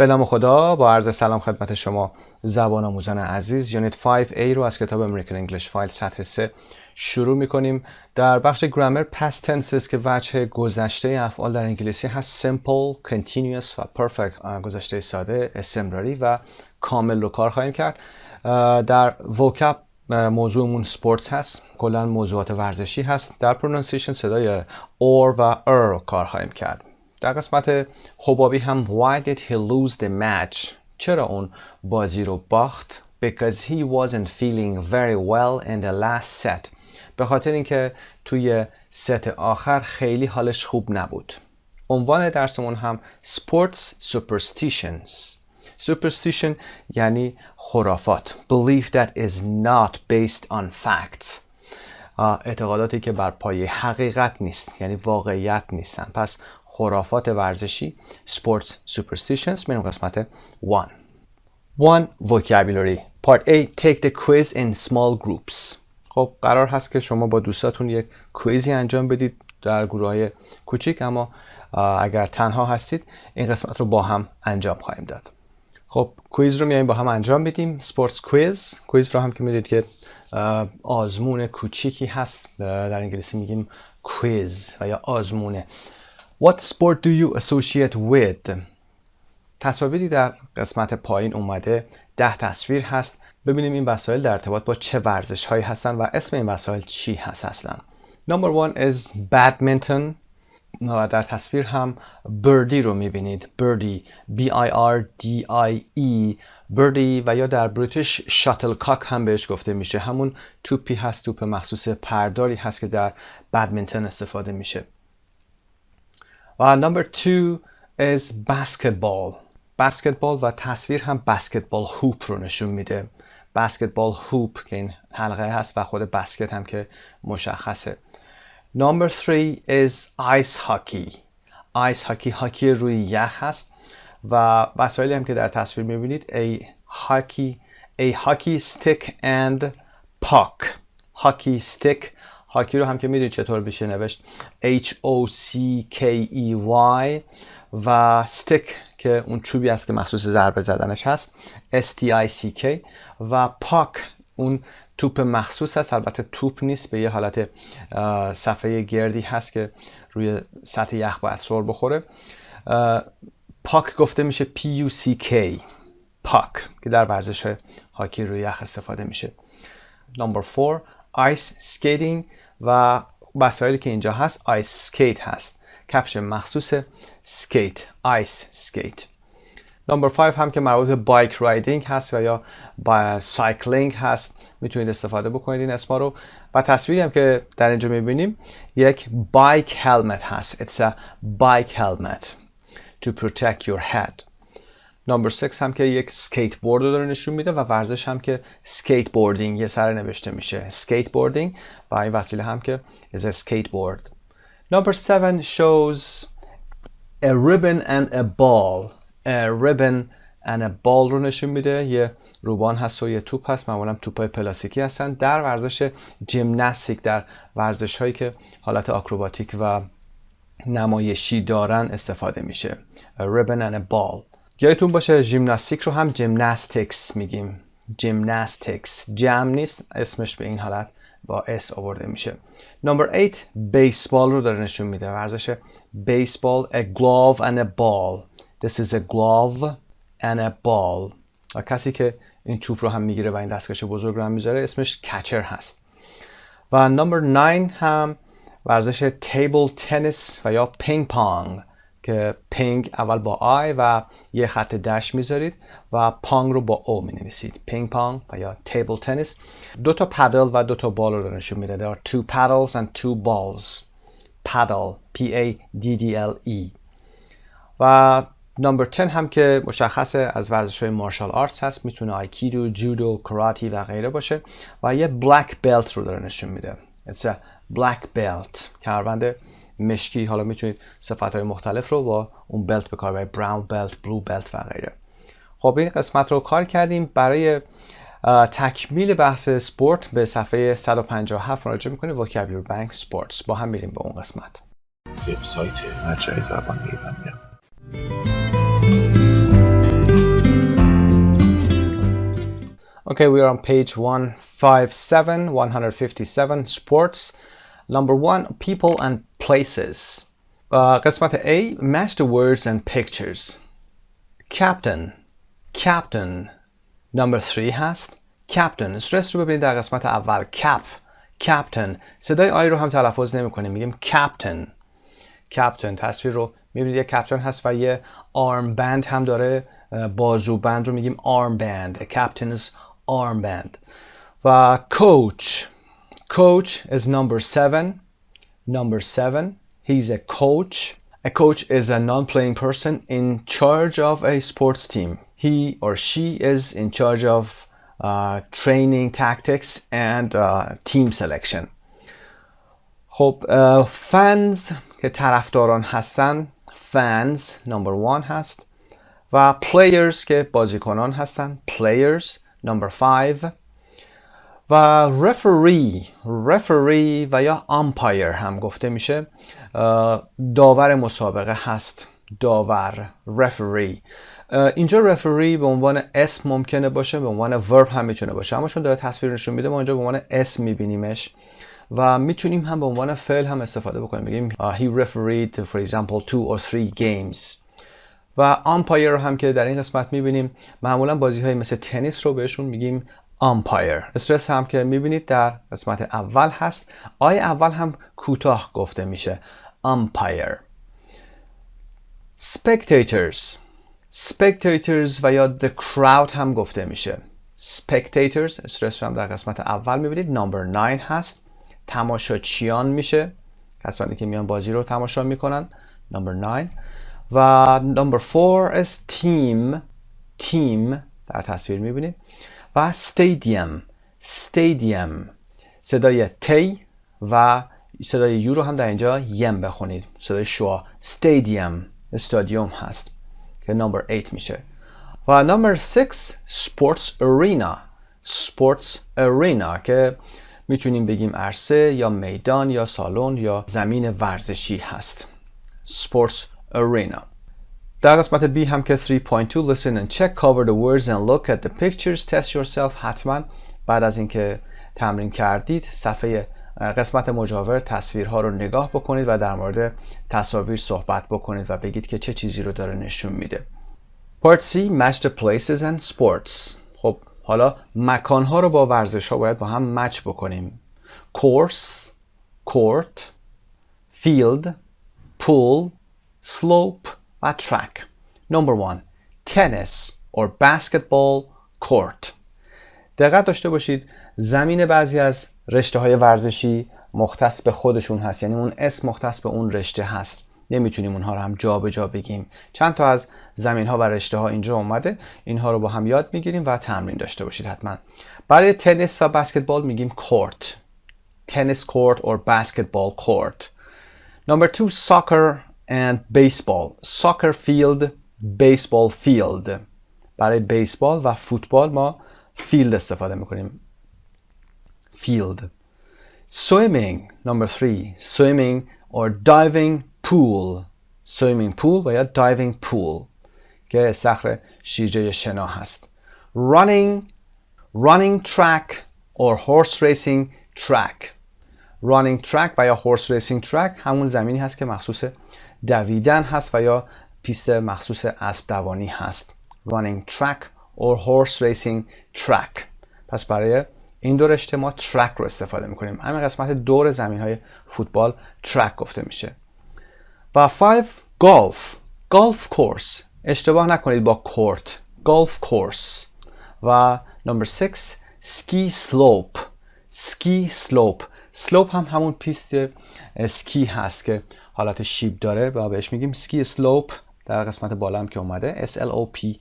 به نام خدا، با عرض سلام خدمت شما زبان آموزان عزیز. یونیت 5A رو از کتاب امریکن انگلیش فایل سطح 3 شروع میکنیم. در بخش گرامر past tenses که وجه گذشته افعال در انگلیسی هست simple, continuous و perfect، گذشته ساده، استمراری و کامل رو کار خواهیم کرد. در vocab موضوعمون سپورتس هست، کلا موضوعات ورزشی هست. در پرونانسیشن صدای اور و رو کار خواهیم کرد. در قسمت حبابی هم why did he lose the match؟ چرا اون بازی رو باخت؟ Because he wasn't feeling very well in the last set. به خاطر اینکه توی ست آخر خیلی حالش خوب نبود. عنوان درسمون هم sports superstitions. Superstition یعنی خرافات. Belief that is not based on facts. اعتقاداتی که بر پایه حقیقت نیست، یعنی واقعیت نیستن. پس خرافات ورزشی sports superstitions. میریم قسمت 1 vocabulary Part A take the quiz in small groups. خب قرار هست که شما با دوستاتون یک کویزی انجام بدید در گروه‌های کوچیک، اما اگر تنها هستید این قسمت رو با هم انجام خواهیم داد. خب کویز رو میایم با هم انجام بدیم. سپورتس کویز رو هم که میدونید که آزمون کوچیکی هست، در انگلیسی میگیم کویز و یا آزمونه. What sport do you associate with؟ تصاویری در قسمت پایین اومده، 10 تصویر هست. ببینیم این وسایل در ارتباط با چه ورزش هایی هستن و اسم این وسایل چی هست اصلا. Number 1 is badminton. و در تصویر هم بردی رو میبینید. بردی B-I-R-D-I-E بردی و یا در بریتیش شاتل کاک هم بهش گفته میشه. همون توپی هست، توپ مخصوص پرداری هست که در بدمینتون استفاده میشه. و number 2 is basketball. بسکتبال و تصویر هم بسکتبال هوپ رو نشون میده. بسکتبال هوپ که این حلقه هست و خود بسکت هم که مشخصه. Number 3 is ice hockey. ice hockey هاکی روی یخ هست و وسایلی هم که در تصویر میبینید a hockey stick and puck. hockey stick، هاکی رو هم که میدونید چطور میشه نوشت H-O-C-K-E-Y و استیک که اون چوبی است که مخصوص ضربه زدنش هست S-T-I-C-K و پاک اون توپ مخصوص هست، البته توپ نیست، به یه حالت صفحه گردی هست که روی سطح یخ باید سر بخوره. پاک گفته میشه P-U-C-K پاک که در ورزش هاکی روی یخ استفاده میشه. Number 4 ice skating و وسایلی که اینجا هست ice skate هست، کفش مخصوص skate ice skate. Number 5 هم که مربوط به بایک رایدینگ هست و یا سایکلینگ هست، میتونید استفاده بکنید این اسما رو. و تصویری هم که در اینجا میبینیم یک بایک هلمت هست. It's a bike helmet to protect your head. Number 6 هم که یک سکیت بورد رو داره نشون میده و ورزش هم که سکیت بوردینگ یه سر نوشته میشه سکیت بوردینگ و این وسیله هم که is a skateboard. Number 7 shows a ribbon and a ball. A ribbon and a ball رو نشون میده. یه روبان هست و یه توپ هست، معمولا توپای پلاستیکی هستن. در ورزش جیمناستیک، در ورزش هایی که حالت آکروباتیک و نمایشی دارن استفاده میشه. A ribbon and a ball. یادتون باشه ژیمناستیک رو هم جیمناستیکس میگیم. جیمناستیکس جمع نیست، اسمش به این حالت با اس آورده میشه. Number 8 بیسبال رو داره نشون میده. ورزش بیسبال a glove and a ball. This is a glove and a ball. و کسی که این توپ رو هم میگیره و این دستکش بزرگ رو هم میذاره اسمش کچر هست. و Number 9 هم ورزش تیبل تنیس و یا پینگ پانگ که پینگ اول با آی و یه خط دش میذارید و پانگ رو با او می نویسید. پینگ پانگ و یا تیبل تنیس. 2 تا پدل و 2 تا بال رو نشون میده. There are 2 paddles and 2 balls. paddle P-A-D-D-L-E. و Number 10 هم که مشخصه از ورزش‌های مارشال آرتس هست، میتونه آیکیدو، جودو، کراتی و غیره باشه و یه بلک بلت رو داره نشون میده. It's a black belt. کمربند مشکی. حالا میتونید صفت‌های مختلف رو با اون بلت به کار ببرید. براون بلت، بلو بلت و غیره. خب این قسمت رو کار کردیم. برای تکمیل بحث سپورت به صفحه 157 مراجعه میکنید. vocabulary bank sports. با هم میریم به اون قسمت. وبسایت مجموعه زبان ایرانی. Okay, we are on page 157 sports. Number 1, people and places. قسمت A, match the words and pictures. Captain, captain. Number 3 هست captain. استرس رو ببینید در قسمت اول cap, captain. صدای آی رو هم تلفظ نمی کنیم، میگیم captain. captain. تصویر رو میبینید یه کپتن هست و یه arm band هم داره، بازوبند رو میگیم arm band. A captain's arm band. و coach. Coach is number 7. Number 7. He's a coach. A coach is a non-playing person in charge of a sports team. He or she is in charge of training tactics and team selection. خب fans که طرفداران هستن، fans number 1 هست و players که بازیکنان هستن، players number 5 و referee و یا umpire هم گفته میشه، داور مسابقه هست، داور referee. اینجا referee به عنوان اسم ممکنه باشه، به عنوان verb هم میتونه باشه، اما چون داره تصویر نشون میده ما اینجا به عنوان اسم میبینیمش و میتونیم هم به عنوان فعل هم استفاده بکنیم، بگیم he refereed for example 2 or 3 games. و umpire رو هم که در این قسمت میبینیم معمولا بازی های مثل تنیس رو بهشون میگیم umpire. استرس هم که میبینید در قسمت اول هست، آی اول هم کوتاه گفته میشه umpire. spectators و یا the crowd هم گفته میشه spectators. استرس هم در قسمت اول میبینید number 9 هست، تماشاچیان میشه، کسانی که میان بازی رو تماشا میکنن number 9. و number 4 is team در تصویر میبینید و stadium. صدای تی و صدای یو رو هم در اینجا یم بخونید، صدای شوا stadium، استادیوم هست که number 8 میشه. و number 6 sports arena که میتونیم بگیم عرصه یا میدان یا سالن یا زمین ورزشی هست، sports arena. در قسمت B هم که 3.2 listen and check, cover the words and look at the pictures, test yourself. حتما بعد از اینکه تمرین کردید صفحه قسمت مجاور تصویرها رو نگاه بکنید و در مورد تصاویر صحبت بکنید و بگید که چه چیزی رو داره نشون میده. Part C, match the places and sports. خب حالا مکانها رو با ورزش ها باید با هم مچ بکنیم. course, court, field, pool, slope و track. Number 1, tennis or basketball court. دقت داشته باشید زمین بعضی از رشته های ورزشی مختص به خودشون هست، یعنی اون اسم مختص به اون رشته هست، نمیتونیم اونها رو هم جا به جا بگیم. چند تا از زمین ها و رشته ها اینجا اومده، اینها رو با هم یاد میگیریم و تمرین داشته باشید حتما. برای تنیس و بسکتبال میگیم court, tennis court or basketball court. Number 2, soccer and baseball. Soccer field, baseball field. برای بیسبال و فوتبال ما field استفاده میکنیم، field. Swimming, number 3, swimming or diving pool. Swimming pool و یا diving pool که استخر شیرجه شنا هست. Running track or horse racing track. Running track و یا horse racing track همون زمینی هست که مخصوص دویدن هست و یا پیست مخصوص اسب دوانی هست. Running track or horse racing track. پس برای این دو رشته ما ترک رو استفاده میکنیم. همین قسمت دور زمین های فوتبال ترک گفته میشه. و 5 golf course. اشتباه نکنید با کورت. golf course. و number 6 ski slope. slope هم همون پیست اسکی هست که حالت شیب داره و بهش میگیم ski slope. در قسمت بالا هم که اومده SLOPE.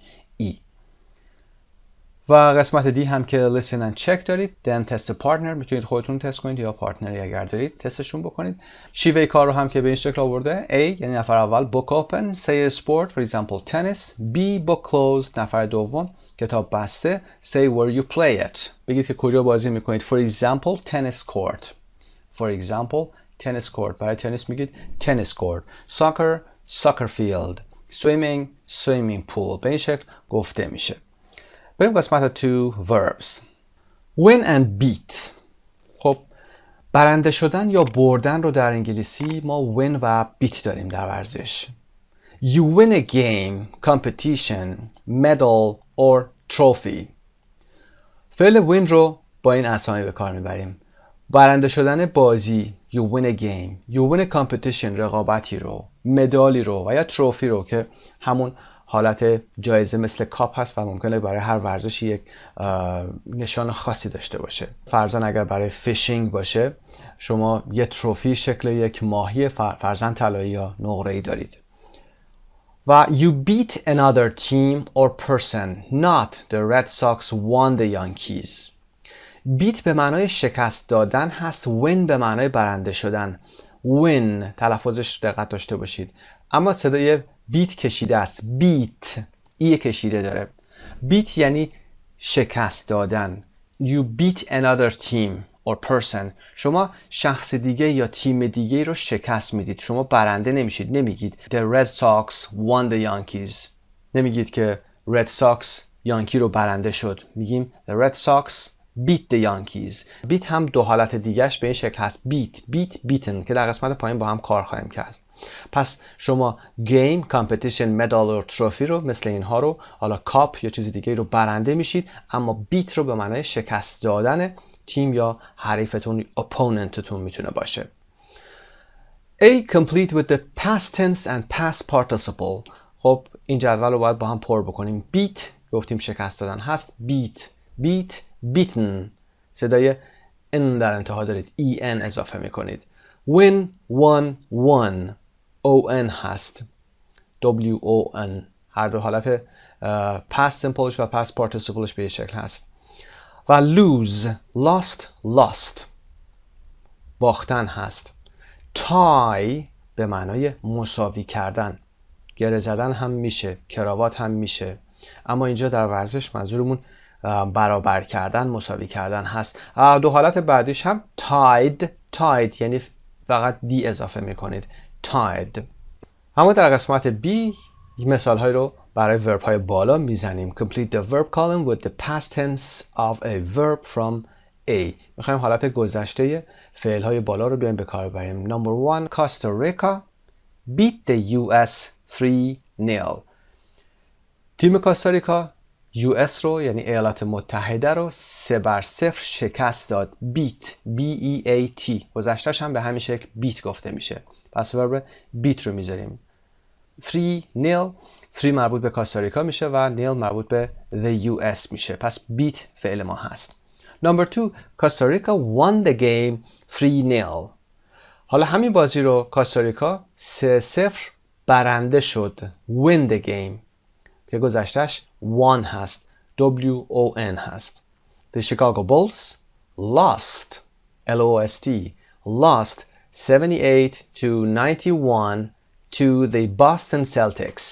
و قسمت دی هم که listen and check دارید. then test a partner. میتونید خودتون تست کنید یا پارتنری اگر دارید تستشون بکنید. شیوه کار رو هم که به این شکل آورده. A یعنی نفر اول book open, say a sport for example tennis. B book closed. نفر دوم کتاب بسته. say where you play it. بگید که کجا بازی میکنید. for example tennis court. برای تنیس میگید tennis court. soccer field. swimming pool. به این شکل گفته میشه. بریم قسمت 2 verbs. win and beat. خب برنده شدن یا بردن رو در انگلیسی ما win و beat داریم در ورزش. You win a game, competition, medal or trophy. فعل win رو با این اسامی به کار میبریم. برنده شدن بازی you win a game, you win a competition رقابتی رو، مدالی رو و یا تروفی رو که همون حالت جایزه مثل کاپ هست و ممکنه برای هر ورزشی یک نشان خاصی داشته باشه. فرضاً اگر برای فیشینگ باشه شما یه تروفی شکل یک ماهی فرضاً طلایی یا نقره‌ای دارید. و you beat another team or person, not the Red Sox won the Yankees. beat به معنای شکست دادن هست، win به معنای برنده شدن. win تلفظش دقت داشته باشید، اما صدای beat کشیده است. beat ای کشیده داره. beat یعنی شکست دادن. you beat another team or person. شما شخص دیگه یا تیم دیگه رو شکست میدید. شما برنده نمیشید. نمیگید the Red Sox won the Yankees. نمیگید که Red Sox یانکی رو برنده شد. میگیم the Red Sox beat the Yankees. beat هم دو حالت دیگهش به این شکل هست. beat, beaten که در قسمت پایین با هم کار خواهیم کرد. پس شما game, competition, medal و trophy رو مثل اینها رو، حالا کاپ یا چیز دیگه رو برنده میشید، اما beat رو به معنای شکست دادن تیم یا حریفتون، opponentتون میتونه باشه. A complete with the past tense and past participle. خب این جدول رو باید با هم پر بکنیم. beat گفتیم شکست دادن هست. beat, beaten صدای ان در انتها دارید. en اضافه میکنید. win, won on هست. won هر دو حالت past simpleش و past participleش به این شکل هست. و lose, lost باختن هست. tie به معنای مساوی کردن. گره زدن هم میشه، کراوات هم میشه، اما اینجا در ورزش منظورمون برابر کردن، مساوی کردن هست. دو حالت بعدیش هم tied یعنی فقط دی اضافه میکنید. tied. اما در قسمت B مثال های رو برای ورب های بالا میزنیم. complete the verb column with the past tense of a verb from A. میخوایم حالت گذشته فعل های بالا رو بیایم به کار ببریم. number 1 Costa Rica beat the US 3-0. تیم کوستاریکا US رو یعنی ایالات متحده رو 3-0 شکست داد. beat گذشتهش هم به همین شکل beat گفته میشه. پس ورب beat رو میذاریم. 3-0 3 مربوط به کوستاریکا میشه و 0 مربوط به the US میشه. پس beat فعل ما هست. number 2 کوستاریکا won the game 3-0. حالا همین بازی رو کوستاریکا 3-0 برنده شد. win the game که گذشتهش won هست. won هست. The Chicago Bulls lost 78-91 to the Boston Celtics.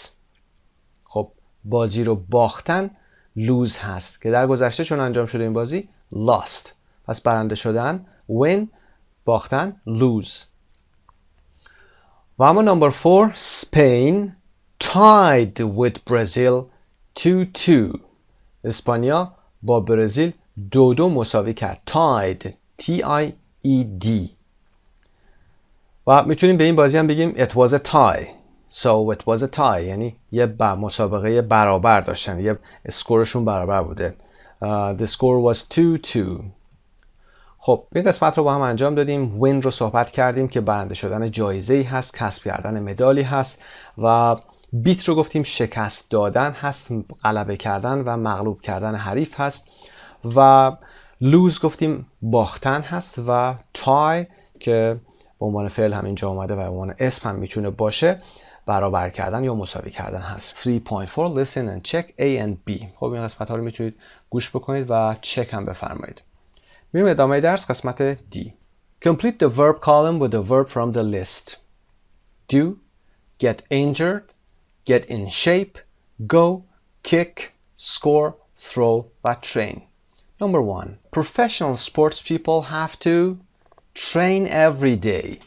خب بازی رو باختن lose هست که در گذشته چون انجام شده این بازی lost. پس برنده شدن win، باختن lose. و اما number 4 Spain tied with Brazil 2-2. اسپانیا با برزیل 2-2 مساوی کرد. tied T-I-E-D. و میتونیم به این بازی هم بگیم it was a tie. So it was a tie یعنی یه مسابقه برابر داشتن، یه اسکورشون برابر بوده. The score was 2-2. خب این قسمت رو با هم انجام دادیم. win رو صحبت کردیم که برنده شدن جایزه‌ای هست، کسب کردن مدالی هست. و beat رو گفتیم شکست دادن هست، غلبه کردن و مغلوب کردن حریف هست. و lose گفتیم باختن هست. و tie که به عنوان فعل هم اینجا اومده و به عنوان اسم هم میتونه باشه، برابر کردن یا مساوی کردن هست. 3.4 listen and check A and B. خب این قسمت ها رو میتونید گوش بکنید و چک هم بفرمایید. میریم ادامه درس قسمت D. Complete the verb column with the verb from the list. Do, get injured, get in shape, go, kick, score, throw و train. Number 1. Professional sports people have to train every day.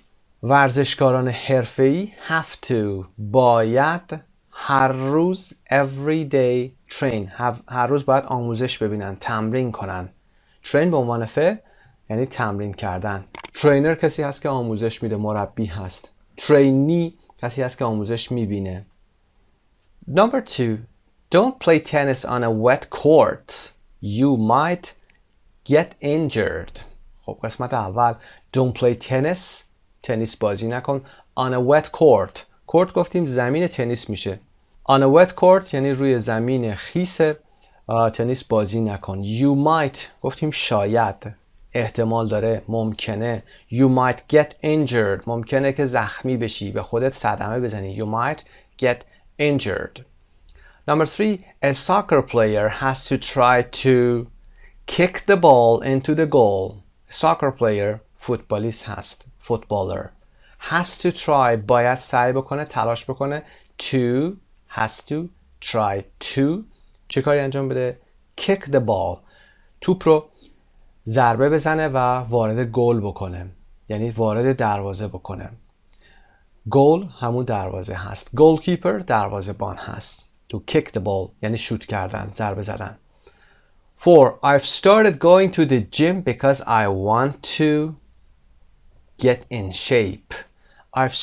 ورزشکاران حرفه‌ای have to باید هر روز every day train هر روز باید آموزش ببینن، تمرین کنن. train به عنوان فعل یعنی تمرین کردن. trainer کسی هست که آموزش میده، مربی هست. trainee کسی هست که آموزش میبینه. Number 2. Don't play tennis on a wet court. You might get injured. خب قسمت اول don't play tennis، تنیس بازی نکن. on a wet court، court گفتیم زمین تنیس میشه. on a wet court یعنی روی زمین خیس تنیس بازی نکن. you might گفتیم شاید، احتمال داره، ممکنه. you might get injured ممکنه که زخمی بشی، به خودت صدمه بزنی. you might get injured. Number 3. A soccer player has to try to kick the ball into the goal. Soccer player فوتبالیست هست، footballer. has to try باید سعی بکنه، تلاش بکنه. to has to try to چه کاری انجام بده؟ kick the ball، توپ رو ضربه بزنه و وارد گل بکنه، یعنی وارد دروازه بکنه. گل همون دروازه هست. goalkeeper دروازه‌بان هست. to kick the ball یعنی شوت کردن، ضربه زدن. 4. I've started going to the gym because I want to get in shape. I've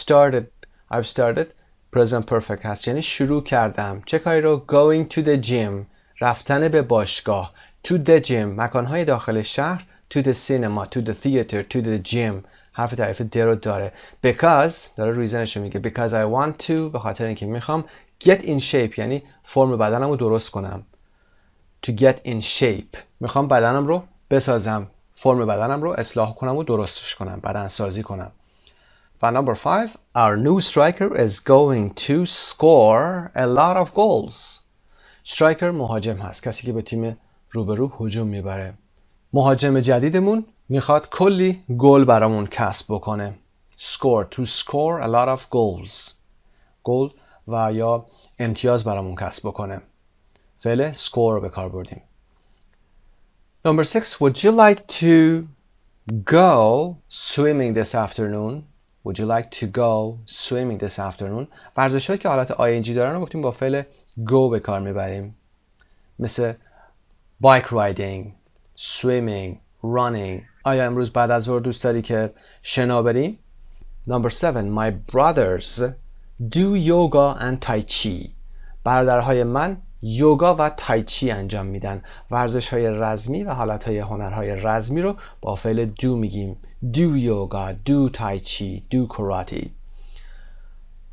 started present perfect هست یعنی شروع کردم. چه کاری رو؟ going to the gym رفتن به باشگاه. to the gym مکانهای داخل شهر. to the cinema to the theater to the gym حرف تعریف د رو داره. because داره ریزنش رو میگه. because I want to به خاطر اینکه میخوام. get in shape یعنی فرم بدنم رو درست کنم. to get in shape میخوام بدنم رو بسازم، فرم بدنم رو اصلاح کنم و درستش کنم، بدن سازی کنم. و number 5. Our new striker is going to score a lot of goals. striker مهاجم هست، کسی که به تیم روبرو هجوم میبره. مهاجم جدیدمون میخواد کلی گل برامون کسب بکنه. score to score a lot of goals گل و یا امتیاز برامون کسب بکنه. فعل score رو به کار بردیم. Number 6. Would you like to go swimming this afternoon? Would you like to go swimming this afternoon? ورزش‌هایی که حالت ing دارن رو گفتیم با فعل go به کار میبریم. مثل bike riding، swimming، running. آیا امروز بعد از ظهر دوست داری که شنا بریم؟ Number 7. My brothers do yoga and tai chi. برادرهای من یوگا و تایچی انجام میدن. ورزش‌های رزمی و حالت‌های هنرهای رزمی رو با فعل do میگیم. do yoga, do tai chi, do karate.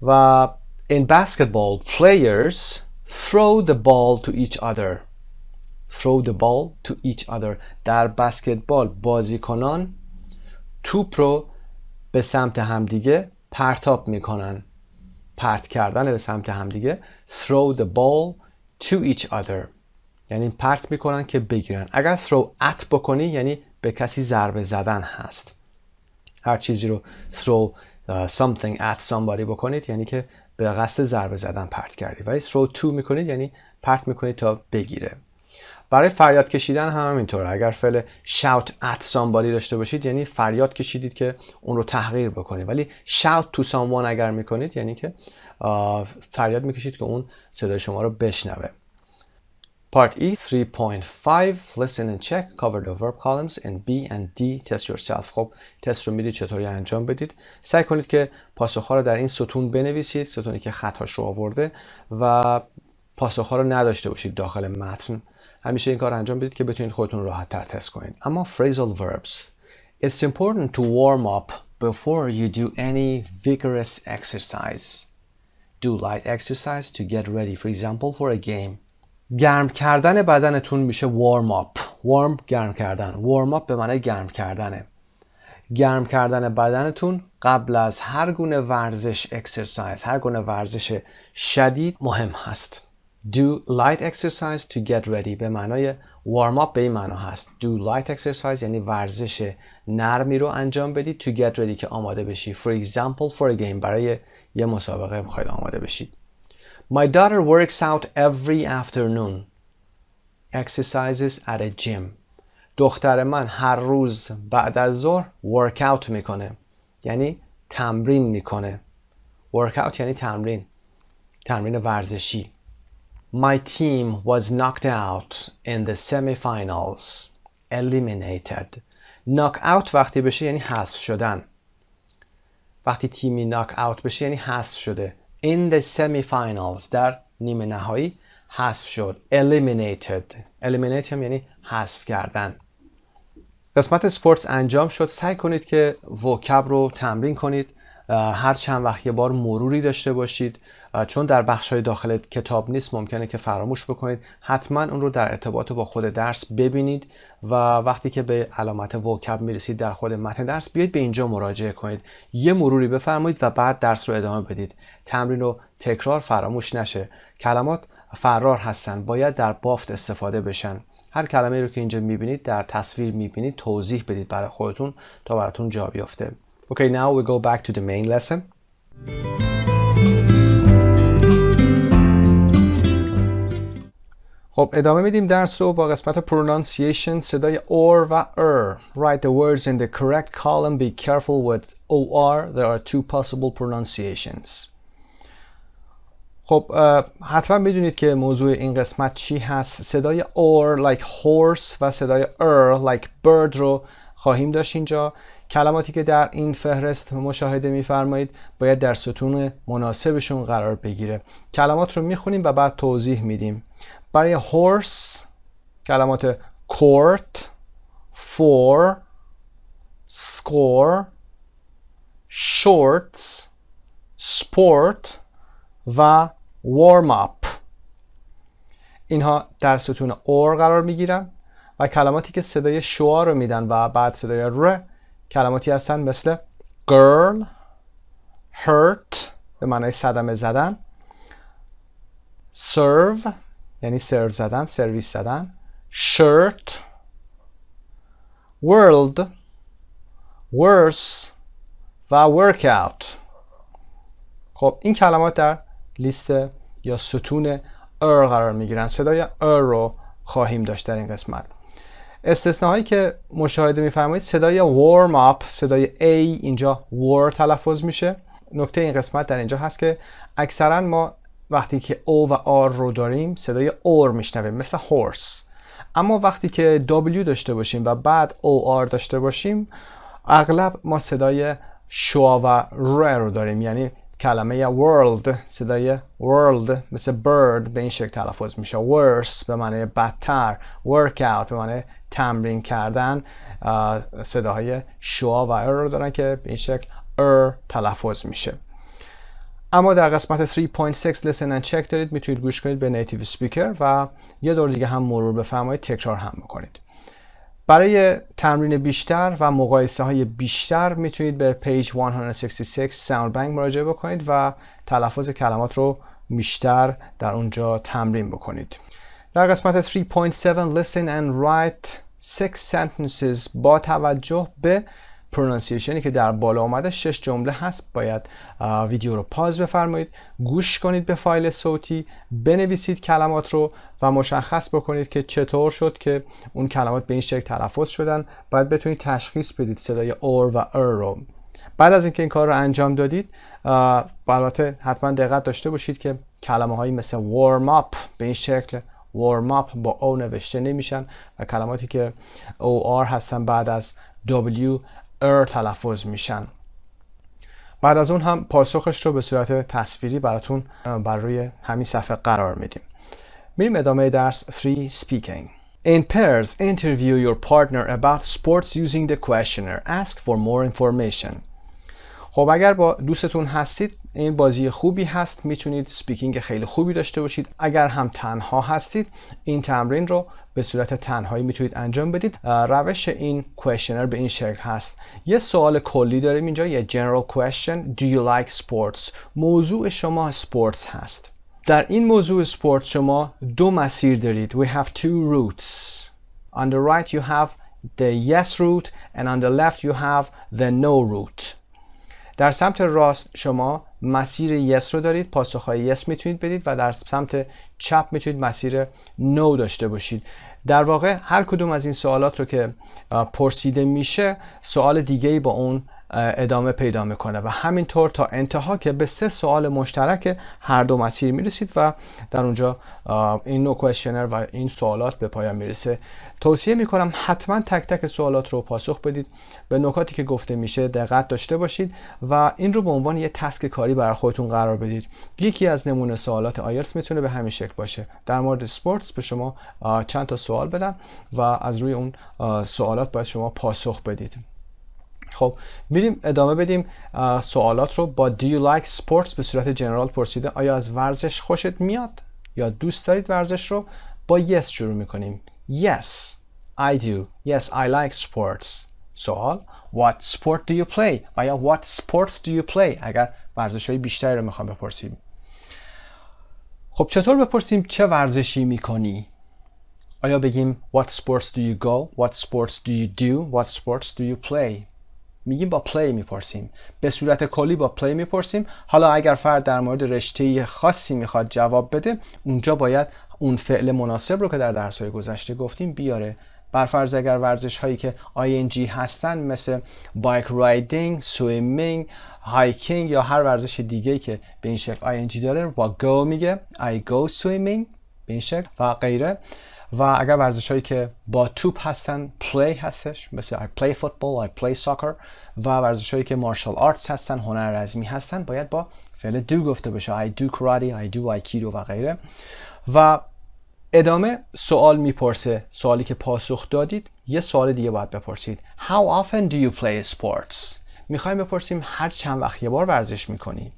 و in basketball players throw the ball to each other. throw the ball to each other. در بسکتبال بازیکنان توپ رو به سمت همدیگه پرتاب میکنن. پرت کردن به سمت همدیگه. throw the ball to each other یعنی پرت میکنن که بگیرن. اگر throw at بکنی یعنی به کسی ضربه زدن هست. هر چیزی رو throw something at somebody بکنید یعنی که به قصد ضربه زدن پرت کردی. ولی throw to میکنید یعنی پرت میکنید تا بگیره. برای فریاد کشیدن هم همینطوره. اگر فعل shout at somebody داشته باشید یعنی فریاد کشیدید که اون رو تحقیر بکنید. ولی shout to someone اگر میکنید یعنی که فریاد میکشید که اون صدای شما رو بشنوه. Part E 3.5 Listen and check. Cover the verb columns in B and D. Test yourself. خب تست رو میدید چطوری انجام بدید. سعی کنید که پاسخ‌ها رو در این ستون بنویسید، ستونی که خطاش رو آورده، و پاسخ‌ها رو نداشته باشید داخل متن. همیشه این کار انجام بدید که بتونید خودتون راحت تر تست کنید. اما phrasal verbs. It's important to warm up before you do any vigorous exercise. Do light exercise to get ready. For example, for a game. گرم کردن بدنتون میشه warm up. warm گرم کردن. warm up به معنی گرم کردنه. گرم کردن بدنتون قبل از هر گونه ورزش exercise، هر گونه ورزش شدید مهم هست. Do light exercise to get ready به معنای warm up به این معنا هست. Do light exercise یعنی ورزش نرمی رو انجام بدید. To get ready که آماده بشی. For example, for a game برای یه مسابقه میخواید آماده بشید. My daughter works out every afternoon. Exercises at a gym. دختر من هر روز بعد از ظهر work out میکنه. یعنی تمرین میکنه. Work out یعنی تمرین. تمرین ورزشی. My team was knocked out in the semifinals. eliminated. knock out وقتی بشه یعنی حذف شدن. وقتی تیمی knock out بشه یعنی حذف شده. in the semi-finals در نیمه نهایی حذف شد. eliminated. eliminate هم یعنی حذف کردن. قسمت سپورتس انجام شد. سعی کنید که وکب رو تمرین کنید. هر چند وقت یه بار مروری داشته باشید، چون در بخش‌های داخل کتاب نیست ممکنه که فراموش بکنید. حتما اون رو در ارتباط با خود درس ببینید و وقتی که به علامت وکب میرسید در خود متن درس بیاید به اینجا مراجعه کنید، یه مروری بفرمایید و بعد درس رو ادامه بدید. تمرین و تکرار فراموش نشه. کلمات فرار هستن، باید در بافت استفاده بشن. هر کلمه رو که اینجا میبینید در تصویر میبینید توضیح بدید برای خودتون تا براتون جا بیفته. Okay, now we go back to the main lesson. خب ادامه میدیم درس رو با قسمت pronunciation. صدای or و Write the words in the correct column. Be careful with or. There are two possible pronunciations. خب حتما میدونید که موضوع این قسمت چی هست. صدای or like horse و صدای like bird رو خواهیم داشت اینجا. کلماتی که در این فهرست مشاهده می‌فرمایید باید در ستون مناسبشون قرار بگیره. کلمات رو میخونیم و بعد توضیح میدیم. برای horse کلمات court, for, score, shorts, sport و warm up. اینها در ستون or قرار میگیرن و کلماتی که صدای شوا رو میدن و بعد صدای ر کلماتی هستن مثل girl, hurt به معنای صدمه زدن، serve یعنی سرو زدن، سرویس زدن، shirt, world, worse و workout. خب این کلمات در لیست یا ستون قرار میگیرن. صدای رو خواهیم داشت در این قسمت. استثناهایی که مشاهده می‌فرمایید صدای warm up، صدای A اینجا war تلفظ میشه. نکته این قسمت در اینجا هست که اکثرا ما وقتی که O و R رو داریم صدای or میشنویم مثل horse، اما وقتی که W داشته باشیم و بعد OR داشته باشیم اغلب ما صدای شوا و ر رو داریم، یعنی کلمه world صدای world مثل bird به این شکل تلفظ میشه. worse به معنی بدتر، workout به معنی تمرین کردن صداهای شوا و رو دارن که به این شکل تلفظ میشه. اما در قسمت 3.6 listen and check دارید، میتونید گوش کنید به نیتیو سپیکر و یه دور دیگه هم مرور بفرمایید، تکرار هم بکنید. برای تمرین بیشتر و مقایسه های بیشتر میتونید به پیج 166 ساوند بانک مراجعه بکنید و تلفظ کلمات رو بیشتر در اونجا تمرین بکنید. در قسمت 3.7 listen and write 6 sentences با توجه به پرونانسیشنی که در بالا اومده 6 جمله هست. باید ویدیو رو پاز بفرمایید، گوش کنید به فایل صوتی، بنویسید کلمات رو و مشخص بکنید که چطور شد که اون کلمات به این شکل تلفظ شدن. باید بتونید تشخیص بدید صدای اور و رو. بعد از اینکه این کار رو انجام دادید البته حتما دقت داشته باشید که کلمه هایی مثل warm up به این شکل warm up با او نوشته نمیشن و کلماتی که or هستن بعد از w تلفظ میشن. بعد از اون هم پاسخش رو به صورت تصویری براتون بر روی همین صفحه قرار میدیم. میریم ادامه درس 3 speaking. In pairs, interview your partner about sports using the questionnaire. Ask for more information. خب اگر با دوستتون هستید این بازی خوبی هست، میتونید سپیکینگ خیلی خوبی داشته باشید. اگر هم تنها هستید این تمرین رو به صورت تنهایی میتونید انجام بدید. روش این کوئسشنر به این شکل هست. یه سوال کلی داریم اینجا، یه general question. Do you like sports؟ موضوع شما سپورتس هست. در این موضوع سپورت شما دو مسیر دارید. We have two routes. On the right you have the yes route and on the left you have the no route. در سمت راست شما مسیر yes رو دارید، پاسخهای yes میتونید بدید و در سمت چپ میتونید مسیر no داشته باشید. در واقع هر کدوم از این سوالات رو که پرسیده میشه سوال دیگه‌ای با اون ادامه پیدا میکنه و همینطور تا انتها که به 3 سوال مشترک هر دو مسیر میرسید و در اونجا این نوع کوئسشنر و این سوالات به پایان میرسه. توصیه میکنم حتما تک تک سوالات رو پاسخ بدید، به نکاتی که گفته میشه دقت داشته باشید و این رو به عنوان یه تسک کاری برای خودتون قرار بدید. یکی از نمونه سوالات آیلتس میتونه به همین شکل باشه. در مورد اسپورتس به شما چند تا سوال بدن و از روی اون سوالات باید شما پاسخ بدید. خب میریم ادامه بدیم سوالات رو با Do you like sports به صورت جنرال پرسیده. آیا از ورزش خوشت میاد یا دوست دارید ورزش رو؟ با yes شروع میکنیم. Yes, I do. Yes, I like sports. سوال What sport do you play؟ و یا What sports do you play اگر ورزش های بیشتری رو میخوام بپرسیم. خب چطور بپرسیم چه ورزشی میکنی؟ آیا بگیم What sports do you go؟ What sports do you do؟ What sports do you play؟ میگیم با play میپرسیم. به صورت کلی با play میپرسیم. حالا اگر فرد در مورد رشته خاصی میخواد جواب بده، اونجا باید اون فعل مناسب رو که در درس‌های گذشته گفتیم بیاره. برفرض اگر ورزش هایی که ing هستن مثل بایک رایدینگ، سویمینگ، هایکینگ یا هر ورزش دیگه‌ای که به این شکل ing داره با go میگه I go swimming به این شکل و غیره. و اگر ورزش هایی که با توپ هستن play هستش مثل I play football, I play soccer و ورزش هایی که martial arts هستن هنر رزمی هستن باید با فعل do گفته بشه I do karate, I do aikido و غیره. و ادامه سوال میپرسه، سوالی که پاسخ دادید یه سوال دیگه باید بپرسید. How often do you play sports؟ میخوایم بپرسیم هر چند وقت یه بار ورزش میکنید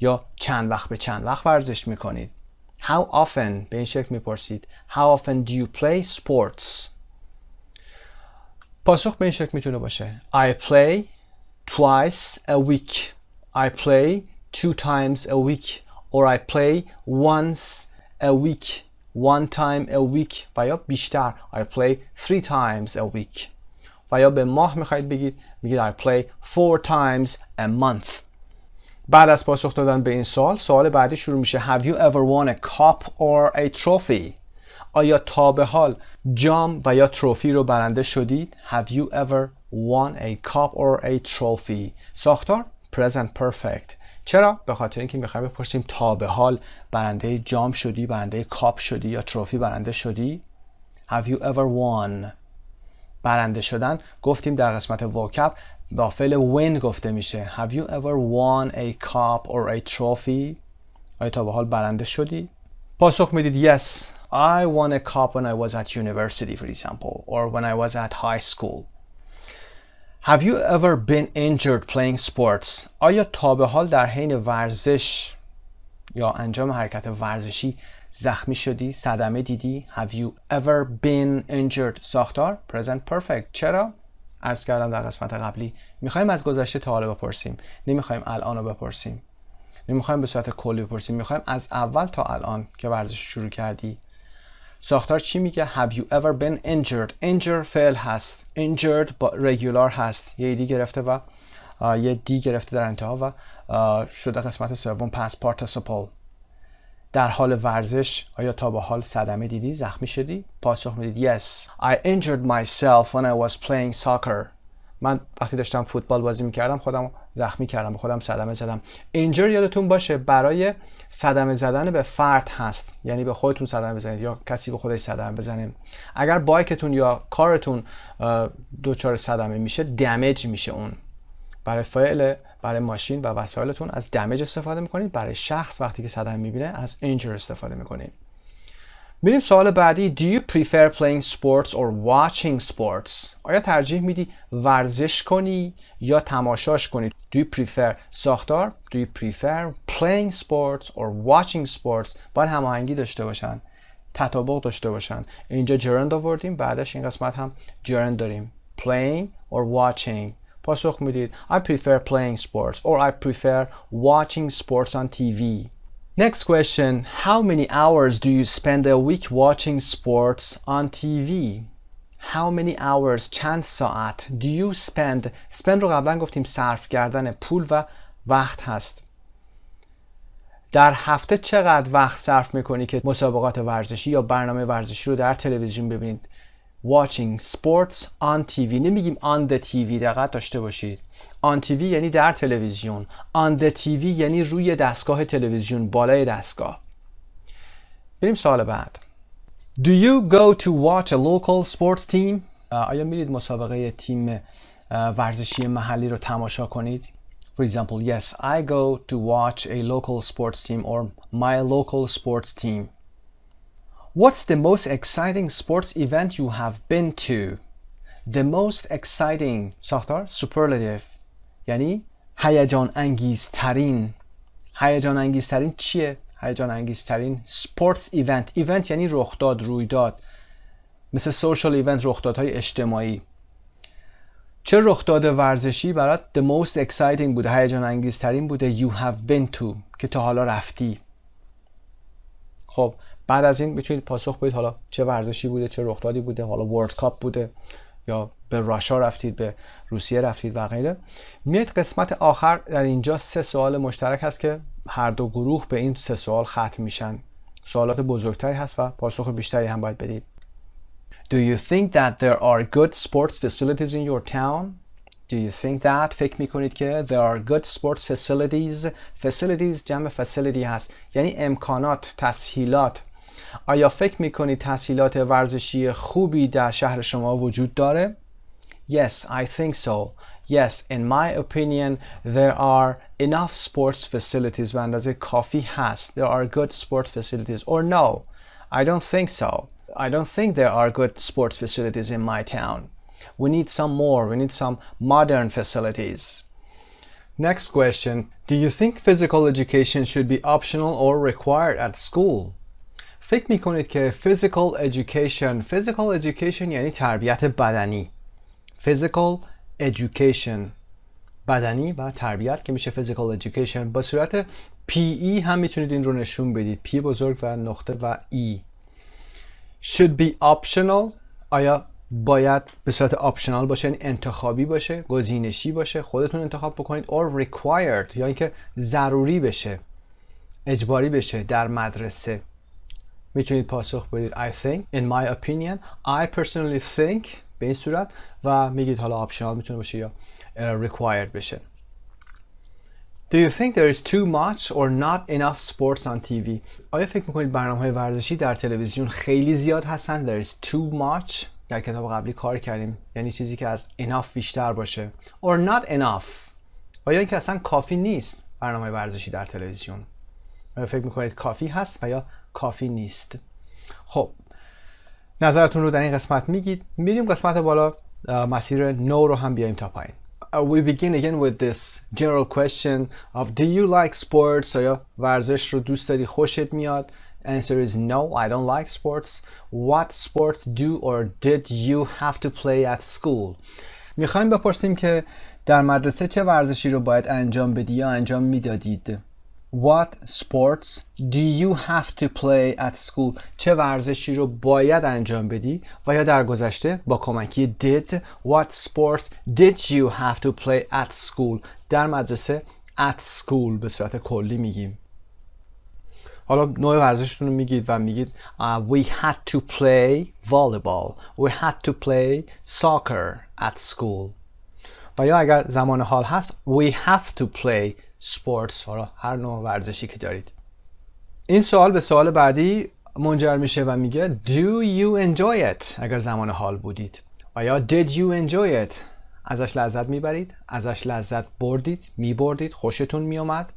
یا چند وقت به چند وقت ورزش میکنید. How often به این شکل میپرسید. How often do you play sports؟ پاسخ به این شکل میتونه باشه I play twice a week. I play 2 times a week. Or I play once a week. 1 time a week و یا بیشتر I play 3 times a week. و یا به ماه میخواید بگید I play 4 times a month. بعد از پاسخ دادن به این سوال بعدی شروع میشه Have you ever won a cup or a trophy؟ آیا تا به حال جام و یا تروفی رو برنده شدید؟ Have you ever won a cup or a trophy؟ ساختار present perfect. چرا؟ به خاطر اینکه میخوایم بپرسیم تا به حال برنده جام شدی، برنده کاپ شدی یا تروفی برنده شدی؟ Have you ever won؟ برنده شدن گفتیم در قسمت vocab با فعل win گفته میشه. Have you ever won a cup or a trophy؟ آیا تا به حال برنده شدی؟ پاسخ میدید yes, I won a cup when I was at university for example or when I was at high school. Have you ever been injured playing sports؟ آیا تا به حال در حین ورزش یا انجام حرکت ورزشی زخمی شدی، صدمه دیدی؟ Have you ever been injured؟ ساختار present perfect. چرا؟ عرض کردم در قسمت قبلی میخوایم از گذشته تا حالا بپرسیم، نمیخوایم الان رو بپرسیم، نمیخوایم به صورت کلی بپرسیم، میخوایم از اول تا الان که ورزش شروع کردی. ساختار چی میگه؟ Have you ever been injured؟ injured فعل هست، injured با regular هست، یه دی گرفته و یه دی گرفته در انتها و شده قسمت سوم past participle. در حال ورزش آیا تا به حال صدمه دیدی، زخمی شدی؟ پاسخ میدید yes, I injured myself when I was playing soccer. من وقتی داشتم فوتبال بازی میکردم خودم زخمی کردم، به خودم صدمه زدم. injure یادتون باشه برای صدمه زدن به فرد هست، یعنی به خودتون صدمه بزنید یا کسی به خودش صدمه بزنه. اگر بایکتون یا کارتون دچار صدمه میشه دمیج میشه. اون برای فعل برای ماشین و وسایلتون از دمیج استفاده میکنید، برای شخص وقتی که صدمه میبینه از injure استفاده میکنید. میریم سوال بعدی. Do you prefer playing sports or watching sports؟ آیا ترجیح میدی ورزش کنی یا تماشاش کنی؟ Do you prefer ساختار Do you prefer playing sports or watching sports باید هماهنگی داشته باشن، تطابق داشته باشن. اینجا gerund آوردیم، بعدش این قسمت هم gerund داریم playing or watching. پاسخ میدید I prefer playing sports or I prefer watching sports on TV. Next question. How many hours do you spend a week watching sports on TV? How many hours چند ساعت do you spend رو قبلا گفتیم صرف کردن پول و وقت هست. در هفته چقدر وقت صرف میکنی که مسابقات ورزشی یا برنامه ورزشی رو در تلویزیون ببینید؟ watching sports on TV. نمیگیم on the TV، دقت داشته باشید. on TV یعنی در تلویزیون. on the TV یعنی روی دستگاه تلویزیون، بالای دستگاه. بریم سوال بعد. Do you go to watch a local sports team? آیا میرید مسابقه تیم ورزشی محلی رو تماشا کنید؟ For example, yes, I go to watch a local sports team or my local sports team. What's the most exciting sports event you have been to? The most exciting ساختار superlative یعنی هیجان انگیزترین. هیجان انگیزترین چیه؟ هیجان انگیزترین sports event. event یعنی رخداد، رویداد، مثل social event، رخدادهای اجتماعی. چه رخداد ورزشی برات the most exciting بوده، هیجان انگیزترین بوده؟ you have been to که تا حالا رفتی. خب بعد از این میتونید پاسخ بدید حالا چه ورزشی بوده، چه رخدادی بوده، حالا ورلد کاپ بوده یا به راشا رفتید، به روسیه رفتید و غیره. میاد قسمت آخر، در اینجا 3 سوال مشترک هست که هر دو گروه به این 3 سوال ختم میشن. سوالات بزرگتری هست و پاسخ بیشتری هم باید بدید. Do you think that there are good sports facilities in your town? Do you think that؟ فکر میکنید که there are good sports facilities. facilities جمع facility هست یعنی امکانات، تسهیلات. آیا فکر میکنید تسهیلات ورزشی خوبی در شهر شما وجود داره؟ Yes, I think so. Yes, in my opinion, there are enough sports facilities. به اندازه کافی هست. There are good sports facilities. Or no, I don't think so. I don't think there are good sports facilities in my town. We need some more. We need some modern facilities. Next question. Do you think physical education should be optional or required at school? فکر میکنید که physical education یعنی تربیت بدنی. physical education بدنی و تربیت که میشه physical education. با صورت PE هم میتونید این رو نشون بدید. P بزرگ و نقطه و E. should be optional آیا باید به صورت optional باشه، یعنی انتخابی باشه، گزینشی باشه، خودتون انتخاب بکنید. or required یا اینکه ضروری بشه، اجباری بشه در مدرسه. میتونید پاسخ بدید I think, in my opinion, I personally think به این صورت و میگید حالا optional میتونه باشه یا required بشه. Do you think there is too much or not enough sports on TV? آیا فکر میکنید برنامه‌های ورزشی در تلویزیون خیلی زیاد هستن؟ There is too much در کتاب قبلی کار کردیم، یعنی چیزی که از enough بیشتر باشه. Or not enough آیا اینکه اصلا کافی نیست برنامه ورزشی در تلویزیون؟ آیا فکر میکنید کافی هست و یا کافی نیست؟ خب نظرتون رو در این قسمت میگید. میریم قسمت بالا، مسیر نو رو هم بیایم تا پایین. We begin again with this general question of do you like sports? آیا ورزش رو دوست داری، خوشت میاد؟ Answer is no, I don't like sports. What sports do or did you have to play at school? میخوایم بپرسیم که در مدرسه چه ورزشی رو باید انجام بدی یا انجام میدادید. What sports do you have to play at school؟ چه ورزشی رو باید انجام بدی و یا در گذشته با کمکی did. What sports did you have to play at school؟ در مدرسه at school به صورت کلی میگیم. حالا نوع ورزشتون رو میگید و میگید we had to play volleyball. We had to play soccer at school. و یا اگر زمان حال هست we have to play sports. حالا هر نوع ورزشی که دارید. این سوال به سوال بعدی منجر میشه و میگه do you enjoy it اگر زمان حال بودید و یا did you enjoy it ازش لذت میبرید، ازش لذت بردید، میبردید، خوشتون میومد.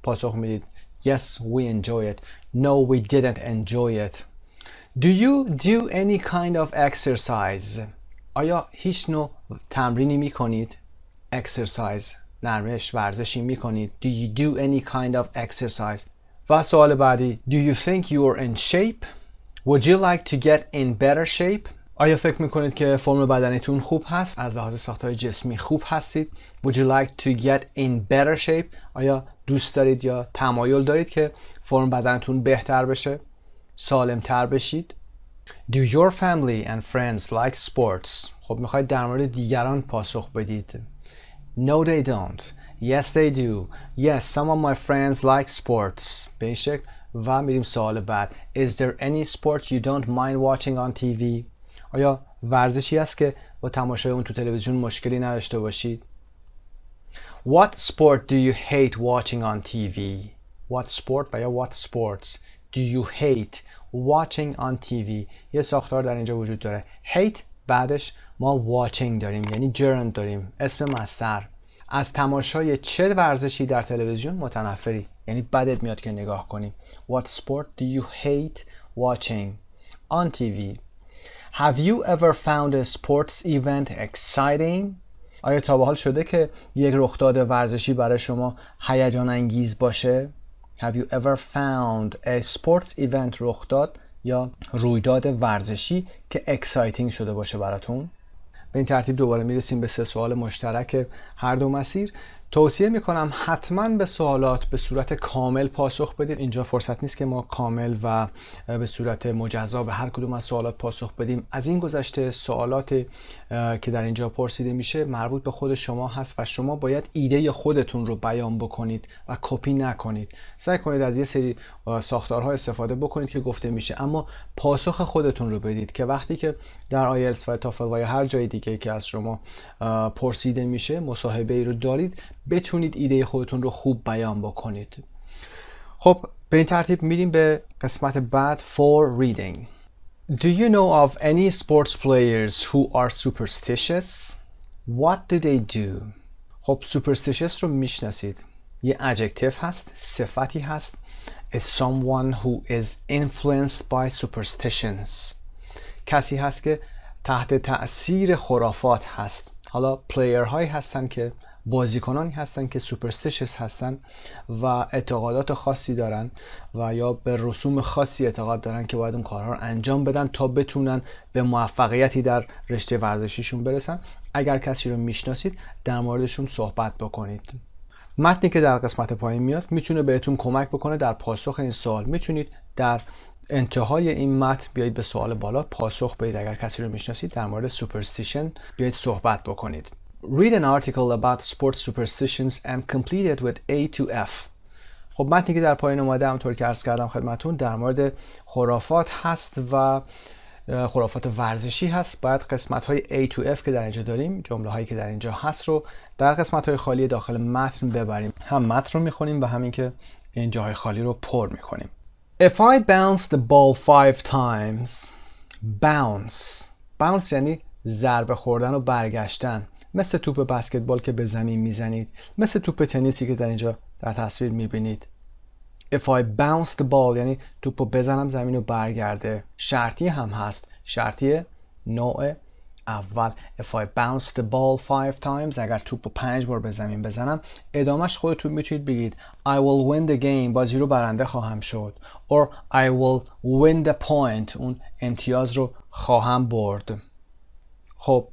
پاسخ میدید yes we enjoy it. No we didn't enjoy it. Do you do any kind of exercise؟ آیا هیچ نوع تمرینی میکنید؟ exercise نرمش، ورزشی میکنید. Do you do any kind of exercise؟ و سوال بعدی do you think you are in shape؟ Would you like to get in better shape؟ آیا فکر میکنید که فرم بدنیتون خوب هست؟ از لحاظ ساختار جسمی خوب هستید؟ Would you like to get in better shape؟ آیا دوست دارید یا تمایل دارید که فرم بدنتون بهتر بشه؟ سالمتر بشید؟ Do your family and friends like sports؟ خب میخواید در مورد دیگران پاسخ بدید. No they don't. Yes they do. Yes some of my friends like sports. به این شکل. و میریم سوال بعد. Is there any sport you don't mind watching on TV؟ آیا ورزشی است که با تماشای اون تو تلویزیون مشکلی نداشته باشید؟ What sport do you hate watching on TV? What sport و یا what sports do you hate watching on TV؟ یه ساختار در اینجا وجود داره. hate بعدش ما watching داریم، یعنی gerund داریم، اسم مصدر. از تماشای چه ورزشی در تلویزیون متنفری، یعنی بدت میاد که نگاه کنی. What sport do you hate watching on TV? Have you ever found a sports event exciting? آیا تا به حال شده که یک رخداد ورزشی برای شما هیجان انگیز باشه؟ Have you ever found a sports event رخداد یا رویداد ورزشی که exciting شده باشه براتون؟ به این ترتیب دوباره میرسیم به 3 سوال مشترک هر دو مسیر. توصیه میکنم حتما به سوالات به صورت کامل پاسخ بدید. اینجا فرصت نیست که ما کامل و به صورت مجزا به هر کدوم از سوالات پاسخ بدیم. از این گذشته سوالات که در اینجا پرسیده میشه مربوط به خود شما هست و شما باید ایده خودتون رو بیان بکنید و کپی نکنید. سعی کنید از یه سری ساختارها استفاده بکنید که گفته میشه، اما پاسخ خودتون رو بدید که وقتی که در آیلتس و تافل و یا هر جای دیگه که از شما پرسیده میشه، مصاحبه ای رو دارید، بتونید ایده خودتون رو خوب بیان بکنید. خب به این ترتیب میریم به قسمت بعد. for reading. Do you know of any sports players who are superstitious? What do they do? خب superstitious رو میشناسید. یه adjective هست، صفتی هست. is someone who is influenced by superstitions. کسی هست که تحت تأثیر خرافات هست. حالا پلیر هایی هستن که بازیکنانی هستن که سوپرستیشس هستن و اعتقادات خاصی دارن و یا به رسوم خاصی اعتقاد دارن که باید اون کارها رو انجام بدن تا بتونن به موفقیتی در رشته ورزشیشون برسن. اگر کسی رو میشناسید در موردشون صحبت بکنید. متنی که در قسمت پایین میاد میتونه بهتون کمک بکنه در پاسخ این سوال. میتونید در انتهای این متن بیایید به سوال بالا پاسخ بدید. اگر کسی رو میشناسید در مورد سوپرستیشن بیایید صحبت بکنید. Read an article about sports superstitions and complete it with A to F. خب متنی که در پایین اومده همونطور که عرض کردم خدمتون در مورد خرافات هست و خرافات ورزشی هست. باید قسمت های A to F که در اینجا داریم، جمله هایی که در اینجا هست رو در قسمت های خالی داخل متن ببریم. هم متن رو میخونیم و همین که این جاهای خالی رو پر میکنیم. If I bounce the ball 5 times. Bounce یعنی ضربه خوردن و برگشتن، مثل توپ بسکتبال که به زمین میزنید، مثل توپ تنیسی که در اینجا در تصویر میبینید. If I bounce the ball یعنی توپو بزنم زمین و برگرده. شرطی هم هست، شرطی نوع اول. If I bounce the ball 5 times اگر توپو 5 بار به زمین بزنم، ادامش خودتون میتونید بگید I will win the game، بازی رو برنده خواهم شد. Or I will win the point، اون امتیاز رو خواهم برد. خب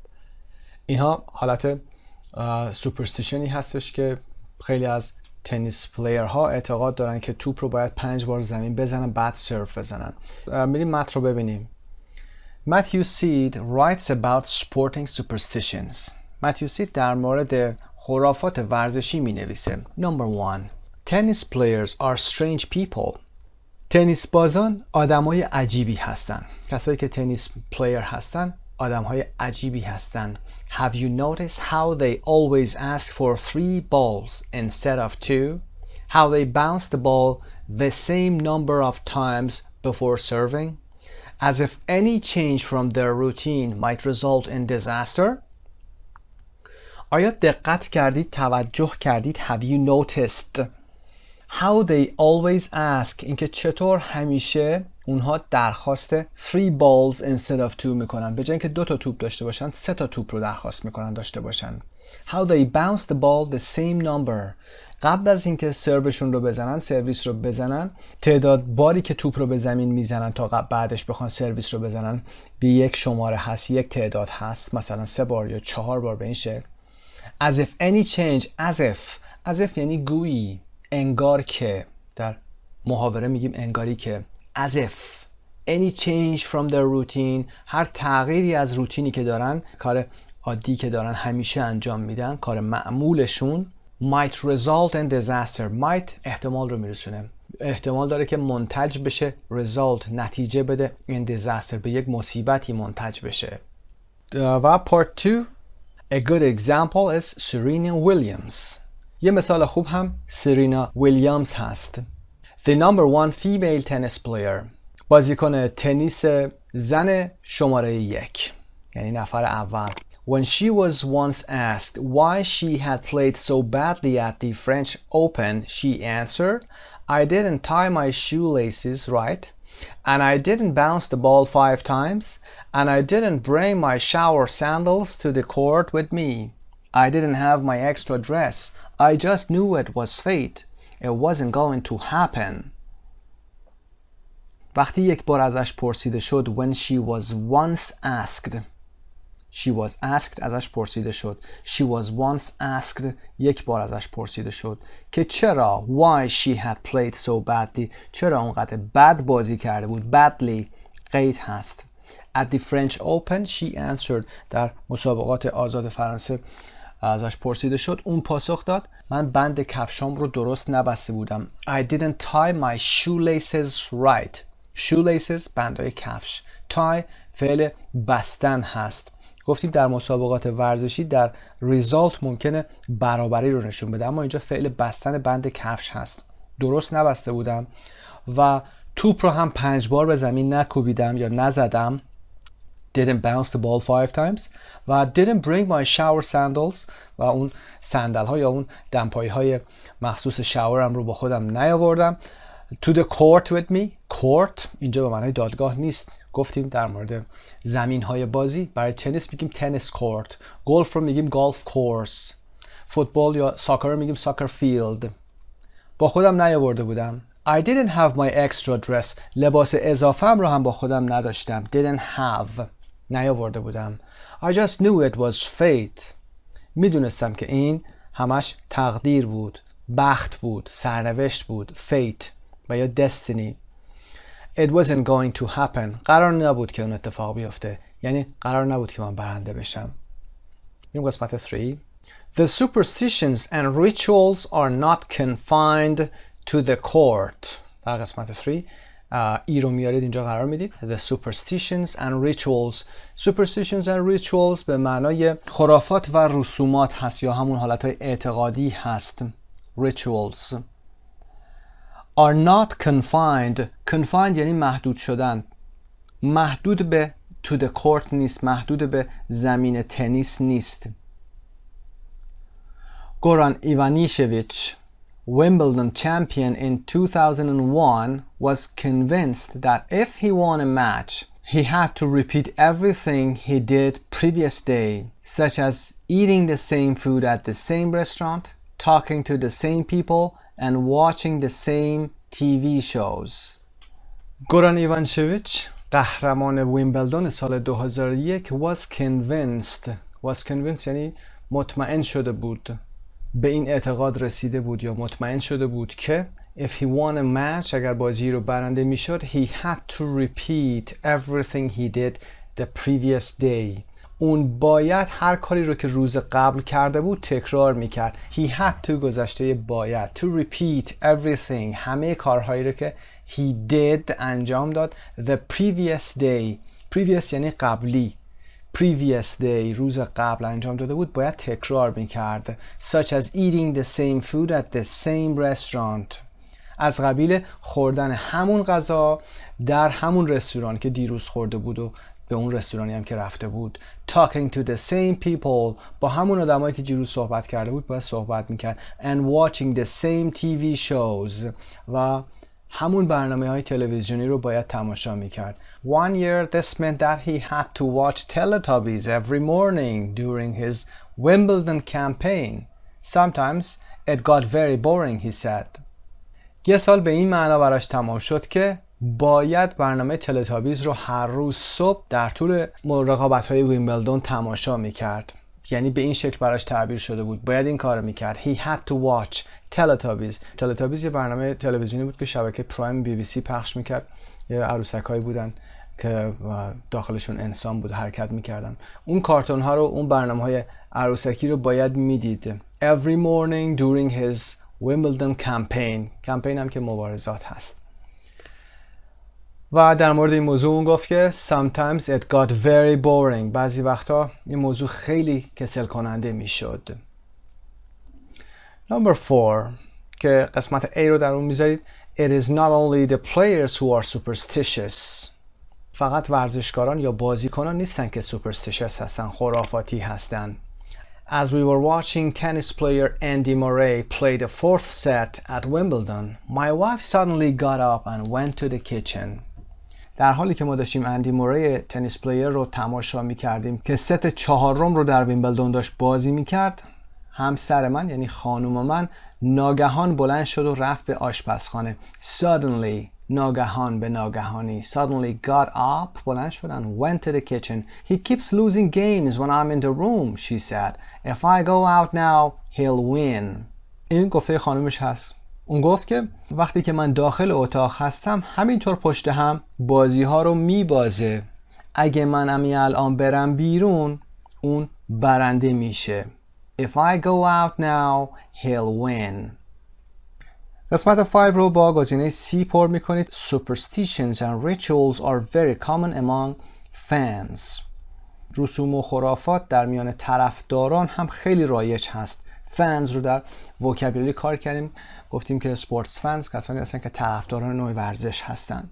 اینها حالت سوپرستیشنی هستش که خیلی از تنیس پلیر ها اعتقاد دارن که توپ رو باید 5 بار زمین بزنن بعد سرو بزنن. میریم متن رو ببینیم. Matthew Seed writes about sporting superstitions. Matthew Seed در مورد خرافات ورزشی می نویسه. Number 1. Tennis players are strange people. تنیس بازان آدمای عجیبی هستن. کسایی که تنیس پلیر هستن آدمهای عجیبی هستن. Have you noticed how they always ask for 3 balls instead of 2? How they bounce the ball the same number of times before serving? As if any change from their routine might result in disaster? آیا دقت کردید، توجه کردید؟ Have you noticed how they always ask، اینکه چطور همیشه اونها درخواست 3 balls instead of 2 میکنن، به جای اینکه 2 تا توپ داشته باشن 3 تا توپ رو درخواست میکنن داشته باشن. How they bounce the ball the same number، قبل از اینکه سروشون رو بزنن، سرویس رو بزنن، تعداد باری که توپ رو به زمین میزنن تا بعدش بخوان سرویس رو بزنن به یک شماره هست، یک تعداد هست، مثلا 3 بار یا 4 بار به این شکل. As if any change، as if یعنی گویی، انگار که، در محاوره میگیم انگاری که. As if any change from their routine، هر تغییری از روتینی که دارن، کار عادی که دارن همیشه انجام میدن، کار معمولشون، might result in disaster. might احتمال رو میرسونه، احتمال داره که منتج بشه result، نتیجه بده in disaster، به یک مصیبتی منتج بشه. و part 2 A good example is Serena Williams. یه مثال خوب هم سرینا ویلیامز هست. The number one female tennis player. بازیکن تنیس زن شماره 1، یعنی نفر اول. When she was once asked why she had played so badly at the French Open, she answered, I didn't tie my shoelaces right, and I didn't bounce the ball 5 times, and I didn't bring my shower sandals to the court with me. I didn't have my extra dress. I just knew it was fate. It wasn't going to happen. وقتی یک بار ازش پرسیده شد when she was once asked، she was asked ازش پرسیده شد، she was once asked یک بار ازش پرسیده شد که چرا why she had played so badly، چرا اونقدر بد بازی کرده بود. badly قید هست. at the French Open she answered، در مسابقات آزاد فرانسه ازش پرسیده شد، اون پاسخ داد من بند کفشام رو درست نبسته بودم. I didn't tie my shoelaces right. shoelaces بندای کفش. tie فعل بستن هست. گفتیم در مسابقات ورزشی در result ممکنه برابری رو نشون بده، اما اینجا فعل بستن بند کفش هست. درست نبسته بودم و توپ رو هم 5 بار به زمین نکوبیدم یا نزدم. didn't bounce the ball 5 times و didn't bring my shower sandals و اون صندل ها یا اون دمپایی های مخصوص شاورم رو با خودم نیاوردم. to the court with me. court اینجا به معنای دادگاه نیست. گفتیم در مورد زمین های بازی برای تنیس میگیم تنیس کورت، گلف رو میگیم گالف کورس، فوتبال یا ساکر رو میگیم ساکر فیلد. با خودم نیاورده بودم. I didn't have my extra dress. لباس اضافه‌ام رو هم با خودم نداشتم. didn't have نیاورده بودم. I just knew it was fate. میدونستم که این همش تقدیر بود، بخت بود، سرنوشت بود، fate و یا destiny. It wasn't going to happen. قرار نبود که اون اتفاق بیفته، یعنی قرار نبود که من برنده بشم. این قسمت 3. The superstitions and rituals are not confined to the court. در قسمت 3 ای رو میارید اینجا قرار میدید. The superstitions and rituals. Superstitions and rituals به معنای خرافات و رسومات هست یا همون حالتهای اعتقادی هست. Rituals are not confined. confined یعنی محدود شدن. محدود به to the court نیست، محدود به زمین تنیس نیست. گوران ایوانیشویچ Wimbledon champion in 2001 was convinced that if he won a match, he had to repeat everything he did previous day, such as eating the same food at the same restaurant, talking to the same people, and watching the same TV shows. گوران ایوانشویچ قهرمان ویمبلدون سال 2001 was convinced یعنی مطمئن شده بود، به این اعتقاد رسیده بود یا مطمئن شده بود که if he won a match اگر بازی رو برنده میشد he had to repeat everything he did the previous day. اون باید هر کاری رو که روز قبل کرده بود تکرار میکرد. he had to گذشته باید. to repeat everything همه کارهایی رو که he did انجام داد the previous day. previous یعنی قبلی. previous day روز قبل انجام داده بود باید تکرار میکرد. such as eating the same food at the same restaurant از قبیل خوردن همون غذا در همون رستوران که دیروز خورده بود و به اون رستورانی هم که رفته بود. talking to the same people با همون آدمایی که دیروز صحبت کرده بود باید صحبت میکرد. and watching the same TV shows و همون برنامه های تلویزیونی رو باید تماشا میکرد. One year this meant that he had to watch Teletubbies every morning during his Wimbledon campaign. Sometimes it got very boring, he said. یه سال به این معنا براش تمام شد که باید برنامه تلتابیز رو هر روز صبح در طول رقابت‌های ویمبلدون تماشا میکرد. یعنی به این شکل براش تعبیر شده بود باید این کارو میکرد. He had to watch Teletubbies. Teletubbies یه برنامه تلویزیونی بود که شبکه پرایم BBC پخش میکرد. یه عروسکایی بودن که داخلشون انسان بود حرکت میکردن. اون کارتون ها رو، اون برنامه های عروسکی رو باید میدید. Every morning during his Wimbledon campaign. کمپین هم که مبارزات هست. و در مورد این موضوع اون گفت که sometimes it got very boring. بعضی وقتا این موضوع خیلی کسل کننده میشد. Number 4 که قسمت A رو در اون میذارید. It is not only the players who are superstitious. فقط ورزشکاران یا بازیکنان نیستن که superstitious هستن، خرافاتی هستن. As we were watching tennis player Andy Murray play the fourth set at Wimbledon, my wife suddenly got up and went to the kitchen. در حالی که ما داشتیم اندی موری تنیس پلیر رو تماشا می‌کردیم که ست چهارم رو در ویمبلدون داشت بازی می‌کرد، همسر من یعنی خانم من ناگهان بلند شد و رفت به آشپزخانه. Suddenly، ناگهان به ناگهانی. Suddenly got up، بلند شد and went to the kitchen. He keeps losing games when I'm in the room, she said. If I go out now, he'll win. این گفته خانمش هست. اون گفت که وقتی که من داخل اتاق هستم همینطور پشت هم بازی ها رو میبازه. اگه من الان برم بیرون اون برنده میشه. If I go out now, he'll win. قسمت 5 رو با گزینه C پر میکنید. Superstitions and rituals are very common among fans. رسوم و خرافات در میان طرفداران هم خیلی رایج هست. فنز رو در وکابولری کار کردیم، گفتیم که سپورتس فنز کسانی هستن که طرفداران نوع ورزش هستن.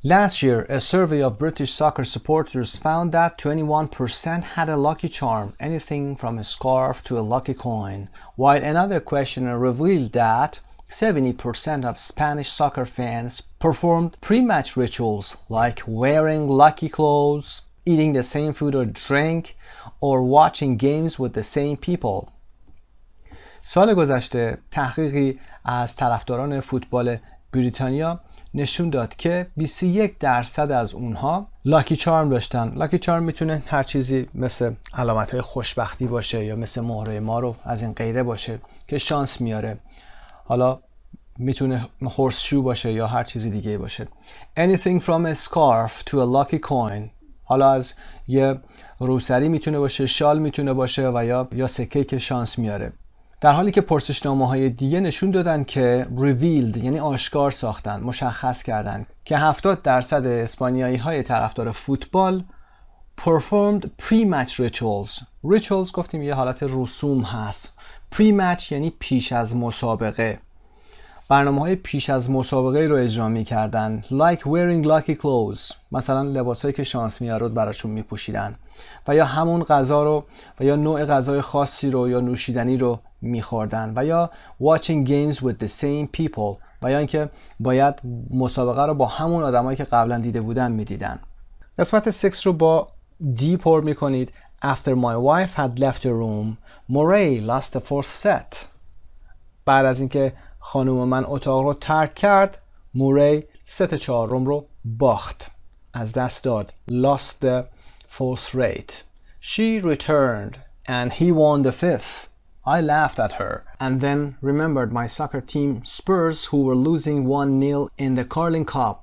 Last year, a survey of British soccer supporters found that 21% had a lucky charm, anything from a scarf to a lucky coin, while another questionnaire revealed that 70% of Spanish soccer fans performed pre-match rituals like wearing lucky clothes, eating the same food or drink, or watching games with the same people. سال گذشته تحقیقی از طرفداران فوتبال بریتانیا نشون داد که 21% از اونها لاکی چارم داشتن. لاکی چارم میتونه هر چیزی مثل علامت‌های خوشبختی باشه یا مثل مهره مارو از این غیره باشه که شانس میاره. حالا میتونه هورس شو باشه یا هر چیزی دیگه باشه. Anything from a scarf to a lucky coin. حالا از یه روسری میتونه باشه، شال میتونه باشه و یا سکه که شانس میاره. در حالی که پرسشنامه‌های دیگه نشون دادن که revealed یعنی آشکار ساختن، مشخص کردن که 70% اسپانیایی‌های طرفدار فوتبال performed pre-match rituals. rituals گفتیم یه حالت رسوم هست. pre-match یعنی پیش از مسابقه. برنامه‌های پیش از مسابقه رو اجرا می‌کردن. Like wearing lucky clothes. مثلا لباسایی که شانس میاره براشون می‌پوشیدن. و یا همون غذا رو و یا نوع غذای خاصی رو یا نوشیدنی رو می‌خوردن و یا watching games with the same people و یا اینکه باید مسابقه رو با همون آدمایی که قبلا دیده بودن می‌دیدن. قسمت 6 رو با D پر می‌کنید. After my wife had left the room, Murray lost the fourth set. بعد از اینکه خانم من اتاق رو ترک کرد، موری ست چهارم رو باخت، از دست داد. Lost the fourth rate. She returned and he won the fifth. I laughed at her and then remembered my soccer team Spurs who were losing 1-0 in the curling cup.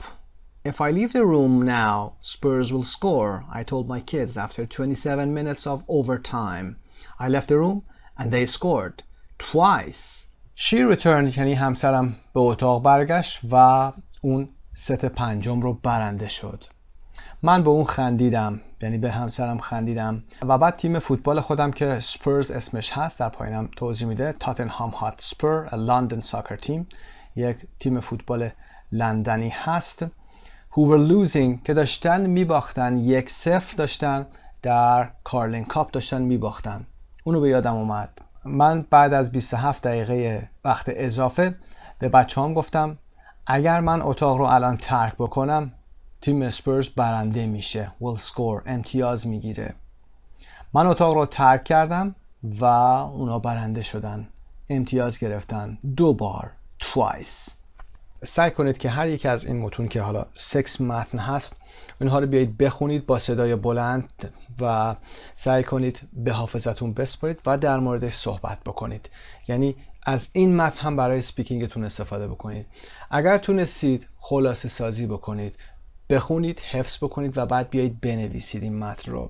If I leave the room now, Spurs will score, I told my kids after 27 minutes of overtime. I left the room and they scored twice. She returned یعنی همسرم به اتاق برگشت و اون ست پنجم رو برنده شد. من به اون خندیدم، یعنی به همسرم خندیدم و بعد تیم فوتبال خودم که سپرز اسمش هست در پایینم توضیح میده. تاتنهام هاتسپر، a London soccer team، یک تیم فوتبال لندنی هست. Who were losing که داشتن میباختن، 1-0 داشتن در کارلینگ کاپ داشتن میباختن. اونو به یادم اومد. من بعد از 27 دقیقه وقت اضافه به بچه‌هام گفتم اگر من اتاق رو الان ترک بکنم تیم اسپرز برنده میشه. will score، امتیاز میگیره. من اتاق رو ترک کردم و اونا برنده شدن، امتیاز گرفتن 2 بار، twice. سعی کنید که هر یک از این متون که حالا 6 متن هست اونها رو بیایید بخونید با صدای بلند و سعی کنید به حافظتون بسپارید و در موردش صحبت بکنید. یعنی از این متن هم برای سپیکینگتون استفاده بکنید. اگر تونستید خلاصه سازی بکنید، بخونید، حفظ بکنید و بعد بیایید بنویسید این متن رو.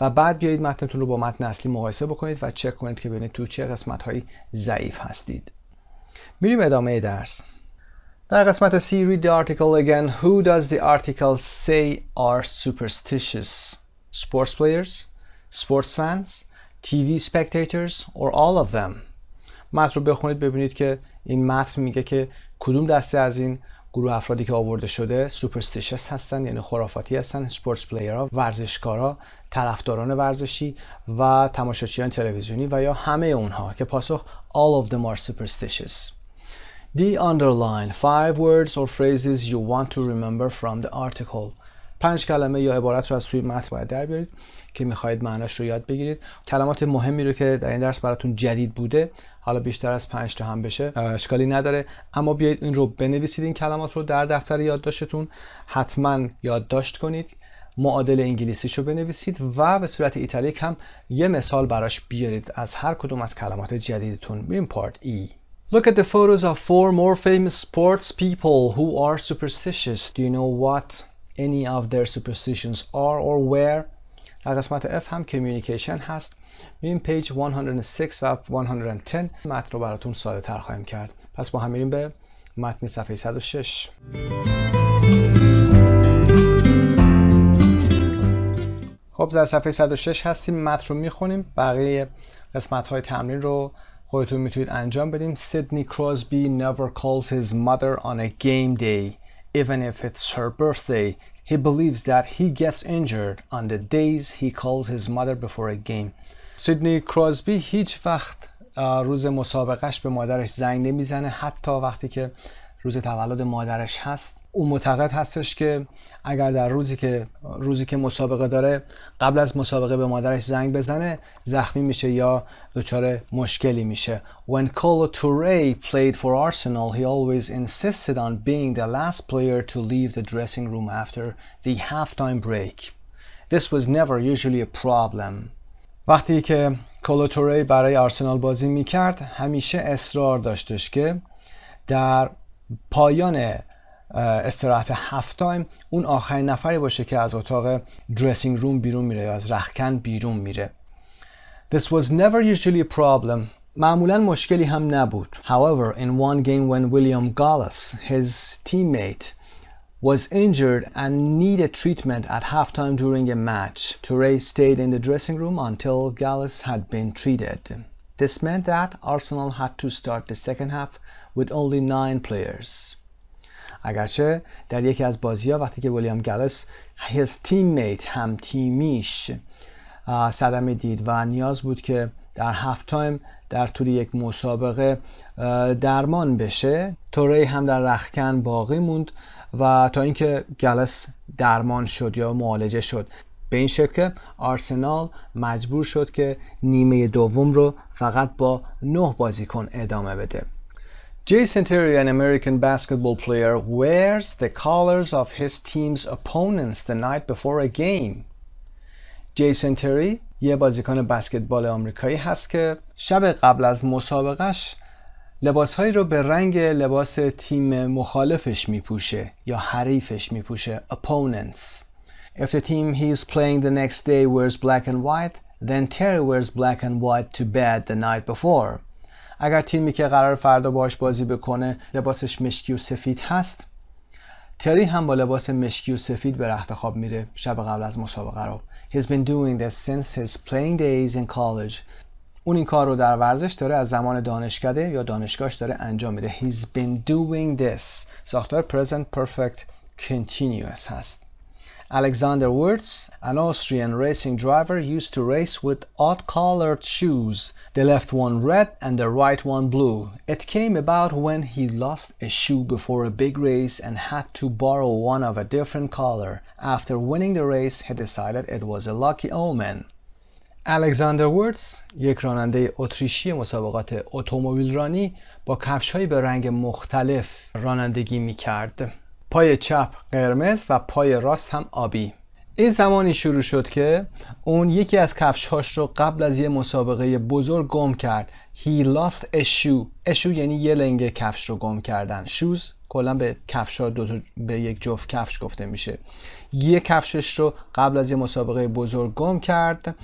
و بعد بیایید متنتون رو با متن اصلی مقایسه بکنید و چک کنید که ببینید تو چه قسمت‌هایی ضعیف هستید. میریم ادامه درس. در قسمت C, read the article again. Who does the article say are superstitious? Sports players, sports fans, TV spectators, or all of them? متن رو بخونید ببینید که این متن میگه که کدوم دسته از این گروه افرادی که آورده شده superstitious هستن، یعنی خرافاتی هستن، sports playerها، ورزشکارا، طرفداران ورزشی و تماشاچیان تلویزیونی و یا همه اونها، که پاسخ all of them are superstitious. D. Underline 5 words or phrases you want to remember from the article. 5 کلمه یا عبارت رو از توی متن باید در بیارید که میخواهید معناش رو یاد بگیرید. کلمات مهمی رو که در این درس براتون جدید بوده، حالا بیشتر از 5 تا هم بشه اشکالی نداره، اما بیایید این رو بنویسید. این کلمات رو در دفتر یادداشتتون حتما یادداشت کنید، معادل انگلیسیشو بنویسید و به صورت ایتالیک هم یه مثال براش بیارید از هر کدوم از کلمات جدیدتون. بریم پارت E. Look at the photos of 4 more famous sports people who are superstitious. Do you know what any of their superstitions are or where? در قسمت F هم communication هست. میریم پیج 106 و 110. متن رو براتون ساده تر خواهیم کرد. پس با هم میریم به متن صفحه 106. خب در صفحه 106 هستیم، متن رو میخونیم. بقیه قسمت های تمرین رو خودتون میتونید انجام بدیم. Sidney Crosby never calls his mother on a game day, even if it's her birthday. He believes that he gets injured on the days he calls his mother before a game. سیدنی کراسبی هیچ وقت روز مسابقهش به مادرش زنگ نمیزنه، حتی وقتی که روز تولد مادرش هست. او معتقد هستش که اگر در روزی که مسابقه داره قبل از مسابقه به مادرش زنگ بزنه زخمی میشه یا دچار مشکلی میشه. When Kolo Touré played for Arsenal, he always insisted on being the last player to leave the dressing room after the halftime break. This was never usually a problem. وقتی که کولو تورé برای آرسنال بازی میکرد همیشه اصرار داشتش که در پایان استراحت هاف تایم اون آخرین نفری باشه که از اتاق درسینگ روم بیرون میره یا از رختکن بیرون میره. This was never usually a problem. معمولا مشکلی هم نبود. However, in one game when William Gallas, his teammate, was injured and needed treatment at halftime during a match, Touré stayed in the dressing room until Gallas had been treated. This meant that Arsenal had to start the second half with only 9 players. اگرچه در یکی از بازی‌ها وقتی که ویلیام گالس his teammate هم تیمیش صدمه دید و نیاز بود که در هاف تایم در طول یک مسابقه درمان بشه، توری هم در رختکن باقی موند و تا اینکه گالس درمان شد یا معالجه شد. به این شکل که آرسنال مجبور شد که نیمه دوم رو فقط با 9 بازیکن ادامه بده. Jason Terry, an American basketball player, wears the colors of his team's opponents the night before a game. Jason Terry یه بازیکن بسکتبال آمریکایی هست که شب قبل از مسابقهش لباسهایی رو به رنگ لباس تیم مخالفش میپوشه یا حریفش میپوشه. Opponents. If the team he is playing the next day wears black and white, then Terry wears black and white to bed the night before. اگر تیمی که قرار فردا باش بازی بکنه لباسش مشکی و سفید هست، تری هم با لباس مشکی و سفید به رخت خواب میره شب قبل از مسابقه رو. He's been doing this since his playing days in college. اون این کار رو در ورزش داره از زمان دانشکده یا دانشگاهش داره انجام میده. He's been doing this. ساختار present perfect continuous هست. Alexander Wurz, an Austrian racing driver, used to race with odd-colored shoes, the left one red and the right one blue. It came about when he lost a shoe before a big race and had to borrow one of a different color. After winning the race, he decided it was a lucky omen. الکساندر وورتز، یک راننده اتریشی مسابقات اتومبیل رانی، با کفش‌های به رنگ مختلف رانندگی می‌کرد. پای چپ قرمز و پای راست هم آبی. این زمانی شروع شد که اون یکی از کفش‌هاش رو قبل از یه مسابقه بزرگ گم کرد. He lost a shoe. A shoe یعنی یه لنگه کفش رو گم کردن. Shoes کلا به کفش‌ها به یک جفت کفش گفته میشه. یه کفشش رو قبل از یه مسابقه بزرگ گم کرد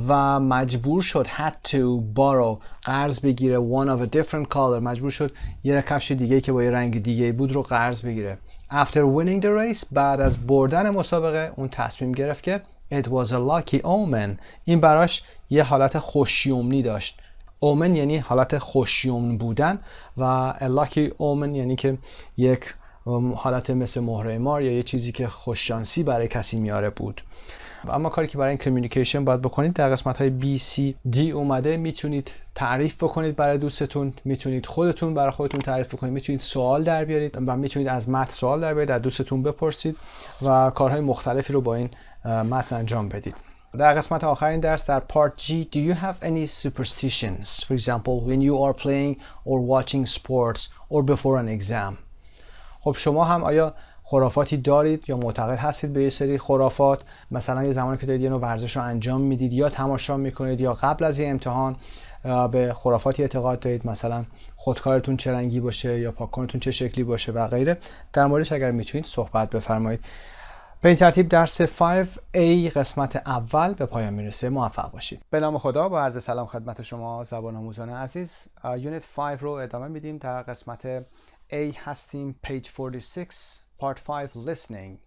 و مجبور شد had to borrow قرض بگیره one of a different color. مجبور شد یه کفش دیگه که با یه رنگ دیگه بود رو قرض بگیره. After winning the race بعد از بردن مسابقه اون تصمیم گرفت که it was a lucky omen. این براش یه حالت خوشیومنی داشت. اومن یعنی حالت خوشیومن بودن و a lucky omen یعنی که یک حالت مثل مهره مار یا یه چیزی که خوششانسی برای کسی میاره بود. اما کاری که برای این کمیونیکیشن باید بکنید در قسمت های B, C, D اومده. میتونید تعریف بکنید برای دوستتون، میتونید خودتون برای خودتون تعریف بکنید، میتونید سوال در بیارید و میتونید از متن سوال در بیارید، از دوستتون بپرسید و کارهای مختلفی رو با این متن انجام بدید. در قسمت آخرین درس در Part G, do you have any superstitions? For example, when you are playing or watching sports or before an exam. خب شما هم آیا خرافاتی دارید یا معتقد هستید به یه سری خرافات؟ مثلا یه زمانی که دارید یه نوع ورزش رو انجام میدید یا تماشا میکنید یا قبل از یه امتحان به خرافاتی اعتقاد دارید، مثلا خودکارتون چه رنگی باشه یا پاککنتون چه شکلی باشه و غیره. در موردش اگر میتونید صحبت بفرمایید. به این ترتیب درس 5A قسمت اول به پایان میرسه. موفق باشید. به نام خدا، با عرض سلام خدمت شما زبان آموزان عزیز. یونیت 5 رو ادامه میدیم. در قسمت A هستیم، page 46 part 5 listening.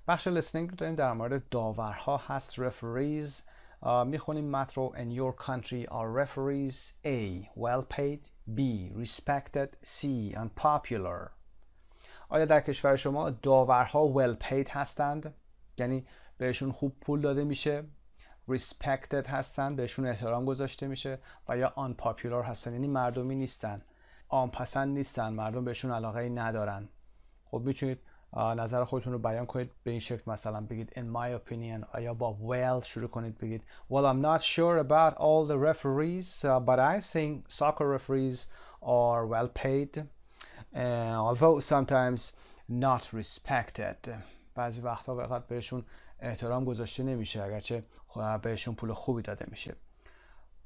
بخش listening رو داریم، در مورد داورها هست. referees میخونیم متن رو. in your country are referees A well paid, B respected, C unpopular. آیا در کشور شما داورها well paid هستند؟ یعنی بهشون خوب پول داده میشه. respected هستند، بهشون احترام گذاشته میشه. و یا unpopular هستند، یعنی مردمی نیستن، عام پسند نیستن، مردم بهشون علاقه ای ندارن. خب میتونید نظر خودتون رو بیان کنید به این شکل، مثلا بگید in my opinion، یا با well شروع کنید بگید well I'm not sure about all the referees but I think soccer referees are well paid although sometimes not respected. بعضی وقتا فقط بهشون احترام گذاشته نمیشه اگرچه بهشون پول خوبی داده میشه.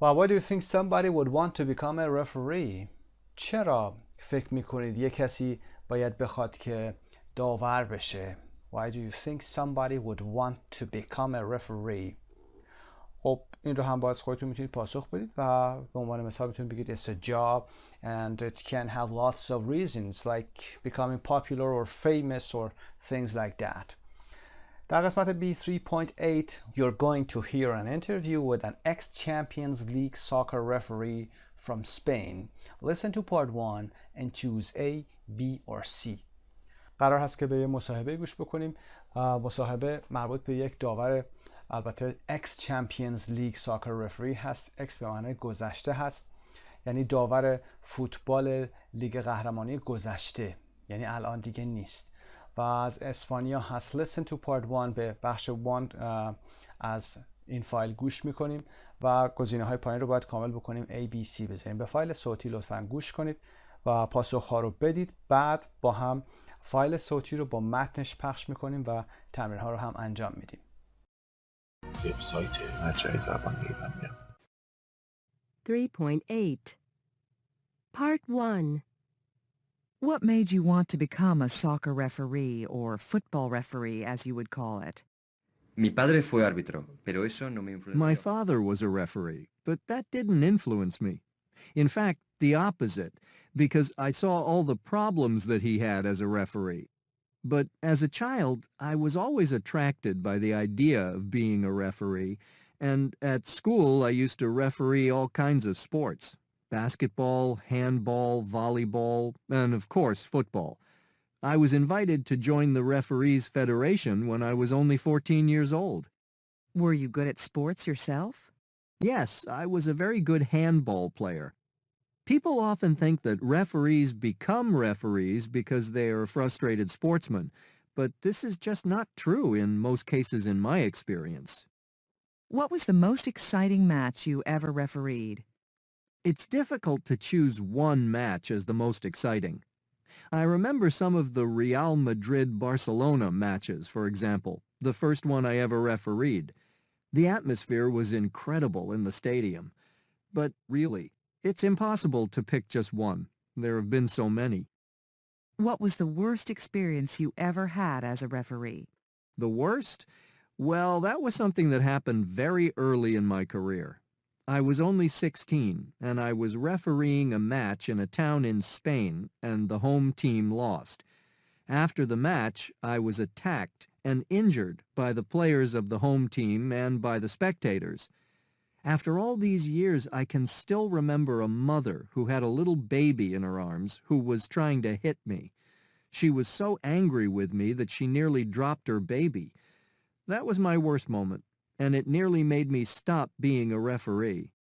Well, why do you think somebody would want to become a referee? چرا فکر میکنید یک کسی باید بخواد که داور بشه؟ Why do you think somebody would want to become a referee? خب این رو هم باز خودتون میتونید پاسخ بدید و به عنوان مثال میتونید بگید it's a job and it can have lots of reasons like becoming popular or famous or things like that. در قسمت B 3.8 you're going to hear an interview with an ex-Champions League soccer referee from Spain. Listen to part 1 and choose A, B or C. قرار هست که به یه مصاحبه گوش بکنیم. مصاحبه مربوط به یک داور، البته ex-Champions League soccer referee هست. ex به معنای گذشته هست، یعنی داور فوتبال لیگ قهرمانی گذشته، یعنی الان دیگه نیست. و از اسپانیا هست. Listen to part 1 به بخش 1 از این فایل گوش میکنیم و گزینه های پایین رو باید کامل بکنیم. A, B, C بذاریم. به فایل صوتی لطفاً گوش کنید و پاسخ ها رو بدید. بعد با هم فایل صوتی رو با متنش پخش میکنیم و تمرین ها رو هم انجام میدیم. وبسایت مجموعه زبان ایرانی. 3.8 Part 1 What made you want to become a soccer referee or football referee, as you would call it? Mi padre fue árbitro, pero eso no me influenció. My father was a referee, but that didn't influence me. In fact, the opposite, because I saw all the problems that he had as a referee. But as a child, I was always attracted by the idea of being a referee, and at school I used to referee all kinds of sports: basketball, handball, volleyball, and of course football. I was invited to join the Referees Federation when I was only 14 years old. Were you good at sports yourself? Yes, I was a very good handball player. People often think that referees become referees because they are frustrated sportsmen, but this is just not true in most cases in my experience. What was the most exciting match you ever refereed? It's difficult to choose one match as the most exciting. I remember some of the Real Madrid-Barcelona matches, for example. the first one I ever refereed. The atmosphere was incredible in the stadium. But really, it's impossible to pick just one. There have been so many. What was the worst experience you ever had as a referee? The worst? Well, that was something that happened very early in my career. I was only 16, and I was refereeing a match in a town in Spain, and the home team lost. After the match, I was attacked and injured by the players of the home team and by the spectators. After all these years, I can still remember a mother who had a little baby in her arms who was trying to hit me. She was so angry with me that she nearly dropped her baby. That was my worst moment, and it nearly made me stop being a referee.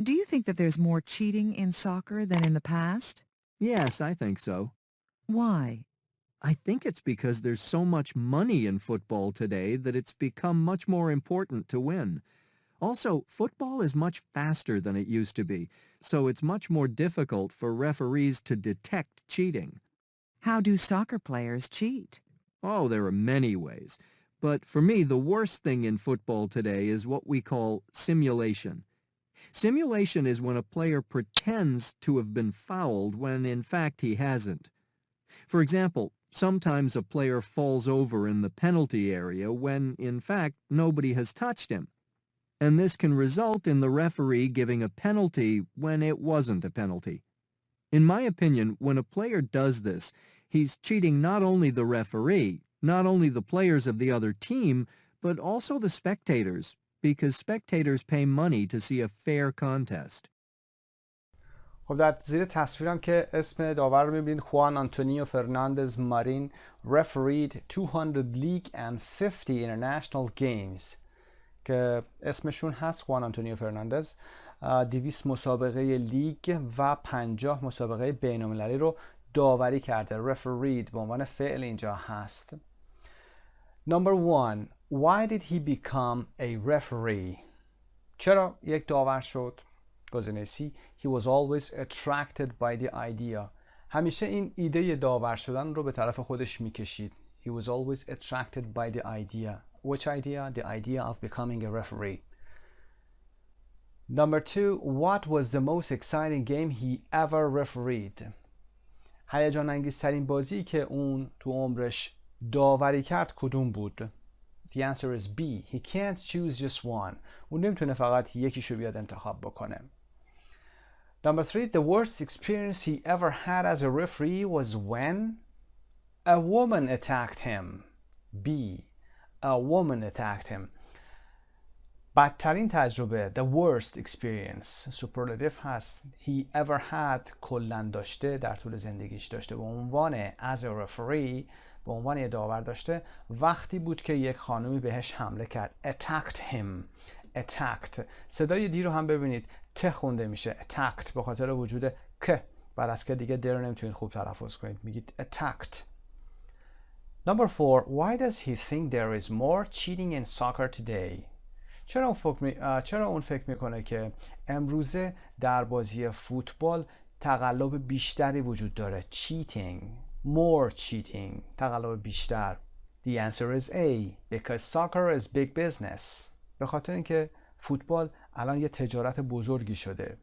Do you think that there's more cheating in soccer than in the past? Yes, I think so. Why? I think it's because there's so much money in football today that it's become much more important to win. Also, football is much faster than it used to be, so it's much more difficult for referees to detect cheating. How do soccer players cheat? Oh, there are many ways. But for me, the worst thing in football today is what we call simulation. Simulation is when a player pretends to have been fouled when in fact he hasn't. For example, sometimes a player falls over in the penalty area when in fact nobody has touched him. And this can result in the referee giving a penalty when it wasn't a penalty. In my opinion, when a player does this, he's cheating not only the referee, not only the players of the other team, but also the spectators, because spectators pay money to see a fair contest. خب در زیر تصویرم که اسم داور رو می‌بینید خوان آنتونیو فرناندز مارین refereed 200 league and 50 international games که اسمشون هست خوان آنتونیو فرناندز 200 مسابقه لیگ و 50 مسابقه بین‌المللی رو داوری کرده. refereed به عنوان فعل اینجا هست. Number 1. Why did he become a referee? چرا یک داور شد؟ گزینه C. He was always attracted by the idea. همیشه این ایده داور شدن رو به طرف خودش میکشید. He was always attracted by the idea. Which idea? The idea of becoming a referee. Number 2. What was the most exciting game he ever refereed? هیجان انگیزترین بازی که اون تو عمرش داوری کرد کدوم بود؟ The answer is B. He can't choose just one. اون نمیتونه فقط یکیشو بیاد انتخاب بکنه. Number 3. The worst experience he ever had as a referee was when a woman attacked him. B. A woman attacked him. بدترین تجربه the worst experience superlative هست he ever had کلن داشته در طول زندگیش داشته به عنوان as a referee به عنوان یه داور داشته وقتی بود که یک خانومی بهش حمله کرد attacked him attacked صدای دی رو هم ببینید ت خونده میشه attacked به خاطر وجود که بعد از که دیگه در رو نمیتونید خوب تلفظ کنید میگید attacked. Number 4. Why does he think there is more cheating in soccer today? چرا اون فکر میکنه که امروزه در بازی فوتبال تقلب بیشتری وجود داره cheating more cheating تقلب بیشتر. The answer is A. Because soccer is big business. به خاطر اینکه فوتبال الان یه تجارت بزرگی شده.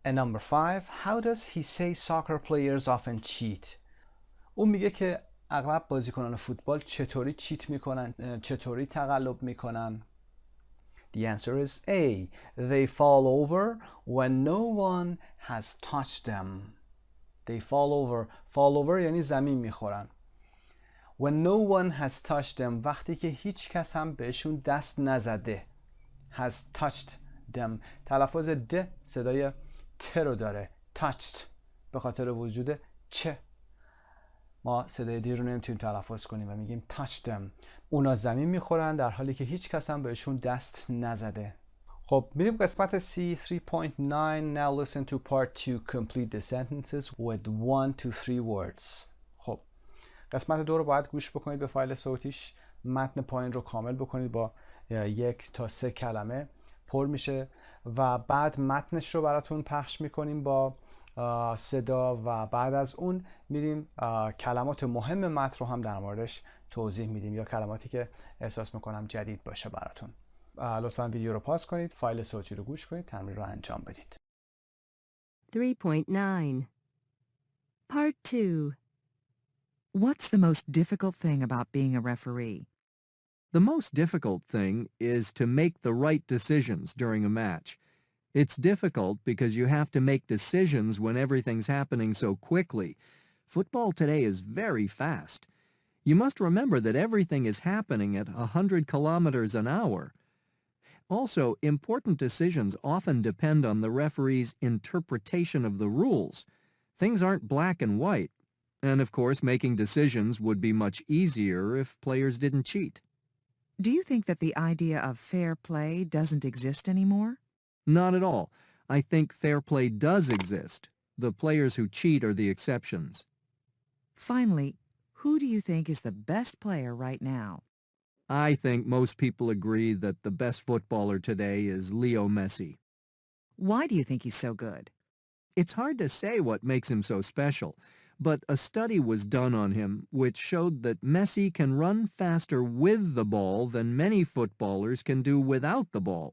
And number 5. How does he say soccer players often cheat? اون میگه که اغلب بازیکنان فوتبال چطوری چیت میکنن چطوری تقلب میکنن. The answer is A. They fall over when no one has touched them. They fall over. Fall over یعنی زمین میخورن. When no one has touched them وقتی که هیچ کس هم بهشون دست نزده. Has touched them. تلفظ د صدای ت رو داره. Touched به خاطر وجود چه. ما صدای دی رو نمیتونیم تلفظ کنیم و میگیم touch them. اونا زمین میخورن در حالی که هیچ کس هم بهشون دست نزده. خب میریم قسمت C 3.9. Now listen to part 2. Complete the sentences with 1 to 3 words. خب قسمت 2 رو باید گوش بکنید به فایل صوتیش. متن پایین رو کامل بکنید با 1 تا 3 کلمه پر میشه و بعد متنش رو براتون پخش میکنیم با صدا و بعد از اون میریم کلمات مهم متن رو هم در موردش توضیح میدیم یا کلماتی که احساس میکنم جدید باشه براتون. لطفاً ویدیو رو پاس کنید، فایل صوتی رو گوش کنید، تمرین رو انجام بدید. 3.9 Part 2 What's the most difficult thing about being a referee? The most difficult thing is to make the right decisions during a match. It's difficult because you have to make decisions when everything's happening so quickly. Football today is very fast. You must remember that everything is happening at 100 kilometers an hour. Also, important decisions often depend on the referee's interpretation of the rules. Things aren't black and white. And of course, making decisions would be much easier if players didn't cheat. Do you think that the idea of fair play doesn't exist anymore? Not at all. I think fair play does exist. The players who cheat are the exceptions. Finally, who do you think is the best player right now? I think most people agree that the best footballer today is Leo Messi. Why do you think he's so good? It's hard to say what makes him so special, but a study was done on him which showed that Messi can run faster with the ball than many footballers can do without the ball.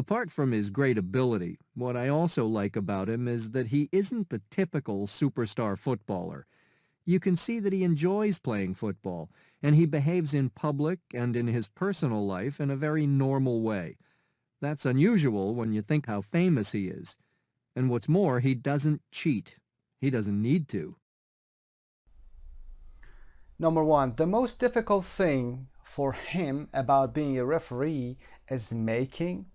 Apart from his great ability, what I also like about him is that he isn't the typical superstar footballer. You can see that he enjoys playing football, and he behaves in public and in his personal life in a very normal way. That's unusual when you think how famous he is. And what's more, he doesn't cheat. He doesn't need to. Number 1. The most difficult thing for him about being a referee is making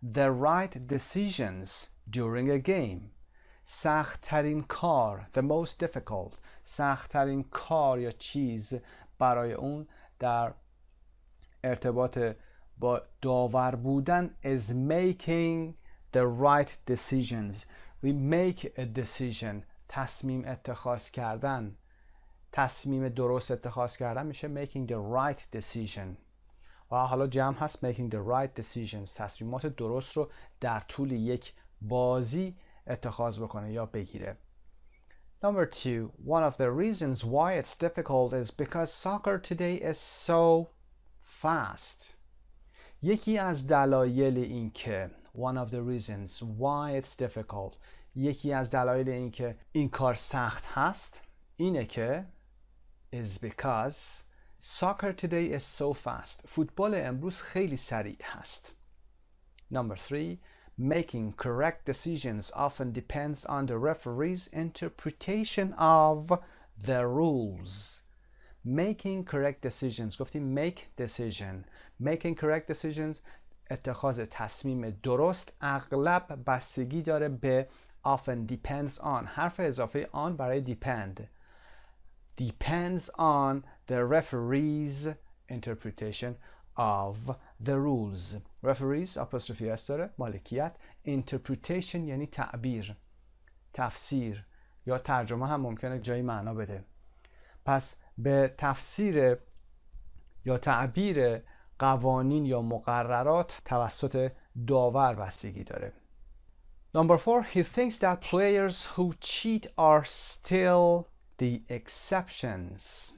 the right decisions during a game. سخت‌ترین کار، the most difficult، سخت‌ترین کار یا چیز برای اون در ارتباط با داور بودن is making the right decisions. We make a decision. تصمیم اتخاذ کردن، تصمیم درست اتخاذ کردن میشه making the right decision. و حالا جمع هست making the right decisions. تصمیمات درست رو در طول یک بازی اتخاذ بکنه یا بگیره. Number 2, one of the reasons why it's difficult is because soccer today is so fast. یکی از دلایل این که one of the reasons why it's difficult، یکی از دلایل این که این کار سخت هست اینه که is because soccer today is so fast. فوتبال امروز خیلی سریع هست. Number 3, making correct decisions often depends on the referee's interpretation of the rules. Making correct decisions، گفتیم make decision. Making correct decisions، اتخاذ تصمیم درست اغلب بستگی داره به often depends on. حرف اضافه on برای depend. Depends on the referee's interpretation of the rules. Referees apostrophe s داره، مالکیت. Interpretation یعنی تعبیر، تفسیر یا ترجمه هم ممکنه جایی معنا بده. پس به تفسیر یا تعبیر قوانین یا مقررات توسط داور بستگی داره. Number 4, he thinks that players who cheat are still the exceptions.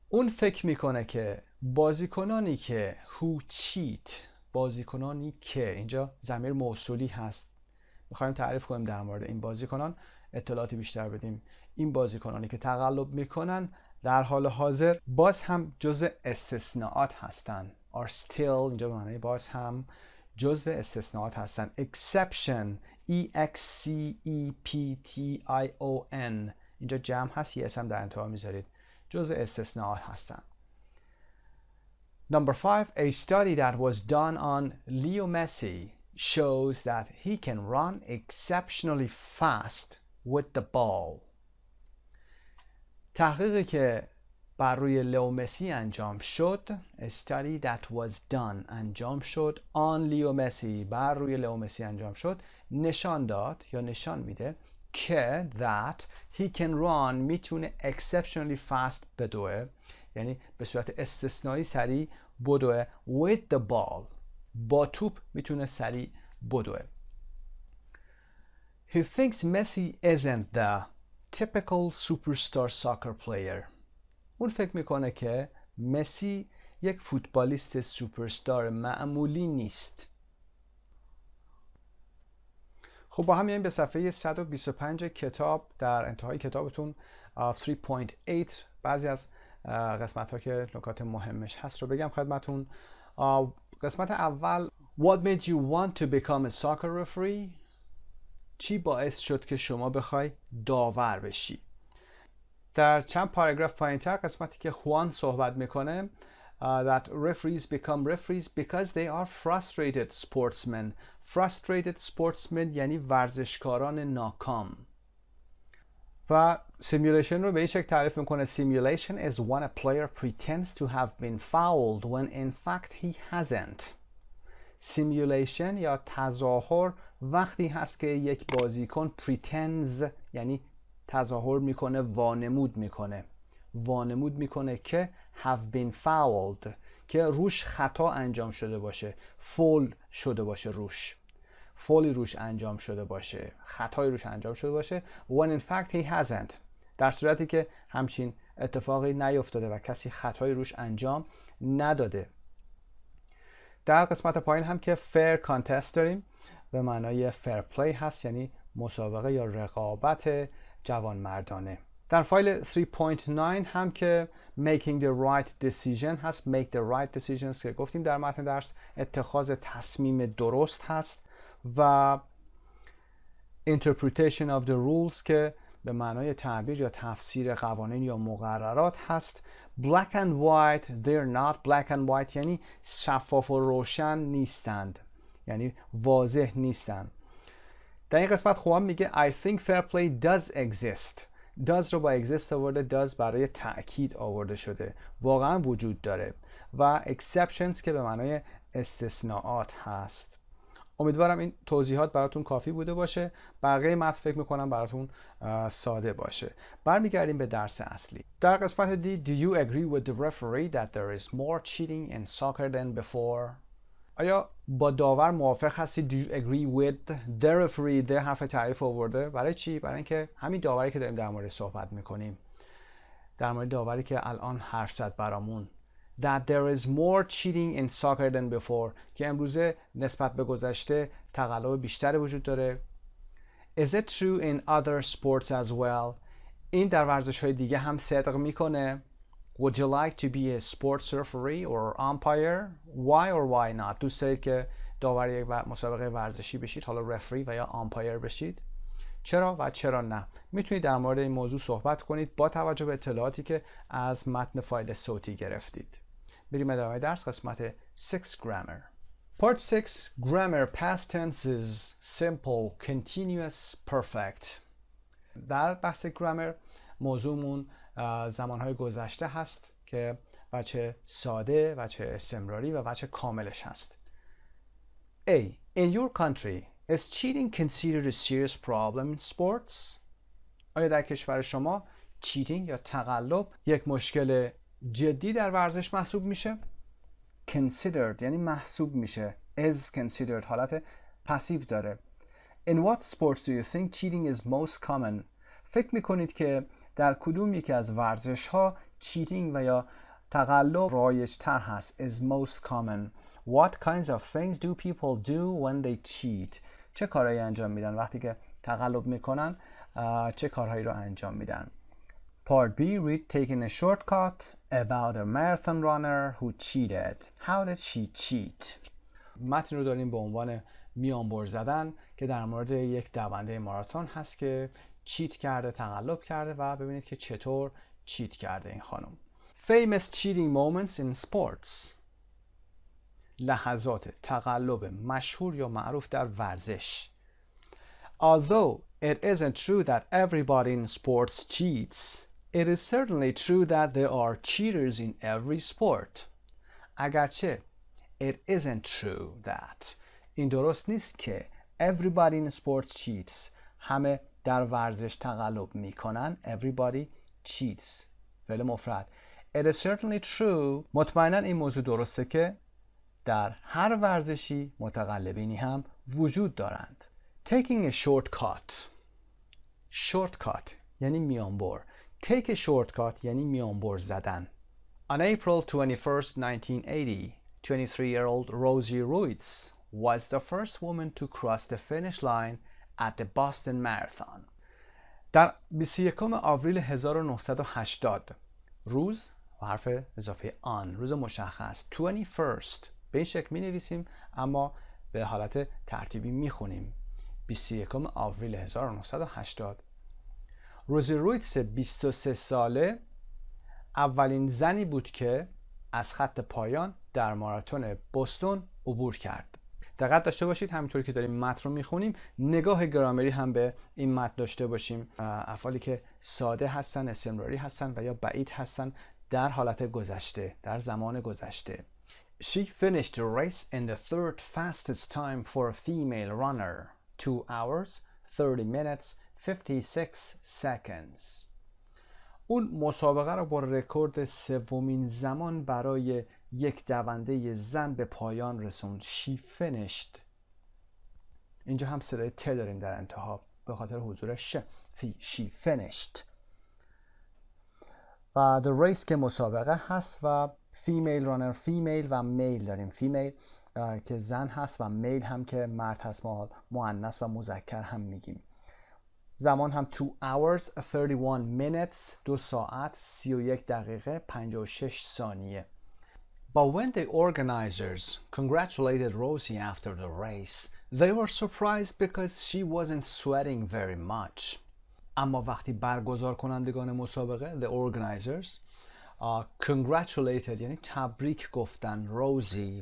اون فکر میکنه که بازیکنانی که who cheat، بازیکنانی که، اینجا ضمیر موصولی هست، میخوایم تعریف کنیم در مورد این بازیکنان، اطلاعاتی بیشتر بدیم. این بازیکنانی که تقلب میکنن در حال حاضر باز هم جزء استثناءات هستن. are still اینجا به معنی باز هم جزء استثناءات هستن. exception E-X-C-E-P-T-I-O-N اینجا جمع هست، یه اسم در انتها میذارید. جزء استثناءات هستن. Number 5, a study that was done on Leo Messi shows that he can run exceptionally fast with the ball. تحقیقی که بر روی لئو مسی انجام شد، a study that was done انجام شد on Leo Messi، بر روی لئو مسی انجام شد، نشان داد یا نشان میده که that he can run میتونه exceptionally fast بدوه، یعنی به صورت استثنایی سریع بدوه with the ball، با توپ میتونه سریع بدوه. He thinks Messi isn't the typical superstar soccer player. اون فکر میکنه که مسی یک فوتبالیست سوپرستار معمولی نیست. خب با هم میایم به صفحه 125 کتاب. در انتهای کتابتون 3.8 بعضی از قسمت ها که نکات مهمش هست رو بگم خدمتون. قسمت اول What made you want to become a soccer referee؟ چی باعث شد که شما بخوای داور بشی؟ در چند پاراگراف پایینتر قسمتی که خوان صحبت میکنه that referees become referees because they are frustrated sportsmen. Frustrated sportsmen یعنی ورزشکاران ناکام. و simulation رو به این شکل تعریف میکنه simulation is when a player pretends to have been fouled when in fact he hasn't. simulation یا تظاهر وقتی هست که یک بازیکن pretends یعنی تظاهر میکنه، وانمود میکنه که have been fouled که روش خطا انجام شده باشه، فول شده باشه روش، فولی روش انجام شده باشه، خطایی روش انجام شده باشه when in fact he hasn't، در صورتی که همچین اتفاقی نیفتاده و کسی خطایی روش انجام نداده. در قسمت پایین هم که fair contest داریم به معنای fair play هست، یعنی مسابقه یا رقابت جوانمردانه. در فایل 3.9 هم که making the right decision هست. make the right decisions که گفتیم در متن درس اتخاذ تصمیم درست هست و interpretation of the rules که به معنای تعبیر یا تفسیر قوانین یا مقررات هست. black and white they're not black and white یعنی شفاف و روشن نیستند، یعنی واضح نیستند. در این قسمت خوان میگه I think fair play does exist. does رو با exist آورده، does برای تأکید آورده شده، واقعا وجود داره. و exceptions که به معنای استثناءات هست. امیدوارم این توضیحات براتون کافی بوده باشه. بقیه متن فکر میکنم براتون ساده باشه. برمیگردیم به درس اصلی. در قسمت دی Do you agree with the referee that there is more cheating in soccer than before؟ آیا با داور موافق هستی؟ Do you agree with the referee؟ ده حرف تعریف آورده. برای چی؟ برای اینکه همین داوری که داریم در مورد صحبت میکنیم، در مورد داوری که الان حرف زد برامون، that there is more cheating in soccer than before که امروزه نسبت به گذشته تقلب بیشتری وجود داره. Is it true in other sports as well؟ این در ورزش‌های دیگه هم صدق میکنه. Would you like to be a sports referee or umpire? Why or why not؟ دوست دارید که داور یک مسابقه ورزشی بشید، حالا رفری و یا آمپایر بشید؟ چرا و چرا نه؟ میتونید در مورد این موضوع صحبت کنید با توجه به اطلاعاتی که از متن فایل صوتی گرفتید. بریم ادامه درس. قسمت 6 grammar. Part 6 grammar past tenses simple continuous perfect. در بحث grammar موضوعمون زمانهای گذشته هست که وجه ساده، وجه استمراری و وجه کاملش هست. A. In your country is cheating considered a serious problem in sports؟ آیا در کشور شما cheating یا تقلب یک مشکل جدی در ورزش محسوب میشه؟ Considered یعنی محسوب میشه. Is considered حالت پسیو داره. In what sports do you think cheating is most common؟ فکر میکنید که در کدوم یکی از ورزش ها cheating و یا تقلب رایج تر هست؟ is most common. What kinds of things do people do when they cheat؟ چه کارهایی انجام میدن وقتی که تقلب میکنن؟ چه کارهایی رو انجام میدن؟ Part B read taking a shortcut about a marathon runner who cheated. How did she cheat؟ متن رو داریم به عنوان میانبر زدن که در مورد یک دونده ماراتون هست که چیت کرده، تقلب کرده و ببینید که چطور چیت کرده این خانم. Famous cheating moments in sports. لحظات تقلب مشهور یا معروف در ورزش. Although it isn't true that everybody in sports cheats, it is certainly true that there are cheaters in every sport. اگرچه it isn't true that این درست نیست که everybody in sports cheats همه در ورزش تقلب میکنن. everybody cheats فعل مفرد. it is certainly true مطمئنا این موضوع درسته که در هر ورزشی متقلبینی هم وجود دارند. taking a shortcut. shortcut یعنی میانبر. take a shortcut یعنی میانبر زدن. On April 21st, 1980, 23-year-old Rosie Ruiz was the first woman to cross the finish line at the Boston Marathon. در 21 آوریل 1980 روز و حرف اضافه آن روز مشخص 21st به این شکل می نویسیم اما به حالت ترتیبی می خونیم. 21 آوریل 1980 روزی رویتس 23 ساله اولین زنی بود که از خط پایان در ماراتون بوستون عبور کرد. دقت داشته باشید همینطوری که داریم متن رو میخونیم نگاه گرامری هم به این متن داشته باشیم. افعالی که ساده هستن، استمراری هستن و یا بعید هستن در حالت گذشته، در زمان گذشته. She finished the race in the third fastest time for a female runner. 2 hours, 30 minutes, 56 seconds. اون مسابقه رو با رکورد سومین زمان برای یک دونده زن به پایان رسوند. She finished. اینجا هم صدای ت داریم در انتها به خاطر حضور ش. She finished. و the race که مسابقه هست و female runner، female و male داریم. female که زن هست و male هم که مرد هست، ما مؤنث و مذکر هم میگیم. زمان هم 2 hours 31 minutes 2 ساعت 31 دقیقه 56 ثانیه. But when the organizers congratulated Rosie after the race, they were surprised because she wasn't sweating very much. اما وقتی برگزار کنندگان مسابقه the organizers congratulated یعنی تبریک گفتن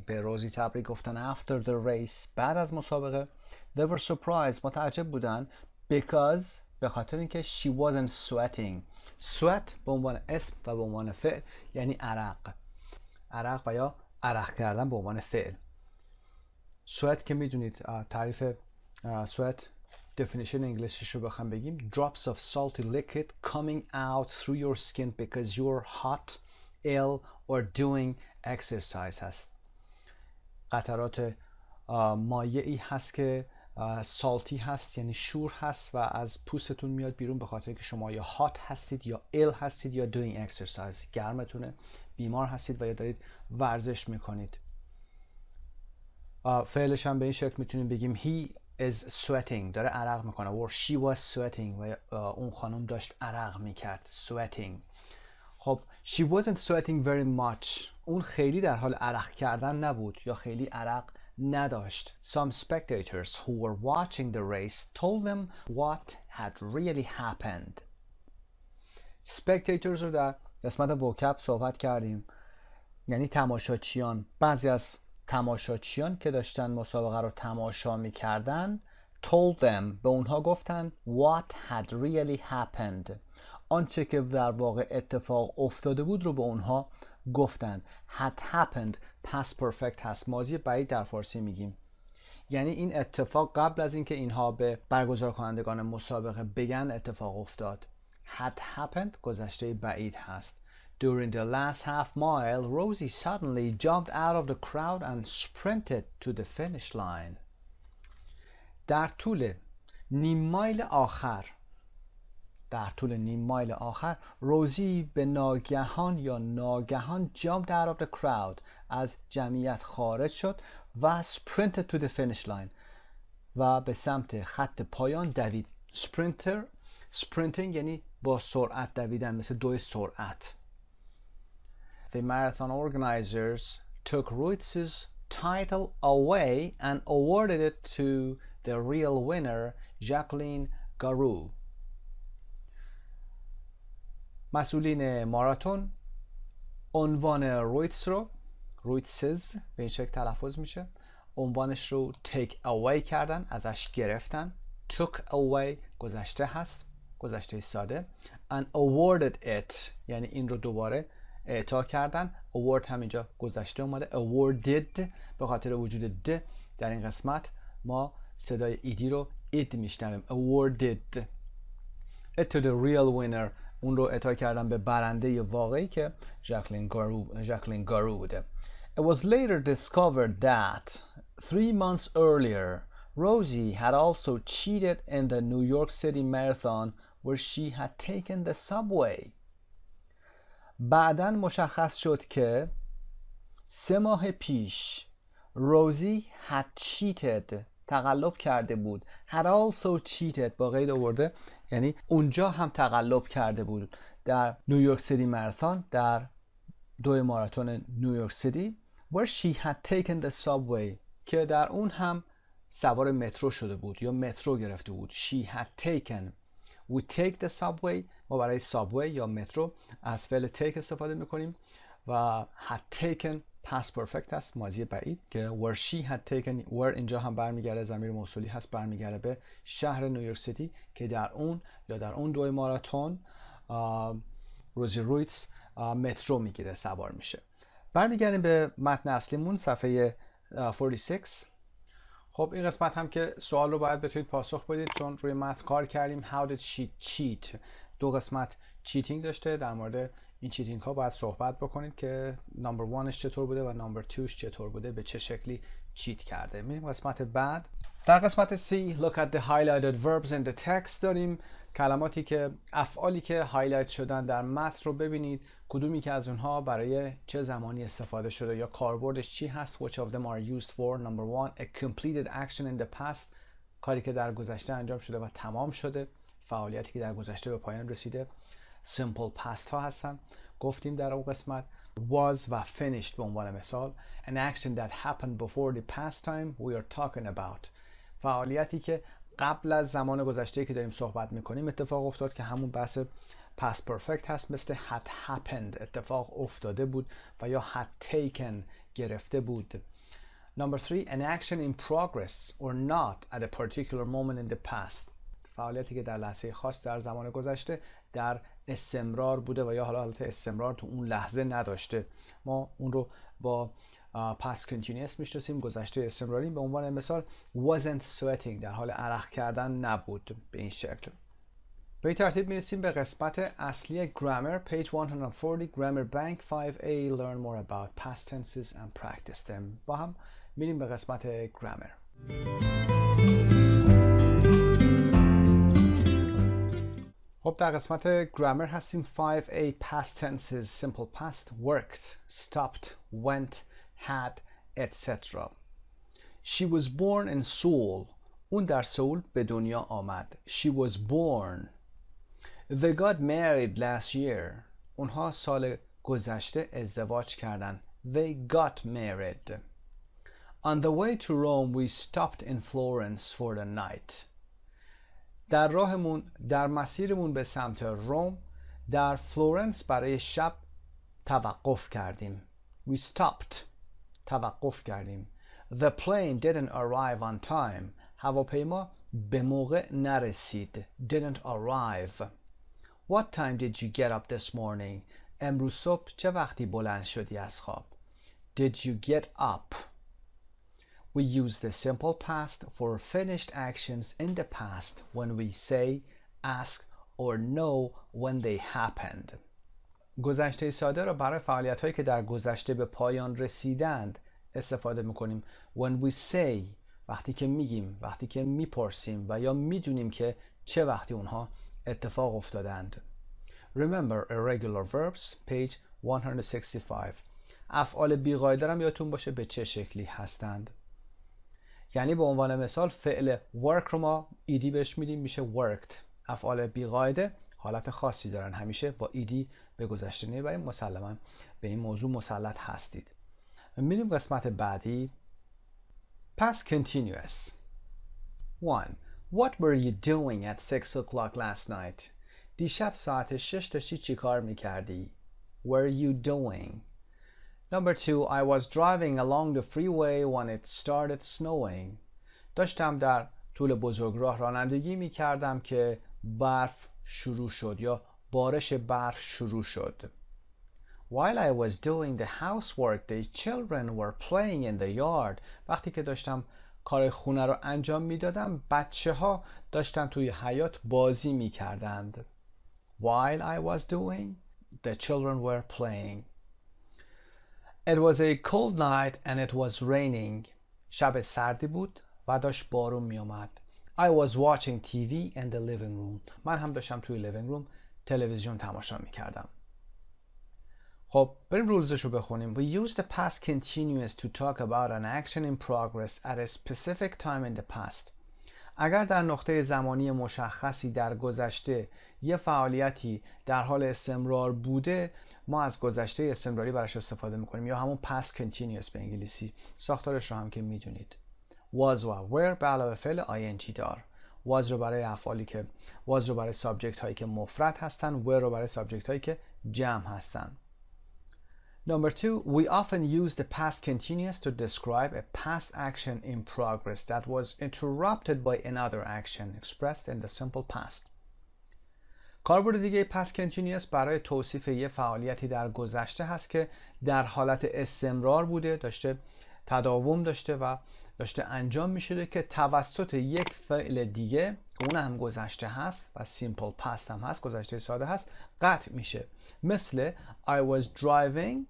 به روزی تبریک گفتن after the race بعد از مسابقه they were surprised متعجب بودن because به خاطر اینکه she wasn't sweating. sweat به عنوان اسم و به عنوان فعل یعنی عرق و یا عرق کردن به عنوان فعل. sweat که میدونید تعریف sweat definition انگلیسیش رو بخوام بگیم drops of salty liquid coming out through your skin because you're hot, ill or doing exercise هست. قطرات مایعی هست که سالتی هست یعنی شور هست و از پوستتون میاد بیرون به خاطر که شما یا هات هستید یا ill هستید یا doing exercise گرمتونه، بیمار هستید و یا دارید ورزش میکنید. فعلش هم به این شکل میتونیم بگیم he is sweating داره عرق میکنه or she was sweating و اون خانم داشت عرق میکرد sweating. خب she wasn't sweating very much اون خیلی در حال عرق کردن نبود یا خیلی عرق نداشت. Some spectators who were watching the race told them what had really happened. spectators رو در قسمت vocab صحبت کردیم یعنی تماشاچیان. بعضی از تماشاچیان که داشتن مسابقه رو تماشا میکردن told them به اونها گفتن what had really happened آنچه که در واقع اتفاق افتاده بود رو به اونها گفتن. had happened past perfect هست، ماضی بعید در فارسی میگیم. یعنی این اتفاق قبل از اینکه اینها به برگزار کنندگان مسابقه بگن اتفاق افتاد. had happened گذشته بعید هست. During the last half mile, Rosie suddenly jumped out of the crowd and sprinted to the finish line. در طول نیم مایل آخر روزی به ناگهان jumped out of the crowd از جمعیت خارج شد و sprinted to the finish line و به سمت خط پایان دوید. sprinting یعنی با سرعت دویدن مثل دوی سرعت. The marathon organizers took Ruiz's title away and awarded it to the real winner, Jacqueline Garou. مسئولین ماراتون عنوان رویتسز به این شکل تلفظ میشه، عنوانش رو take away کردن، ازش گرفتن. took away گذشته هست، گذشته ساده. and awarded it یعنی این رو دوباره اعطا کردن. award هم اینجا گذشته اومده. awarded به خاطر وجود د در این قسمت ما صدای ایدی رو id میشنویم. awarded it to the real winner اون رو اعطا کردن به برنده واقعی که ژاکلین گارو بوده. It was later discovered that 3 months earlier Rosie had also cheated in the New York City Marathon where she had taken the subway. بعداً مشخص شد که 3 ماه پیش روزی had cheated تقلب کرده بود. had also cheated با قید آورده، یعنی اونجا هم تقلب کرده بود در نیویورک سیتی ماراتون، در دوی ماراتون نیویورک سیتی. where she had taken the subway که در اون هم سوار مترو شده بود یا مترو گرفته بود. she had taken. we take the subway، ما برای سابوی یا مترو از فعل take استفاده میکنیم و had taken past perfect هست، ماضی بعید، که where she had taken. where اینجا هم برمیگرده، ضمیر موصولی هست، برمیگرده به شهر نیویورک سیتی که در اون یا در اون دوی ماراتون روزی رویتس مترو میگیره، سوار میشه. برمیگردیم به متن اصلیمون صفحه 46. خب این قسمت هم که سوال رو باید بتونید پاسخ بدید چون روی متن کار کردیم. How did she cheat؟ 2 قسمت چیتینگ داشته، در مورد این چیتینگ ها باید صحبت بکنید که نمبر 1ش چطور بوده و نمبر 2ش چطور بوده، به چه شکلی چیت کرده. میریم قسمت بعد. در قسمت C look at the highlighted verbs in the text داریم کلماتی که افعالی که هایلایت شدن در متن رو ببینید کدومی که از اونها برای چه زمانی استفاده شده یا کاربردش چی هست. Which of them are used for number 1 a completed action in the past کاری که در گذشته انجام شده و تمام شده، فعالیتی که در گذشته به پایان رسیده. simple past ها هستن گفتیم در اون قسمت. was و finished به عنوان مثال an action that happened before the past time we are talking about فعالیتی که قبل از زمان گذشته که داریم صحبت میکنیم اتفاق افتاد که همون بحث past perfect هست، مثل had happened اتفاق افتاده بود و یا had taken گرفته بود. Number 3 an action in progress or not at a particular moment in the past فعالیتی که در لحظه خاص در زمان گذشته در استمرار بوده و یا حالت استمرار تو اون لحظه نداشته. ما اون رو با past continuous میشناسیم، گذشته استمراری. به عنوان مثال wasn't sweating در حال عرق کردن نبود. به این شکل. به این ترتیب میرسیم به قسمت اصلی grammar page 140 grammar bank 5a learn more about past tenses and practice them. با هم میریم به قسمت grammar. خب در قسمت grammar هستیم. 5a past tenses simple past worked stopped went had etc. She was born in Seoul اون در سئول به دنیا آمد. She was born. They got married last year اونها سال گذشته ازدواج کردن. They got married. On the way to Rome we stopped in Florence for the night در راهمون در مسیرمون به سمت روم در فلورنس برای شب توقف کردیم. We stopped توقف کردیم. The plane didn't arrive on time هواپیما به موقع نرسید. Didn't arrive. What time did you get up this morning امروز صبح چه وقتی بلند شدی از خواب. Did you get up. We use the simple past for finished actions in the past when we say, ask or know when they happened. گذشته ساده را برای فعالیت‌هایی که در گذشته به پایان رسیدند استفاده می‌کنیم. When we say وقتی که میگیم، وقتی که میپرسیم و یا میدونیم که چه وقتی اونها اتفاق افتادند. Remember irregular verbs page 165. افعال بی‌قاعده هم یادتون باشه به چه شکلی هستند. یعنی به عنوان مثال فعل work رو ما ایدی بهش میدیم میشه worked. افعال بی‌قاعده حالت خاصی دارن، همیشه با ایدی به گذشته نمیبریم. مسلما به این موضوع مسلط هستید. میریم قسمت بعدی. Past continuous. 1. What were you doing at 6 o'clock last night? دیشب ساعت 6 داشتی چی کار میکردی؟ Were you doing? Number 2. I was driving along the freeway when it started snowing. داشتم در طول بزرگراه رانندگی میکردم که برف شروع شد یا بارش برف شروع شد. While I was doing the housework, the children were playing in the yard. وقتی که داشتم کار خونه رو انجام میدادم بچه ها داشتن توی حیاط بازی میکردند. While I was doing, the children were playing. It was a cold night and it was raining. شب سردی بود و داشت بارون می اومد. I was watching TV in the living room. من هم داشتم توی living room تلویزیون تماشا میکردم. خب بریم رولزش رو بخونیم. We use the past continuous to talk about an action in progress at a specific time in the past. اگر در نقطه زمانی مشخصی در گذشته یه فعالیتی در حال استمرار بوده، ما از گذشته استمراری براش استفاده میکنیم یا همون past continuous به انگلیسی. ساختارش رو هم که میدونید. was و were به علاوه فعل ing دار. was رو برای افعالی که was رو برای سابجکت هایی که مفرد هستن، were رو برای سابجکت هایی که جمع هستن. Number 2, we often use the past continuous to describe a past action in progress that was interrupted by another action expressed in the simple past. کاربرد دیگه past continuous برای توصیف یه فعالیتی در گذشته هست که در حالت استمرار بوده، داشته تداوم داشته و داشته انجام می شده که توسط یک فعل دیگه اون هم گذشته هست و simple past هم هست، گذشته ساده هست، قطع میشه. مثل I was driving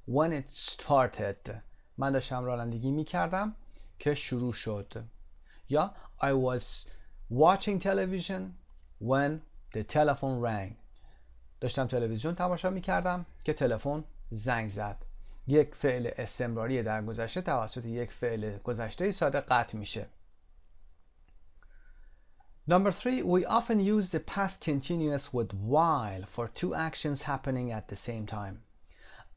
when it started. من داشتم رانندگی میکردم که شروع شد. یا I was watching television when the telephone rang. داشتم تلویزیون تماشا میکردم که تلفن زنگ زد. یک فعل استمراری در گذشته توسط یک فعل گذشته ساده قطع میشه. Number 3, we often use the past continuous with while for two actions happening at the same time.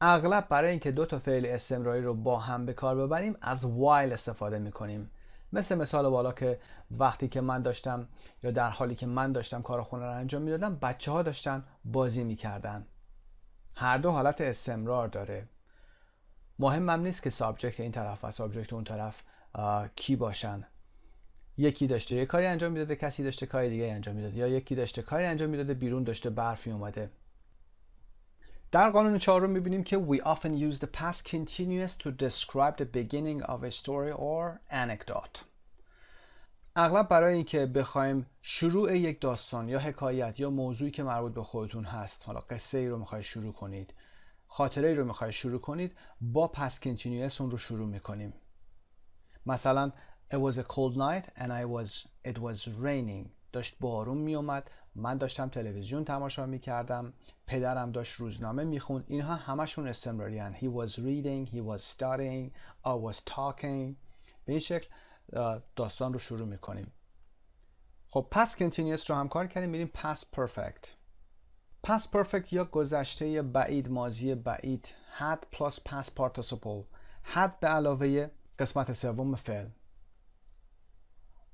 اغلب برای اینکه دو تا فعل استمراری رو با هم به کار ببریم از while استفاده میکنیم. مثل مثال بالا که وقتی که من داشتم یا در حالی که من داشتم کار خونه رو انجام میدادم، بچه ها داشتن بازی میکردن. هر دو حالت استمرار داره. مهمم نیست که سابجکت این طرف و سابجکت اون طرف کی باشن. یکی داشته یه کاری انجام میداده، کسی داشته کاری دیگه انجام میداده، یا یکی داشته کاری انجام میداده، بیرون داشته برفی اومده. در قانون 4 میبینیم که we often use the past continuous to describe the beginning of a story or anecdote. اغلب برای اینکه بخوایم شروع یک داستان یا حکایت یا موضوعی که مربوط به خودتون هست، حالا قصه ای رو میخوای شروع کنید، خاطره ای رو میخوای شروع کنید، با past continuous اون رو شروع میکنیم. مثلا It was a cold night and it was raining. داشت بارون می اومد، من داشتم تلویزیون تماشا می کردم، پدرم داشت روزنامه می خوند. اینها همشون استمراری هستند. He was reading, he was studying, I was talking. به این شکل داستان رو شروع می کنیم. خب past continuous رو هم کار کردیم، میریم past perfect. past perfect یا گذشته بعید، ماضی بعید. had plus past participle. had به علاوه قسمت سوم فعل.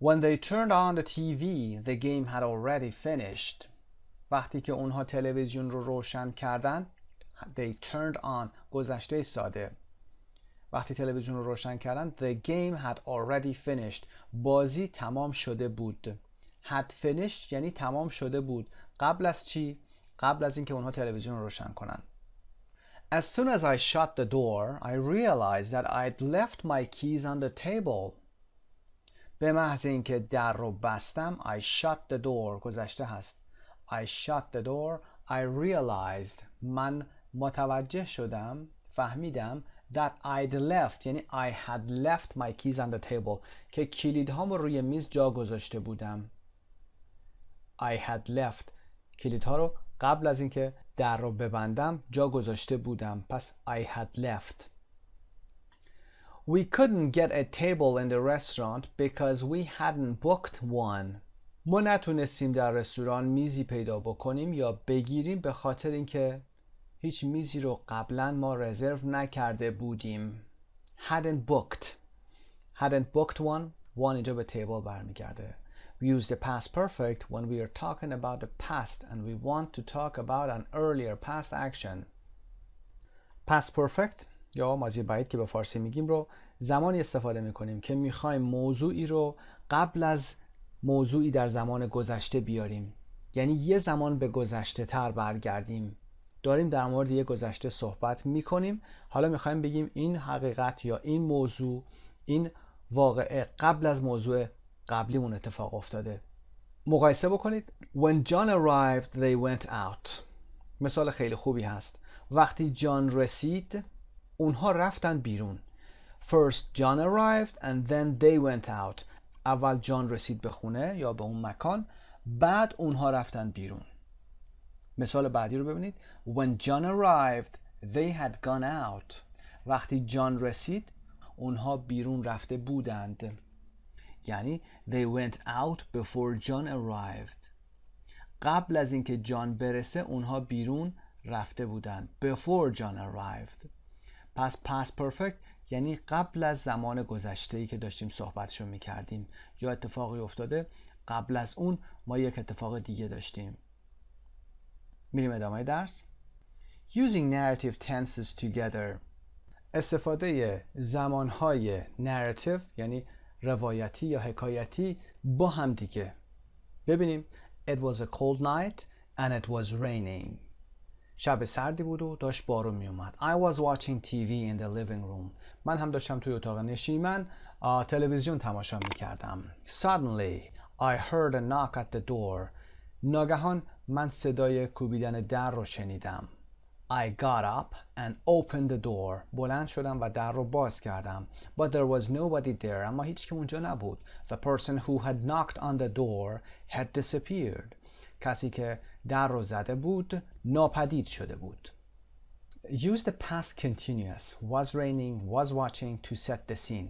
When they turned on the TV, the game had already finished. وقتی که اونها تلویزیون رو روشن کردن، they turned on گذشته ساده. وقتی تلویزیون رو روشن کردن, the game had already finished. بازی تمام شده بود. had finished یعنی تمام شده بود. قبل از چی؟ قبل از اینکه اونها تلویزیون رو روشن کنن. As soon as I shut the door, I realized that I'd left my keys on the table. به محض اینکه در رو بستم I shut the door گذشته هست. I shut the door I realized من متوجه شدم، فهمیدم that I'd left یعنی I had left my keys on the table که کلیدهامو روی میز جا گذاشته بودم. I had left کلیدها رو قبل از اینکه در رو ببندم جا گذاشته بودم. پس I had left. We couldn't get a table in the restaurant because we hadn't booked one. ما نتونستیم در رستوران میزی پیدا بکنیم یا بگیریم به خاطر اینکه هیچ میزی رو قبلا ما رزرو نکرده بودیم. Hadn't booked one اینجا به table برمیگرده. We use the past perfect when we are talking about the past and we want to talk about an earlier past action. Past perfect یا ماضی بعید که به فارسی میگیم رو زمانی استفاده میکنیم که میخوایم موضوعی رو قبل از موضوعی در زمان گذشته بیاریم. یعنی یه زمان به گذشته تر برگردیم. داریم در مورد یه گذشته صحبت میکنیم، حالا میخوایم بگیم این حقیقت یا این موضوع، این واقعه قبل از موضوع قبلیمون اتفاق افتاده. مقایسه بکنید. When John arrived, they went out. مثال خیلی خوبی هست. وقتی جان رسید اونها رفتن بیرون. First John arrived and then they went out. اول جان رسید به خونه یا به اون مکان، بعد اونها رفتن بیرون. مثال بعدی رو ببینید. When John arrived, they had gone out. وقتی جان رسید اونها بیرون رفته بودند. یعنی they went out before John arrived. قبل از اینکه جان برسه اونها بیرون رفته بودند. Before John arrived. پس past perfect یعنی قبل از زمان گذشته‌ای که داشتیم صحبتشو میکردیم یا اتفاقی افتاده، قبل از اون ما یک اتفاق دیگه داشتیم. میریم ادامه درس. Using narrative tenses together. استفاده زمانهای narrative یعنی روایتی یا حکایتی با هم دیگه. ببینیم. It was a cold night and it was raining. شب سردی بود و داشت بارون می اومد. I was watching TV in the living room. من هم داشتم توی اتاق نشیمن تلویزیون تماشا می کردم. Suddenly I heard a knock at the door. ناگهان من صدای کوبیدن در رو شنیدم. I got up and opened the door. بلند شدم و در رو باز کردم. But there was nobody there. اما هیچ که اونجا نبود. The person who had knocked on the door had disappeared. کسی که در رو زده بود ناپدید شده بود. Use the past continuous was raining, was watching to set the scene.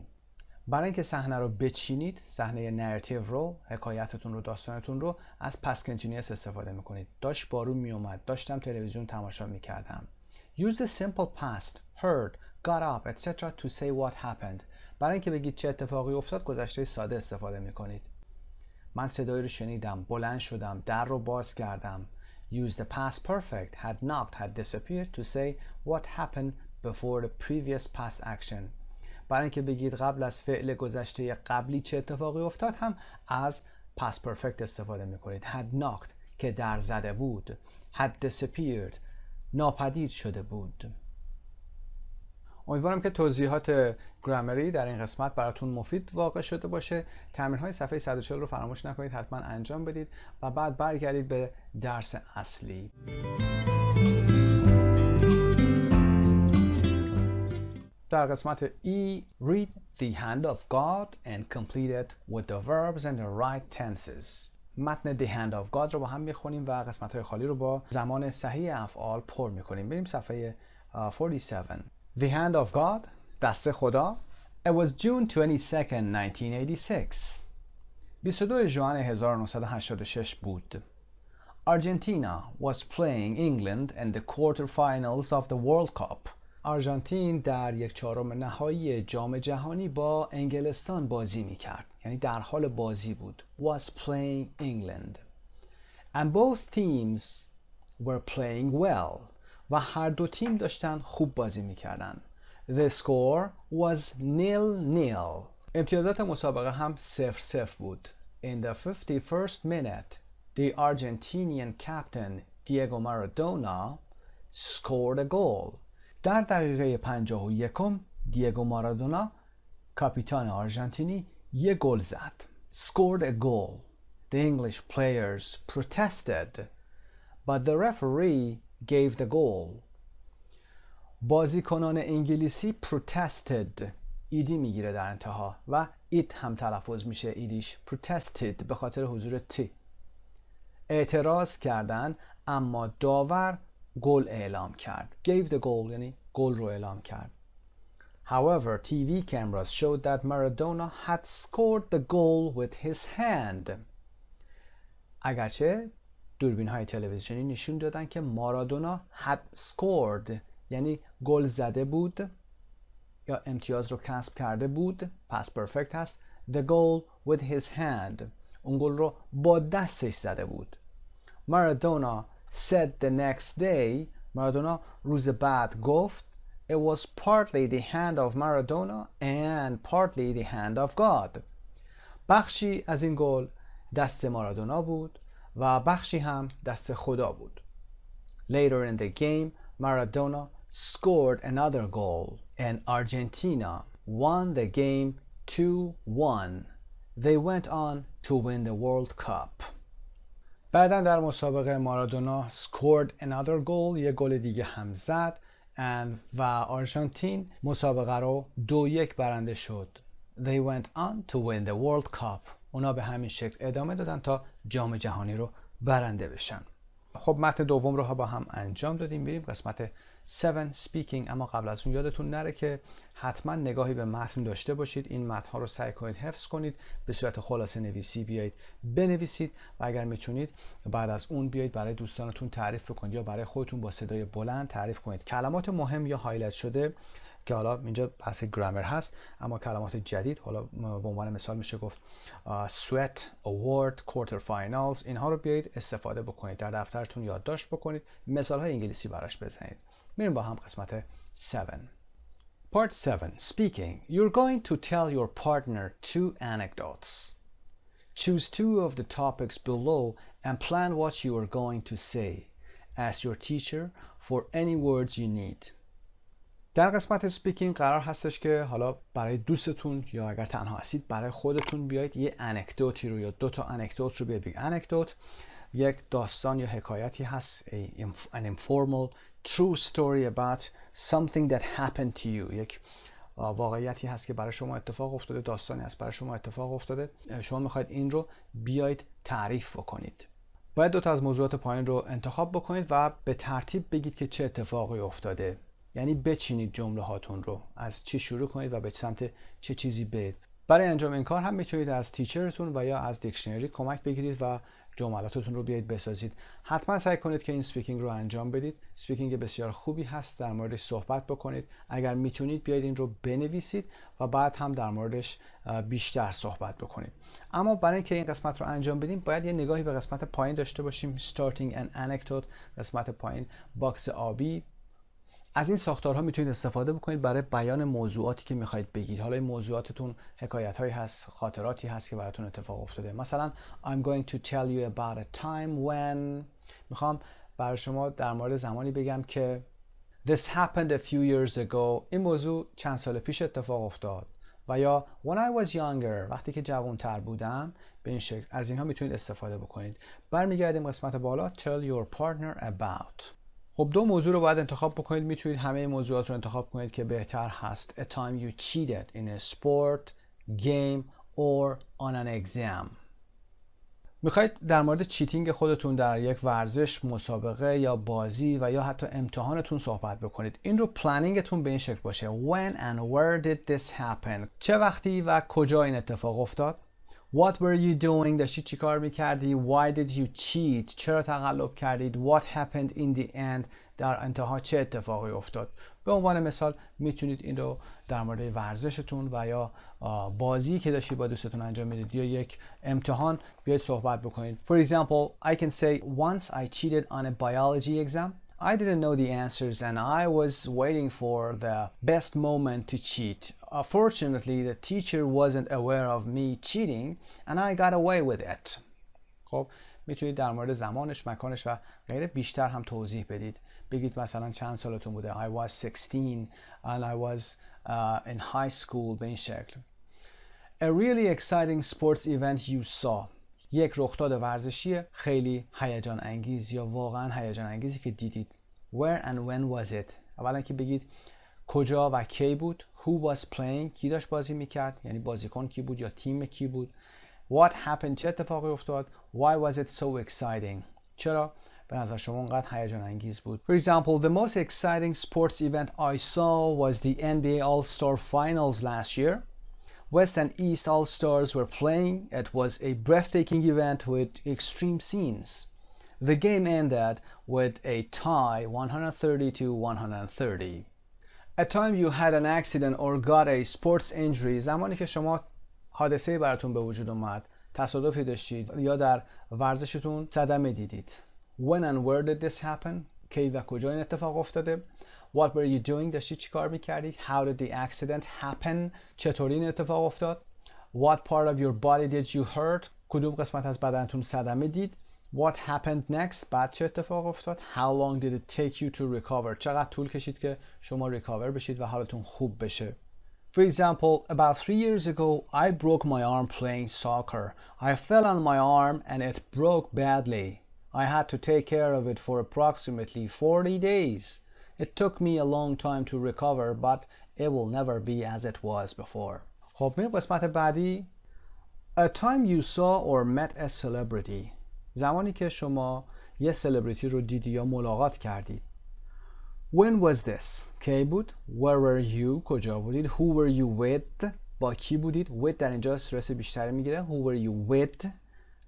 برای اینکه صحنه رو بچینید، صحنه نراتیو رو، حکایتتون رو، داستانتون رو از past continuous استفاده میکنید. داشت بارون میومد، داشتم تلویزیون تماشا میکردم. Use the simple past, heard, got up, etc. to say what happened. برای اینکه بگید چه اتفاقی افتاد، گذشته ساده استفاده میکنید. من صدایی رو شنیدم، بلند شدم، در رو باز کردم. Use the past perfect, had knocked, had disappeared to say what happened before the previous past action. برای اینکه بگید قبل از فعل گذشته قبلی چه اتفاقی افتاد هم از past perfect استفاده میکنید. had knocked که در زده بود. had disappeared ناپدید شده بود. امیدوارم که توضیحات گرامری در این قسمت براتون مفید واقع شده باشه. تمرین‌های صفحه 140 رو فراموش نکنید، حتما انجام بدید و بعد برگردید به درس اصلی. در قسمت E, read the hand of God and complete it with the verbs and the right tenses. متن the hand of God رو با هم میخونیم و قسمت‌های خالی رو با زمان صحیح افعال پر میکنیم. بریم صفحه 47. The hand of God, دست خدا. It was June 22nd, 1986. 22 ژوئن 1986 بود. Argentina was playing England in the quarterfinals of the World Cup. آرژانتین در یک چهارم نهایی جام جهانی با انگلستان بازی میکرد. یعنی در حال بازی بود. Was playing England. And both teams were playing well. و هر دو تیم داشتن خوب بازی میکردن. The score was 0-0. امتیازات مسابقه هم 0-0 بود. In the 51st minute, the Argentinian captain Diego Maradona scored a goal. در دقیقه 51 دیگو مارادونا کاپیتان آرژانتینی یک گل زد. Scored a goal. The English players protested, but the referee gave the goal. بازیکنان انگلیسی protested ایدی میگیره در انتها و it هم تلفظ میشه ایدیش protested به خاطر حضور t. اعتراض کردن اما داور گل اعلام کرد. Gave the goal یعنی گل رو اعلام کرد. However, TV cameras showed that Maradona had scored the goal with his hand. اگرچه دوربین های تلویزیونی نشون دادن که مارادونا had scored یعنی گل زده بود یا امتیاز رو کسب کرده بود. past perfect هست. The goal with his hand. اون گل رو با دستش زده بود. Maradona said the next day, مارادونا روز بعد گفت it was partly the hand of Maradona and partly the hand of God. بخشی از این گل دست مارادونا بود و بخشی هم دست خدا بود. Later in the game, Maradona scored another goal and Argentina won the game 2-1. They went on to win the World Cup. بعداً در مسابقه مارادونا scored another goal یک گل دیگه هم زد و آرژانتین مسابقه رو 2-1 برنده شد They went on to win the World Cup. اونا به همین شکل ادامه دادن تا جام جهانی رو برنده بشن. خب متن دوم رو با هم انجام دادیم. بریم قسمت 7 speaking. اما قبل از اون یادتون نره که حتما نگاهی به متن داشته باشید. این متن ها رو سعی کنید حفظ کنید، به صورت خلاصه نویسی بیایید بنویسید و اگر میتونید بعد از اون بیایید برای دوستانتون تعریف کنید یا برای خودتون با صدای بلند تعریف کنید. کلمات مهم یا هایلایت شده که حالا اینجا بحث گرامر هست، اما کلمات جدید حالا به عنوان مثال میشه گفت sweat, award, quarter finals، اینها رو بیایید استفاده بکنید، در دفترتون یادداشت بکنید، مثال های انگلیسی براش بزنید. میریم با هم قسمت 7. Part 7 Speaking. You're going to tell your partner 2 anecdotes. Choose 2 of the topics below and plan what you are going to say. Ask your teacher for any words you need. در قسمت سپیکینگ قرار هستش که حالا برای دوستتون یا اگر تنها هستید برای خودتون بیاید یه انکدوتی رو یا 2 تا انکدوت رو بیاید بگید. انکدوت یک داستان یا حکایتی هست، an informal true story about something that happened to you. یک واقعیتی هست که برای شما اتفاق افتاده، داستانی هست برای شما اتفاق افتاده، شما میخواید این رو بیاید تعریف بکنید. باید 2 تا از موضوعات پایین رو انتخاب بکنید و به ترتیب بگید که چه اتفاقی افتاده. یعنی بچینید جمله هاتون رو، از چی شروع کنید و به سمت چه چیزی برید. برای انجام این کار هم میتونید از تیچرتون و یا از دیکشنری کمک بگیرید و جملاتتون رو بیایید بسازید. حتما سعی کنید که این سپیکینگ رو انجام بدید. سپیکینگ بسیار خوبی هست، در موردش صحبت بکنید. اگر میتونید بیایید این رو بنویسید و بعد هم در موردش بیشتر صحبت بکنید. اما برای اینکه این قسمت رو انجام بدیم باید یه نگاهی به قسمت پایین داشته باشیم. Starting an anecdote. قسمت پایین باکس آبی. از این ساختارها میتونید استفاده بکنید برای بیان موضوعاتی که میخواید بگید. حالا این موضوعاتتون حکایت‌هایی هست، خاطراتی هست که براتون اتفاق افتاده. مثلا I'm going to tell you about a time when، میخوام برای شما در مورد زمانی بگم که This happened a few years ago. این موضوع چند سال پیش اتفاق افتاد. و یا When I was younger، وقتی که جوان‌تر بودم. به این شکل از اینها میتونید استفاده بکنید. برمیگردیم قسمت بالا. Tell your partner about. خب 2 موضوع رو باید انتخاب بکنید. میتونید همه موضوعات رو انتخاب کنید که بهتر هست. A time you cheated in a sport, game or on an exam. میخواید در مورد چیتینگ خودتون در یک ورزش، مسابقه یا بازی و یا حتی امتحانتون صحبت بکنید. این رو پلنینگتون به این شکل باشه. When and where did this happen؟ چه وقتی و کجا این اتفاق افتاد؟ What were you doing؟ داشتی چی کار میکردی؟ Why did you cheat؟ چرا تقلب کردید؟ What happened in the end؟ در انتها چه اتفاقی افتاد؟ به عنوان مثال میتونید این رو در مورد ورزشتون و یا بازی که داشتید با دوستتون انجام میدید یا یک امتحان بیاید صحبت بکنید. For example, I can say once I cheated on a biology exam. I didn't know the answers and I was waiting for the best moment to cheat. Fortunately, the teacher wasn't aware of me cheating and I got away with it. خب میتونید در مورد زمانش، مکانش و غیره بیشتر هم توضیح بدید. بگید مثلا چند سالتون بوده. I was 16 and I was in high school. به این شکل. A really exciting sports event you saw. یک رخداد ورزشی خیلی هیجان انگیز یا واقعا هیجان انگیزی که دیدید. Where and when was it؟ اولا که بگید کجا و کی بود. Who was playing؟ کی داشت بازی میکرد؟ یعنی بازیکن کی بود یا تیم کی بود. What happened؟ چه اتفاقی افتاد. Why was it so exciting؟ چرا به نظر شما انقدر هیجان انگیز بود. For example, the most exciting sports event I saw was the NBA All-Star Finals last year. West and East All-Stars were playing. It was a breathtaking event with extreme scenes. The game ended with a tie 130-130. A time you had an accident or got a sports injury. زمانی که شما حادثه براتون به وجود اومد، تصادفی داشتید یا در ورزشتون صدمه دیدید. When and where did this happen؟ کی و کجا این اتفاق افتاده؟ What were you doing؟ داشتی چی کار میکردید؟ How did the accident happen؟ چطوری این اتفاق افتاد؟ What part of your body did you hurt؟ کدوم قسمت از بدنتون صدمه دید؟ What happened next؟ بعد چه اتفاق افتاد؟ How long did it take you to recover؟ چقدر طول کشید که شما ریکاور بشید و حالتون خوب بشه؟ For example, about 3 years ago, I broke my arm playing soccer. I fell on my arm and it broke badly. I had to take care of it for approximately 40 days. It took me a long time to recover, but it will never be as it was before. خب میریم قسمت بعدی. A time you saw or met a celebrity. زمانی که شما یه سلبریتی رو دیدی یا ملاقات کردید. When was this? کی بود؟ Where were you? کجا بودید؟ Who were you with? با کی بودید؟ With در اینجا استرس بیشتری میگیره. Who were you with?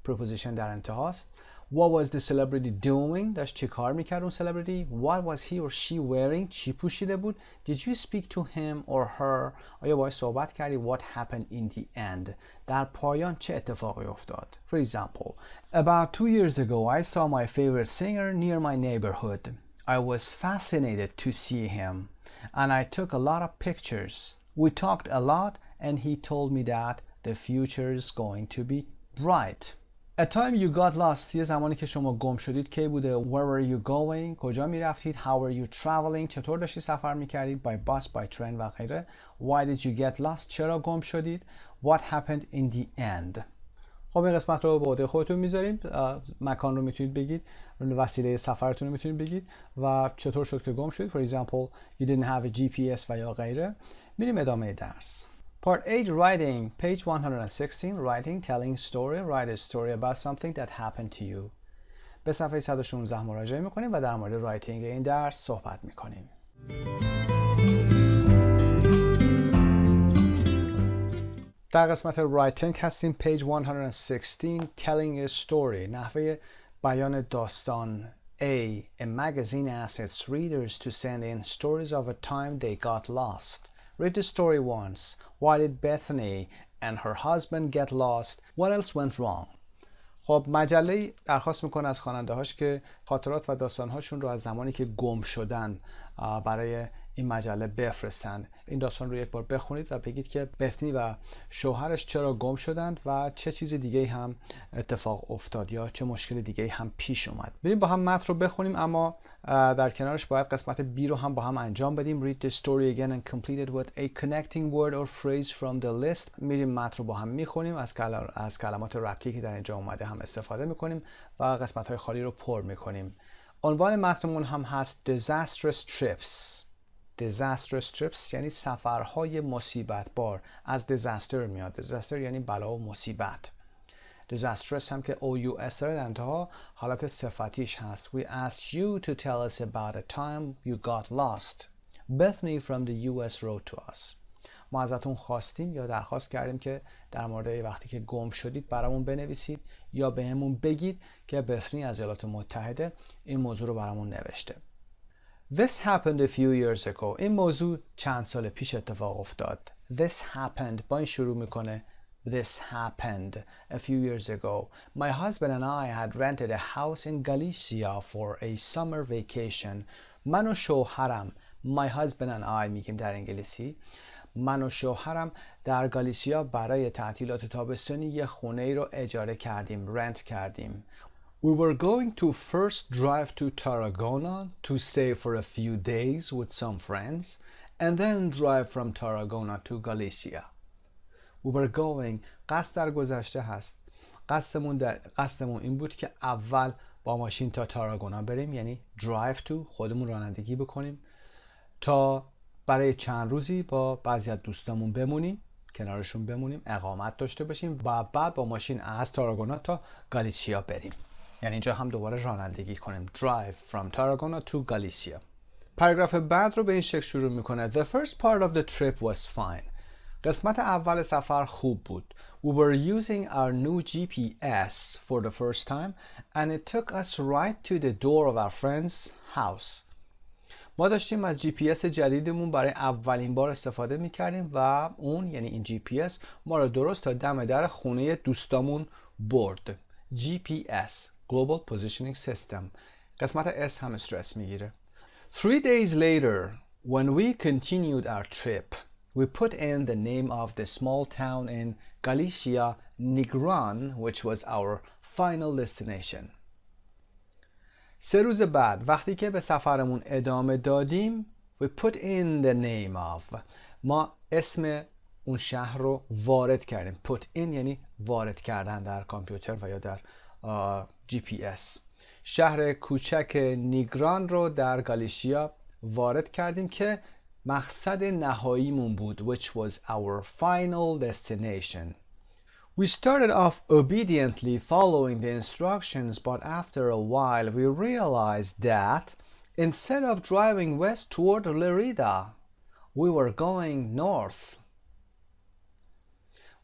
preposition در انتهاست. What was the celebrity doing? داشت چه کار میکرد اون سلبریتی؟ What was he or she wearing? چی پوشیده بود؟ Did you speak to him or her? آیا باهاش صحبت کردی؟ What happened in the end? در پایان چه اتفاقی افتاد؟ For example, about 2 years ago I saw my favorite singer near my neighborhood. I was fascinated to see him and I took a lot of pictures. We talked a lot and he told me that the future is going to be bright. A time you got lost. یه زمانی که شما گم شدید کی بوده؟ Where were you going? کجا می رفتید؟ How were you traveling? چطور داشتی سفر می کردید؟ By bus, by train و غیره. Why did you get lost? چرا گم شدید؟ What happened in the end? خب این قسمت رو به عهده خودتون میذاریم. مکان رو میتونید بگید، وسیله سفرتون رو میتونید بگید و چطور شد که گم شدید. For example, you didn't have a GPS و یا غیره. میریم ادامه درس. Part 8, writing, page 116, writing, telling story, write a story about something that happened to you. به صفحه 116 مراجعه میکنیم و در مورد رایتینگ این درس صحبت میکنیم. در قسمت writing هستیم. page 116, telling a story, نحوه بیان داستان. A magazine asks its readers to send in stories of a time they got lost. Read the story once. Why did Bethany and her husband get lost? What else went wrong? خب مجله درخواست میکنه از خواننده هاش که خاطرات و داستان هاشون رو از زمانی که گم شدن برای این مجله بفرستن. این داستان رو یک بار بخونید و بگید که بثنی و شوهرش چرا گم شدند و چه چیز دیگه هم اتفاق افتاد یا چه مشکل دیگه هم پیش اومد. بریم با هم متن رو بخونیم، اما در کنارش باید قسمت B رو هم با هم انجام بدیم. Read the story again and complete it with a connecting word or phrase from the list. میریم متن رو با هم میخونیم، از کلمات ربطی که در اینجا اومده هم استفاده میکنیم و قسمت های خالی رو پر میکنیم. عنوان متنمون هم هست disastrous trips. disastrous trips یعنی سفرهای مصیبت بار. از disaster میاد. disaster یعنی بلا و مصیبت. disastrous هم که OUS داره در انتها حالت صفتیش هست. We asked you to tell us about a time you got lost. Bethany from the US wrote to us. ما ازتون خواستیم یا درخواست کردیم که در مورد وقتی که گم شدید برامون بنویسید یا بهمون بگید که بثنی از ایالات متحده این موضوع رو برامون نوشته. This happened a few years ago. این موضوع چند سال پیش اتفاق افتاد. This happened با این شروع میکنه. This happened a few years ago. My husband and I had rented a house in Galicia for a summer vacation. من و شوهرم My husband and I میگیم در انگلیسی. من و شوهرم در گالیسیا برای تعطیلات تابستانی یه خونه ای رو اجاره کردیم، رنت کردیم. We were going to first drive to Tarragona to stay for a few days with some friends and then drive from Tarragona to Galicia. We were going قصد در گذشته هست. قصدمون این بود که اول با ماشین تا تاراگونا بریم، یعنی drive to، خودمون رانندگی بکنیم تا برای چند روزی با بعضی از دوستامون بمونیم، کنارشون بمونیم، اقامت داشته باشیم و بعد با ماشین از تاراگونا تا گالیسیا بریم. یعنی اینجا هم دوباره رانندگی کنیم. Drive from Tarragona to Galicia. پاراگراف بعد رو به این شکل شروع میکنه. The first part of the trip was fine. قسمت اول سفر خوب بود. We were using our new GPS for the first time and it took us right to the door of our friend's house. ما داشتیم از GPS جدیدمون برای اولین بار استفاده میکردیم و اون یعنی این GPS ما رو درست تا دم در خونه دوستامون برد. GPS Global Positioning System. قسمت S هم استرس میگیره. 3 days later when we continued our trip we put in the name of the small town in Galicia, Negron, which was our final destination. 3 روز بعد وقتی که به سفرمون ادامه دادیم we put in the name of ما اسم اون شهر رو وارد کردیم. put in یعنی وارد کردن در کامپیوتر و یا در GPS. شهر کوچک نیگران رو در گالیشیا وارد کردیم که مقصد نهاییمون بود which was our final destination. We started off obediently following the instructions, but after a while we realized that instead of driving west toward Lerida, we were going north.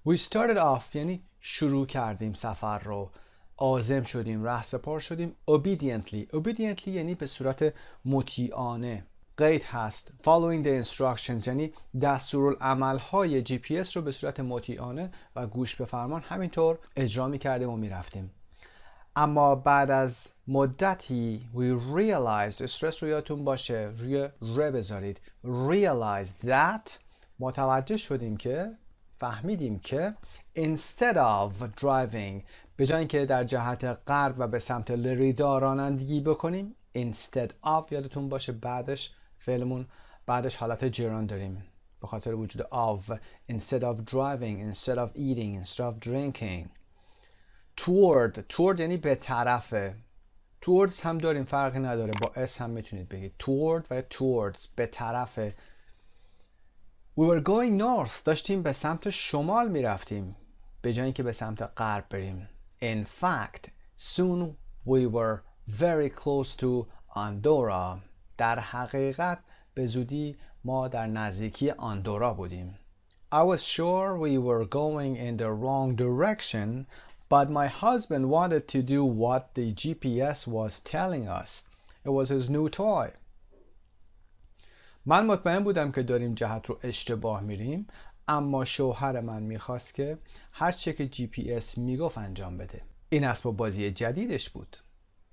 We started off یعنی شروع کردیم سفر رو، عازم شدیم، رهسپار شدیم. obediently یعنی به صورت مطیعانه. قید هست following the instructions یعنی دستورالعمل‌های GPS رو به صورت مطیعانه و گوش به فرمان همینطور اجرا می‌کردیم و می‌رفتیم. اما بعد از مدتی we realized، استرس رو یادتون باشه روی ر بذارید، realized that، متوجه شدیم که، فهمیدیم که instead of driving، به جای اینکه در جهت غرب و به سمت لریدا رانندگی بکنیم، instead of یادتون باشه بعدش فعلمون بعدش حالت جران داریم به خاطر وجود of. instead of driving، instead of eating، instead of drinking. toward یعنی به طرفه. towards هم داریم، فرقی نداره، با s هم میتونید بگید toward و towards، به طرفه. We were going north، داشتیم به سمت شمال میرفتیم به جای اینکه به سمت غرب بریم. In fact soon we were very close to Andorra، در حقیقت به زودی ما در نزدیکی آندورا بودیم. I was sure we were going in the wrong direction, but my husband wanted to do what the GPS was telling us. It was his new toy. من مطمئن بودم که داریم جهت رو اشتباه میریم، اما شوهر من میخواست که هر چه که GPS میگفت انجام بده. این اسباب بازی جدیدش بود.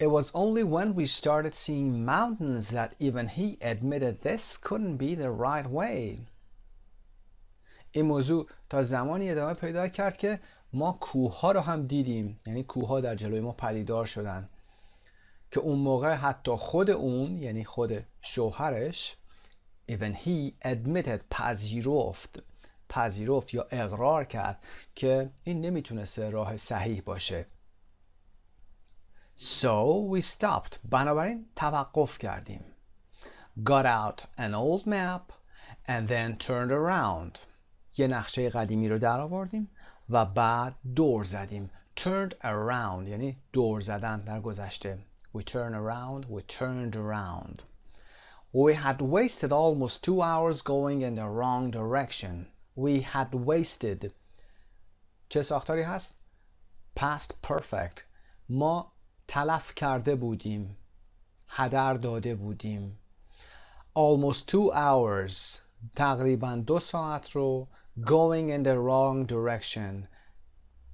It was only when we started seeing mountains that even he admitted this couldn't be the right way. این موضوع تا زمانی ادامه پیدا کرد که ما کوه‌ها رو هم دیدیم، یعنی کوه‌ها در جلوی ما پدیدار شدن، که اون موقع حتی خود اون، یعنی خود شوهرش، even he admitted، پذیرفت یا اقرار کرد که این نمیتونسته راه صحیح باشه. So we stopped، بنابراین توقف کردیم. Got out an old map and then turned around، یه نقشه قدیمی رو در آوردیم و بعد دور زدیم. Turned around یعنی دور زدن در گذشته. We turned around، we turned around. We had wasted almost 2 hours going in the wrong direction. We had wasted، چه ساختاری هست؟ Past perfect. ما تلف کرده بودیم، هدر داده بودیم. Almost 2 hours، تقریبا 2 ساعت رو going in the wrong direction،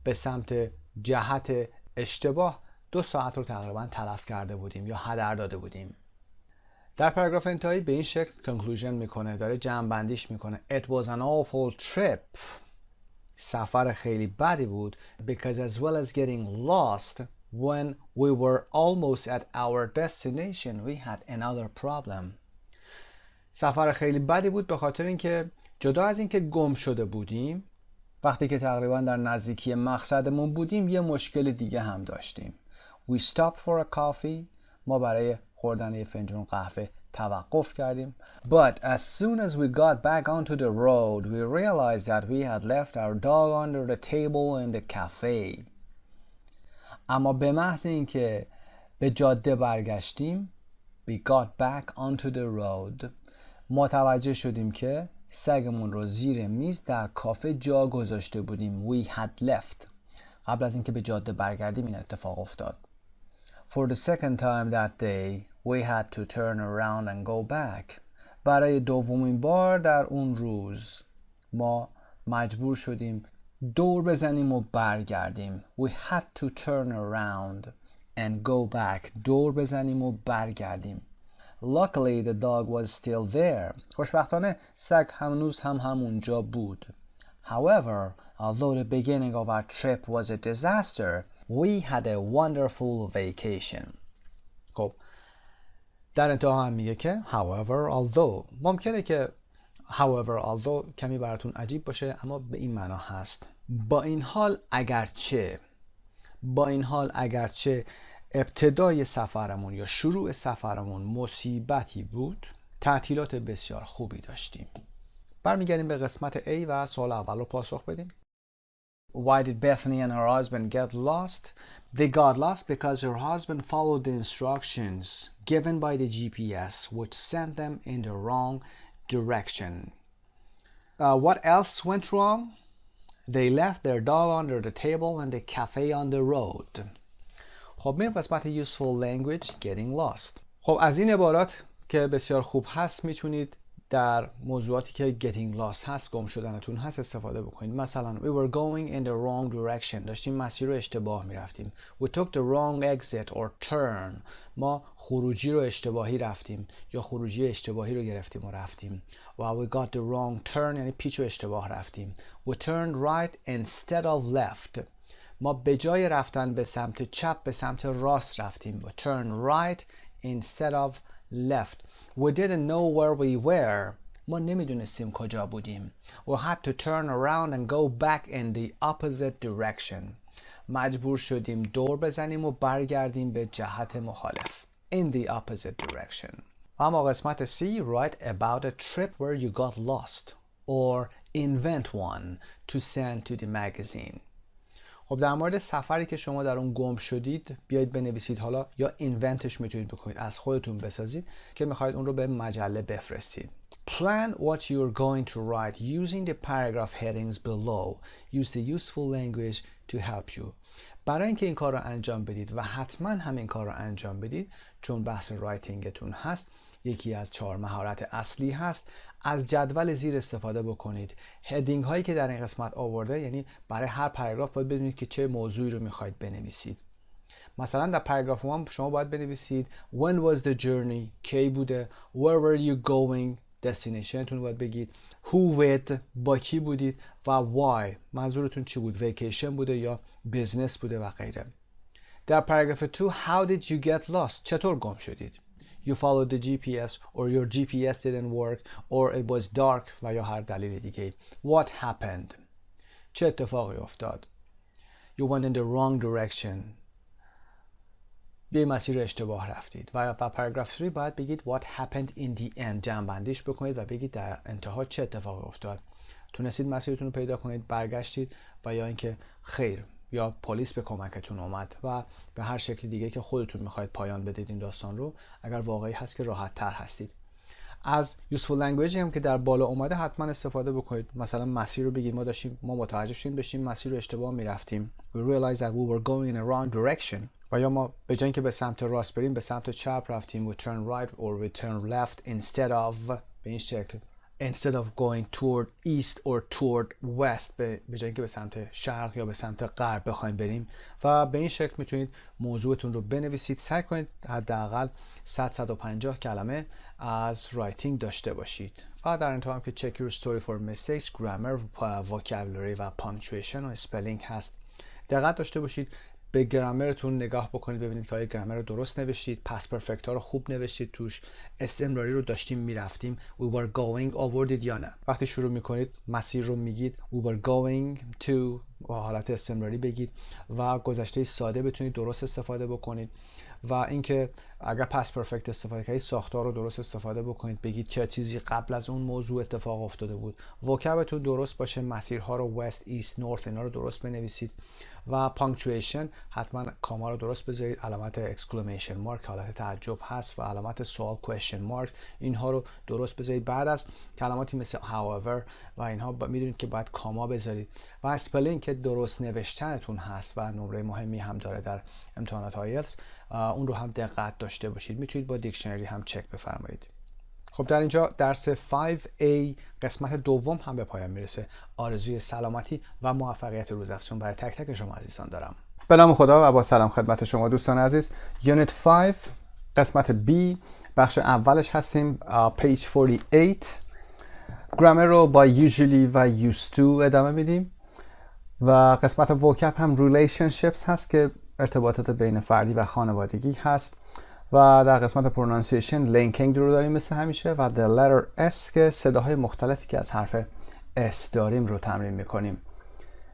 به سمت جهت اشتباه 2 ساعت رو تقریبا تلف کرده بودیم یا هدر داده بودیم. در پاراگراف انتهایی به این شکل conclusion میکنه، داره جمع-بندیش میکنه. It was an awful trip، سفر خیلی بدی بود. Because as well as getting lost when we were almost at our destination we had another problem. سفر خیلی بدی بود به خاطر اینکه جدا از اینکه گم شده بودیم، وقتی که تقریبا در نزدیکی مقصدمون بودیم یه مشکل دیگه هم داشتیم. We stopped for a coffee، ما برای خوردن یه فنجون قهوه توقف کردیم. But as soon as we got back onto the road we realized that we had left our dog under the table in the cafe. اما به محض اینکه به جاده برگشتیم we got back onto the road، متوجه شدیم که سگمون رو زیر میز در کافه جا گذاشته بودیم. We had left، قبل از اینکه به جاده برگردیم این اتفاق افتاد. For the second time that day we had to turn around and go back. برای دومین بار در اون روز ما مجبور شدیم دور بزنیم و برگردیم. We had to turn around and go back. دور بزنیم و برگردیم. Luckily the dog was still there. خوشبختانه سگ هنوز هم همونجا بود. However, although the beginning of our trip was a disaster, we had a wonderful vacation. خب در انتها هم میگه که however although، ممکنه که however although کمی براتون عجیب باشه اما به این معنا هست با این حال اگرچه ابتدای سفرمون یا شروع سفرمون مصیبتی بود، تعطیلات بسیار خوبی داشتیم. برمیگردیم به قسمت A و سوال اول رو پاسخ بدیم. Why did Bethany and her husband get lost? They got lost because her husband followed the instructions given by the GPS, which sent them in the wrong direction. What else went wrong? They left their dog under the table and the cafe on the road. خب میریم قسمت useful language getting lost. خب از این عبارات که بسیار خوب هست میتونید در موضوعاتی که getting lost هست، گم شدنتون هست، استفاده بکنید. مثلا we were going in the wrong direction، داشتیم مسیر رو اشتباه میرفتیم. We took the wrong exit or turn، ما خروجی رو اشتباهی رفتیم یا خروجی اشتباهی رو گرفتیم و رفتیم. و we got the wrong turn یعنی پیچ رو اشتباه رفتیم. We turned right instead of left، ما به جای رفتن به سمت چپ به سمت راست رفتیم. We turned right instead of left. We didn't know where we were. ما نمیدونستیم کجا بودیم. We had to turn around and go back in the opposite direction. مجبور شدیم دور بزنیم و برگردیم به جهت مخالف. In the opposite direction. اما قسمت C, write about a trip where you got lost or invent one to send to the magazine. خب در مورد سفری که شما در اون گم شدید بیایید بنویسید، حالا یا اینونتش میتونید بکنید، از خودتون بسازید که میخواید اون رو به مجله بفرستید. Plan what you're going to write using the paragraph headings below. Use the useful language to help you. برای اینکه این کار رو انجام بدید و حتما همین کار رو انجام بدید چون بحث رایتینگتون هست، یکی از 4 مهارت اصلی هست، از جدول زیر استفاده بکنید. هدینگ هایی که در این قسمت آورده، یعنی برای هر پاراگراف باید بدونید که چه موضوعی رو میخواید بنویسید. مثلا در پاراگراف 1 شما باید بنویسید when was the journey، کی بوده، where were you going، destination تون باید بگید، who with، با کی بودید، و why، منظورتون چی بود، vacation بوده یا business بوده و غیره. در پاراگراف 2 how did you get lost، چطور گم شدید. You followed the GPS or your GPS didn't work or it was dark و یا هر دلیل دیگه. What happened؟ چه اتفاقی افتاد؟ You went in the wrong direction. به مسیر اشتباه رفتید. و پاراگراف 3 باید بگید what happened in the end، جمع‌بندیش بکنید و بگید در انتها چه اتفاقی افتاد. تونستید مسیرتون رو پیدا کنید، برگشتید و یا اینکه خیر یا پلیس به کمکتون اومد و به هر شکل دیگه که خودتون میخواید پایان بدید این داستان رو، اگر واقعی هست که راحت تر هستید. از useful language هم که در بالا اومده حتما استفاده بکنید. مثلا مسیر رو بگید ما متوجه شدیم داشتیم مسیر رو اشتباه میرفتیم. We realized that we were going in a wrong direction. و یا ما به جای اینکه به سمت راست بریم به سمت چپ رفتیم. We turned right or we turned left instead of، به این شکل instead of going toward east or toward west، به جای اینکه به سمت شرق یا به سمت غرب بخوایم بریم. و به این شکل میتونید موضوعتون رو بنویسید. سعی کنید حداقل 100-150 کلمه از رایتینگ داشته باشید. و در انتها هم که check your story for mistakes، grammar، vocabulary و punctuation و spelling هست. دقت داشته باشید به گرامرتون نگاه بکنید ببینید که آیا گرامر رو درست نوشتید، پس پرفکت ها رو خوب نوشتید توش، استمراری رو داشتیم میرفتیم، we were going آوردید یا نه. وقتی شروع میکنید مسیر رو میگید we were going to و حالت استمراری بگید و گذشته ساده بتونید درست استفاده بکنید. و اینکه اگر پس پرفکت استفاده کردید ساختار رو درست استفاده بکنید، بگید چه چیزی قبل از اون موضوع اتفاق افتاده بود. وکبتون درست باشه، مسیرها رو west, east, north اینا رو درست بنویسید. و پانکچویشن حتما کاما رو درست بذارید، علامت اکسکلمیشن مارک حالت تعجب هست و علامت سوال کوئسچن مارک، اینها رو درست بذارید. بعد از کلماتی مثل however و اینها میدونید که باید کاما بذارید. و اسپلینگ که درست نوشتنتون هست و نمره مهمی هم داره در امتحانات آیلتس، اون رو هم دقت داشته باشید. میتونید با دیکشنری هم چک بفرمایید. خب در اینجا درس 5A قسمت دوم هم به پایان میرسه. آرزوی سلامتی و موفقیت روزافزون برای تک تک شما عزیزان دارم. به نام خدا و با سلام خدمت شما دوستان عزیز. یونیت 5 قسمت B بخش اولش هستیم. پیج 48 گرامر رو با usually و used to ادامه میدیم و قسمت وکب هم relationships هست که ارتباطات بین فردی و خانوادگی هست. و در قسمت pronunciation linking رو داریم مثل همیشه و the letter S که صداهای مختلفی که از حرف S داریم رو تمرین میکنیم.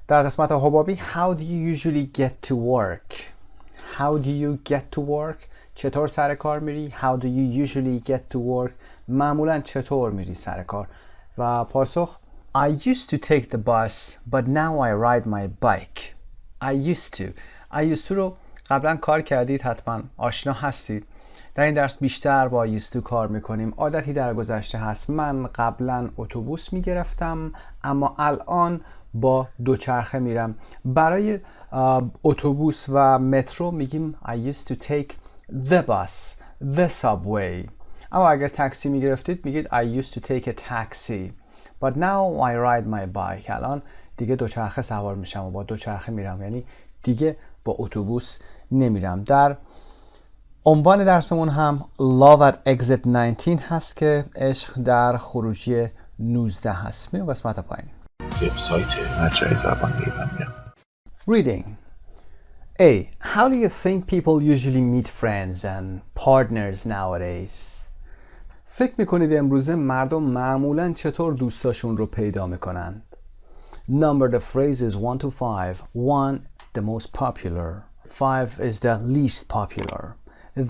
در قسمت حبابی how do you usually get to work؟ How do you get to work؟ چطور سر کار میری؟ How do you usually get to work؟ معمولا چطور میری سر کار؟ و پاسخ I used to take the bus but now I ride my bike. I used to رو قبلا کار کردید، حتما آشنا هستید. در این درس بیشتر با used to کار میکنیم. عادتی در گذشته هست. من قبلا اتوبوس میگرفتم اما الان با دوچرخه میرم. برای اتوبوس و مترو میگیم I used to take the bus, the subway. اما اگر تاکسی میگرفتید میگید I used to take a taxi but now I ride my bike. الان دیگه دوچرخه سوار میشم و با دوچرخه میرم، یعنی دیگه با اتوبوس نمیرم. در عنوان درسمون هم Love at Exit 19 هست که عشق در خروجی 19 هست. میریم قسمت پایین. وبسایت مجموعه زبان ایرانی. Reading. A. How do you think people usually meet friends and partners nowadays? فکر میکنید امروزه مردم معمولاً چطور دوستاشون رو پیدا میکنند؟ Number the phrases 1 to 5. 1. The most popular. 5 is the least popular.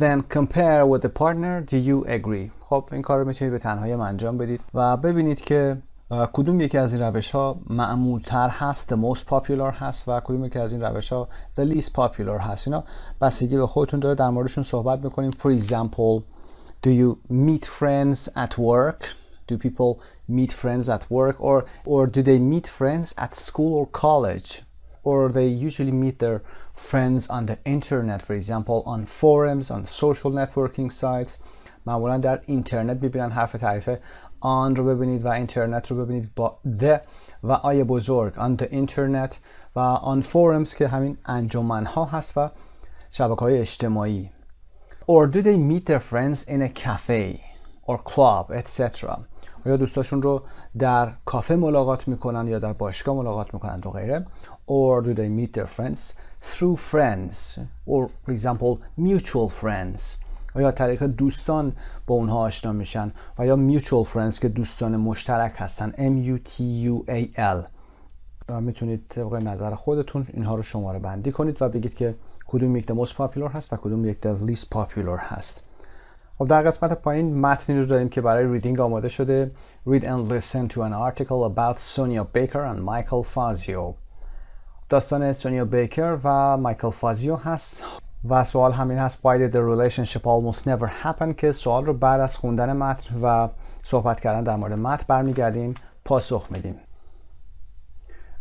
Then compare with the partner. Do you agree? خب این کار رو میتونید به تنهایی انجام بدید و ببینید که کدوم یکی از این روش ها معمول تر هست، the most popular هست، و کدوم یکی از این روش ها the least popular هست. اینا بستگی به خودتون داره، در موردشون صحبت میکنیم. For example, do you meet friends at work? Do people meet friends at work, or do they meet friends at school or college? Or they usually meet their friends on the internet, for example, on forums, on social networking sites. معمولا در اینترنت ببینن. حرف تعریف آن رو ببینید و اینترنت رو ببینید با the و آی بزرگ. on the internet و on forums که همین انجمن‌ها هست و شبکه‌های اجتماعی. Or do they meet their friends in a cafe or club, etc. یا دوستاشون رو در کافه ملاقات میکنن یا در باشگاه ملاقات میکنن و غیره. Or do they meet their friends through friends or for example mutual friends. یا طریق دوستان با اونها آشنا میشن و یا mutual friends که دوستان مشترک هستن. MUTUAL. میتونید طبق نظر خودتون اینها رو شماره بندی کنید و بگید که کدوم یک the most popular هست و کدوم یک the least popular هست. خب در قسمت پایین متنی رو داریم که برای ریدینگ آماده شده. Read and listen to an article about Sonia Baker and Michael Fazio. داستان سونیا بیکر و مایکل فازیو هست و سوال همین هست Why did the relationship almost never happen؟ که سوال رو بعد از خوندن متن و صحبت کردن در مورد متن برمیگردیم پاسخ میدیم.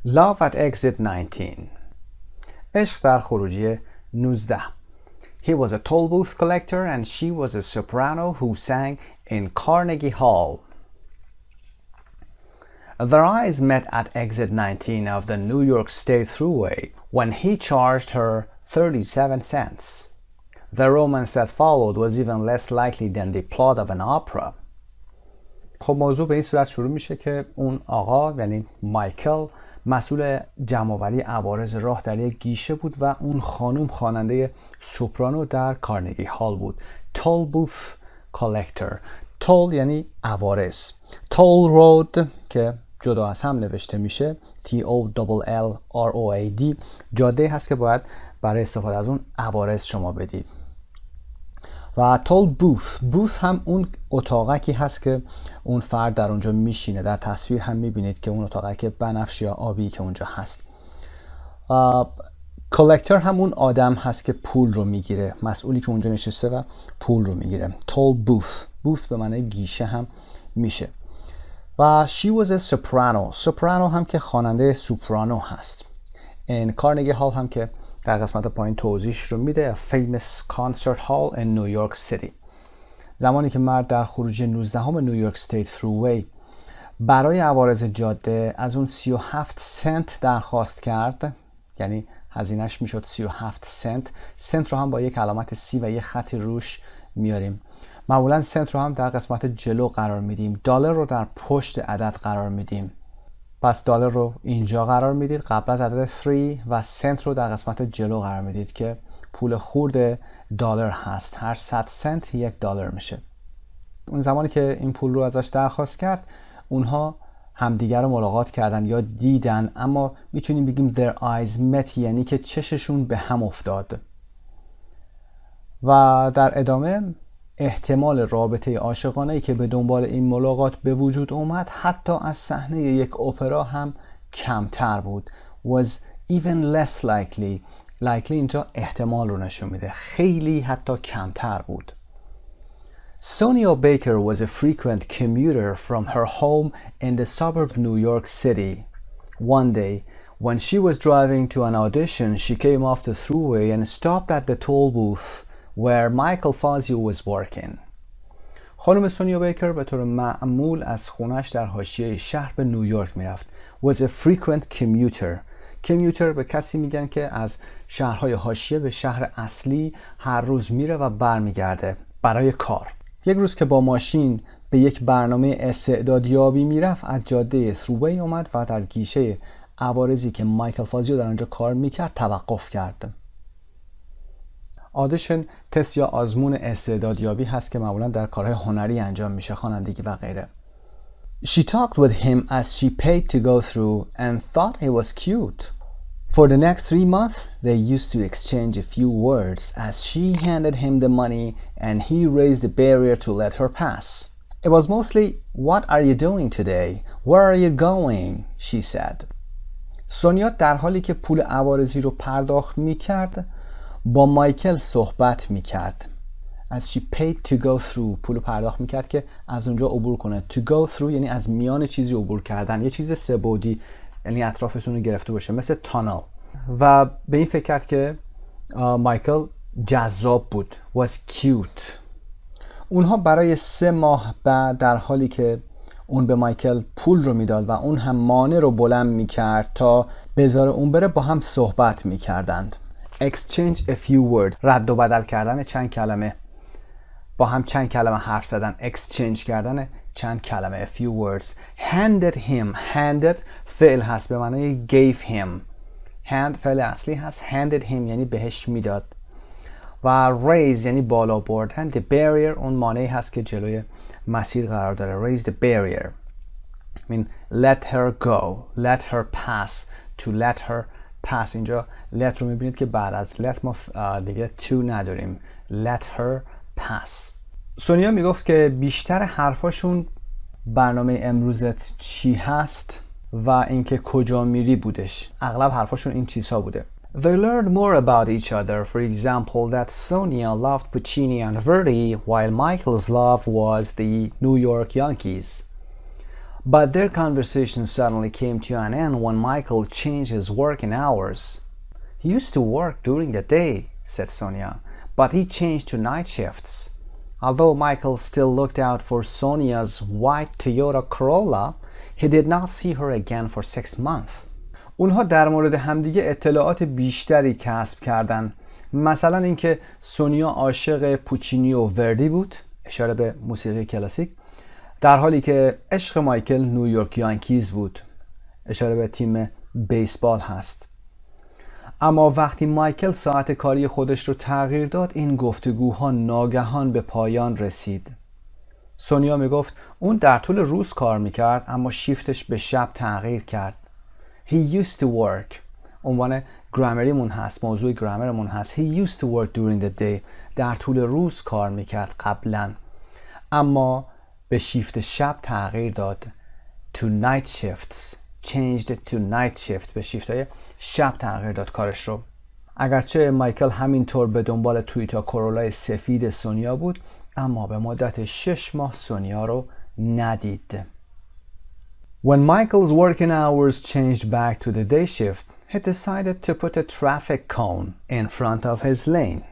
Love at Exit 19. عشق در خروجی 19. He was a toll booth collector and she was a soprano who sang in Carnegie Hall. Their eyes met at exit 19 of the New York State Thruway when he charged her 37 cents. The romance that followed was even less likely than the plot of an opera. خب موضوع به این صورت شروع میشه که اون آقا یعنی مایکل مسئول جمع‌آوری عوارض راه در یک گیشه بود و اون خانم خواننده سوپرانو در کارنگی هال بود. Toll booth collector. Toll یعنی عوارض. Toll road که جدا از هم نوشته میشه TOLLROAD جاده هست که باید برای استفاده از اون عوارض شما بدید. و toll booth هم اون اتاقکی هست که اون فرد در اونجا میشینه. در تصویر هم میبینید که اون اتاقک بنفش یا آبی که اونجا هست. کالکتور هم اون آدم هست که پول رو میگیره، مسئولی که اونجا نشسته و پول رو میگیره. toll booth به معنی گیشه هم میشه. و she was a soprano هم که خواننده سوپرانو هست. in Carnegie Hall هم که در قسمت پایین توضیحش رو میده. A famous concert hall in New York City. زمانی که مرد در خروجی 19 نیویورک استیت thruway برای عوارض جاده از اون 37 سنت درخواست کرد، یعنی هزینهش میشد 37 سنت. سنت رو هم با یک علامت سی و یک خطی روش میاریم. معمولا سنت رو هم در قسمت جلو قرار میدیم، دلار رو در پشت عدد قرار میدیم. پس دلار رو اینجا قرار میدید قبل از عدد 3 و سنت رو در قسمت جلو قرار میدید که پول خورد دلار هست. هر 100 سنت $1 میشه. اون زمانی که این پول رو ازش درخواست کرد اونها همدیگر رو ملاقات کردن یا دیدن، اما میتونیم بگیم their eyes met یعنی که چششون به هم افتاد. و در ادامه احتمال رابطه عاشقانه‌ای که به دنبال این ملاقات به وجود اومد حتی از صحنه یک اپرا هم کمتر بود. was even less likely. likely اینجا احتمال رو نشون میده. خیلی حتی کمتر بود. Sonia Baker was a frequent commuter from her home in the suburb of New York City. One day, when she was driving to an audition, she came off the thruway and stopped at the toll booth where Michael Fazio was working. خانم سونیا بیکر به طور معمول از خونش در حاشیه شهر به نیویورک میرفت. was a frequent commuter. commuter به کسی میگن که از شهرهای حاشیه به شهر اصلی هر روز میره و برمیگرده برای کار. یک روز که با ماشین به یک برنامه استعدادیابی میرفت از جاده ثروبی اومد و در گیشه عوارضی که مایکل فازیو در آنجا کار میکرد توقف کرد. آدیشن تست یا آزمون استعدادیابی هست که معمولا در کارهای هنری انجام میشه، خوانندگی و غیره. She talked with him as she paid to go through and thought he was cute. For the next 3 months, they used to exchange a few words as she handed him the money and he raised the barrier to let her pass. It was mostly, "What are you doing today? Where are you going?" she said. سونیا در حالی که پول عوارضی رو پرداخت میکرد با مایکل صحبت میکرد. As she paid to go through پول پرداخت میکرد که از اونجا عبور کنه. To go through یعنی از میان چیزی عبور کردن، یه چیز سه‌بعدی، یعنی اطرافتون رو گرفته باشه، مثل تانل. و به این فکر کرد که مایکل جذاب بود. was cute. اونها برای 3 ماه بعد در حالی که اون به مایکل پول رو میداد و اون هم مانع رو بلند میکرد تا بذاره اون بره با هم صحبت میکردند. exchange a few words رد و بدل کردن چند کلمه، با هم چند کلمه حرف زدن. exchange کردن چند کلمه. a few words. handed him. handed فعل هست به معنای gave him. hand فعل اصلی هست. handed him یعنی بهش میداد. و raise یعنی بالا بردن. the barrier اون مانعی هست که جلوی مسیر قرار داره. raise the barrier. I mean let her go. let her pass. to let her pass. اینجا let رو میبینید که بعد از let ما دیگه to نداریم. let her pass. سونیا میگفت که بیشتر حرفاشون برنامه امروزت چی هست و اینکه کجا میری بودش. اغلب حرفاشون این چیزها بوده. They learned more about each other. For example, that Sonia loved Puccini and Verdi while Michael's love was the New York Yankees. But their conversation suddenly came to an end when Michael changed his working hours. He used to work during the day, said Sonia, but he changed to night shifts. Although Michael still looked out for Sonia's white Toyota Corolla, he did not see her again for 6 months. اونها در مورد همدیگه اطلاعات بیشتری کسب کردن. مثلا اینکه سونیا عاشق پوچینی و وردی بود، اشاره به موسیقی کلاسیک، در حالی که عشق مایکل نیویورک یانکیز بود، اشاره به تیم بیسبال هست. اما وقتی مایکل ساعت کاری خودش رو تغییر داد، این گفتگوها ناگهان به پایان رسید. سونیا میگفت اون در طول روز کار میکرد اما شیفتش به شب تغییر کرد. He used to work. عنوان گرامریمون هست، موضوع گرامرمون هست. He used to work during the day. در طول روز کار میکرد قبلا، اما به شیفت شب تغییر داد. To night shifts. Changed to night shift. به شیفت‌های شب تغییر داد کارش رو. اگرچه مایکل همینطور به دنبال تویوتا کورولای سفید سونیا بود، اما به مدت 6 ماه سونیا رو ندید. When Michael's working hours changed back to the day shift, he decided to put a traffic cone in front of his lane.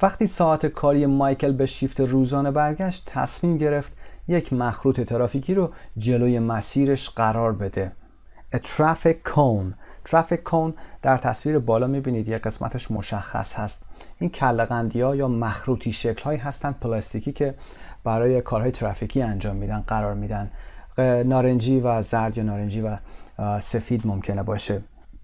وقتی ساعت کاری مایکل به شیفت روزانه برگشت، تصمیم گرفت یک مخروط ترافیکی رو جلوی مسیرش قرار بده. A traffic cone. Traffic cone در تصویر بالا میبینید یه قسمتش مشخص هست. این کله‌قندی‌ها یا مخروطی شکل‌هایی هستن پلاستیکی که برای کارهای ترافیکی انجام میدن، قرار میدن. نارنجی و زرد یا نارنجی و سفید ممکنه باشه.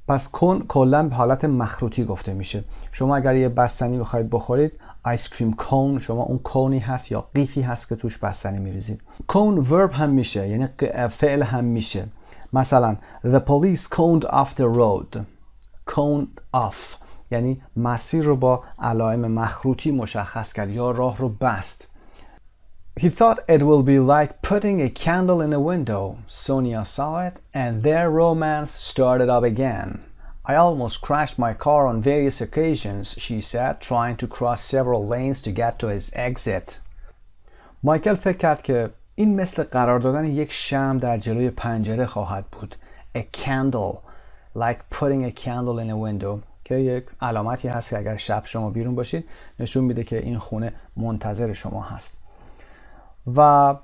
پس کن کلا به حالت مخروطی گفته میشه. شما اگر یه بستنی بخواید بخورید، آیس کریم کون، شما اون کونی هست یا قیفی هست که توش بستنی میریزید. کون ورب هم میشه، یعنی فعل هم میشه. مثلا the police coned off the road. coned off یعنی مسیر رو با علائم مخروطی مشخص کرد یا راه رو بست. He thought it will be like putting a candle in a window. Sonia saw it and their romance started up again. I almost crashed my car on various occasions, she said, trying to cross several lanes to get to his exit. مایکل فکر کرد که این مثل قرار دادن یک شمع در جلوی پنجره خواهد بود. A candle, like putting a candle in a window. که یک علامتی هست که اگر شب شما بیرون باشید نشون میده که این خونه منتظر شما هست. و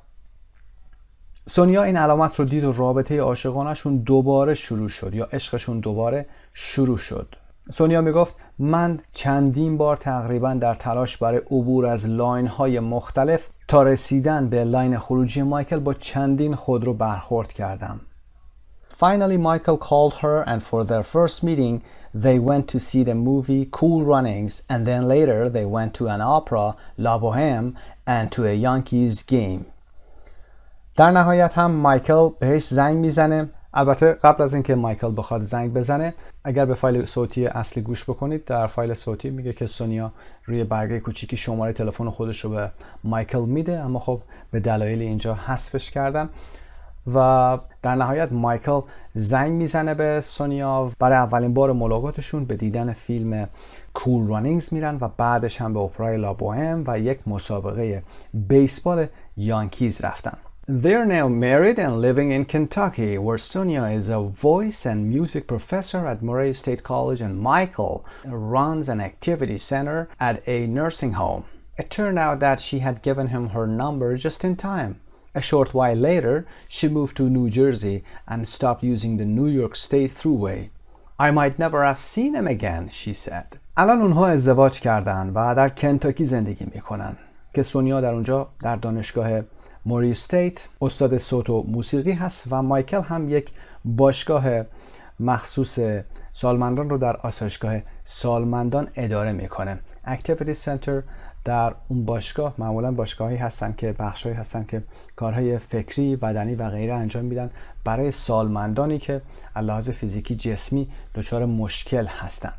سونیا این علامت رو دید و رابطه عاشقانه‌شون دوباره شروع شد یا عشقشون دوباره شروع شد. سونیا میگفت من چندین بار تقریبا در تلاش برای عبور از لاین‌های مختلف تا رسیدن به لاین خروجی مایکل با چندین خودرو برخورد کردم. Finally, Michael called her and for their first meeting, they went to see the movie Cool Runnings and then later they went to an opera, La Bohème, and to a Yankees game. در نهایت هم مایکل بهش زنگ میزنه. البته قبل از اینکه مایکل بخواد زنگ بزنه اگر به فایل صوتی اصلی گوش بکنید در فایل صوتی میگه که سونیا روی برگه کوچیکی شماره تلفن خودش رو به مایکل میده، اما خب به دلایل اینجا حذفش کردن و در نهایت مایکل زنگ میزنه به سونیا. برای اولین بار ملاقاتشون به دیدن فیلم کول رانینگز میرن و بعدش هم به اپرای لا بوهم و یک مسابقه بیسبال یانکیز رفتن. They're now married and living in Kentucky, where Sonia is a voice and music professor at Murray State College and Michael runs an activity center at a nursing home. It turned out that she had given him her number just in time. A short while later, she moved to New Jersey and stopped using the New York State Thruway. I might never have seen him again, she said. الان اونها ازدواج کردن و در کنتاکی زندگی میکنن که سونیا در اونجا در دانشگاه موری استیت استاد صوت و موسیقی هست و مایکل هم یک باشگاه مخصوص سالمندان رو در آسایشگاه سالمندان اداره میکنه. اکتیویتی سنتر در اون باشگاه معمولا باشگاهی هستن که بخشایی هستن که کارهای فکری، بدنی و غیره انجام میدن برای سالمندانی که از لحاظ فیزیکی جسمی دچار مشکل هستن.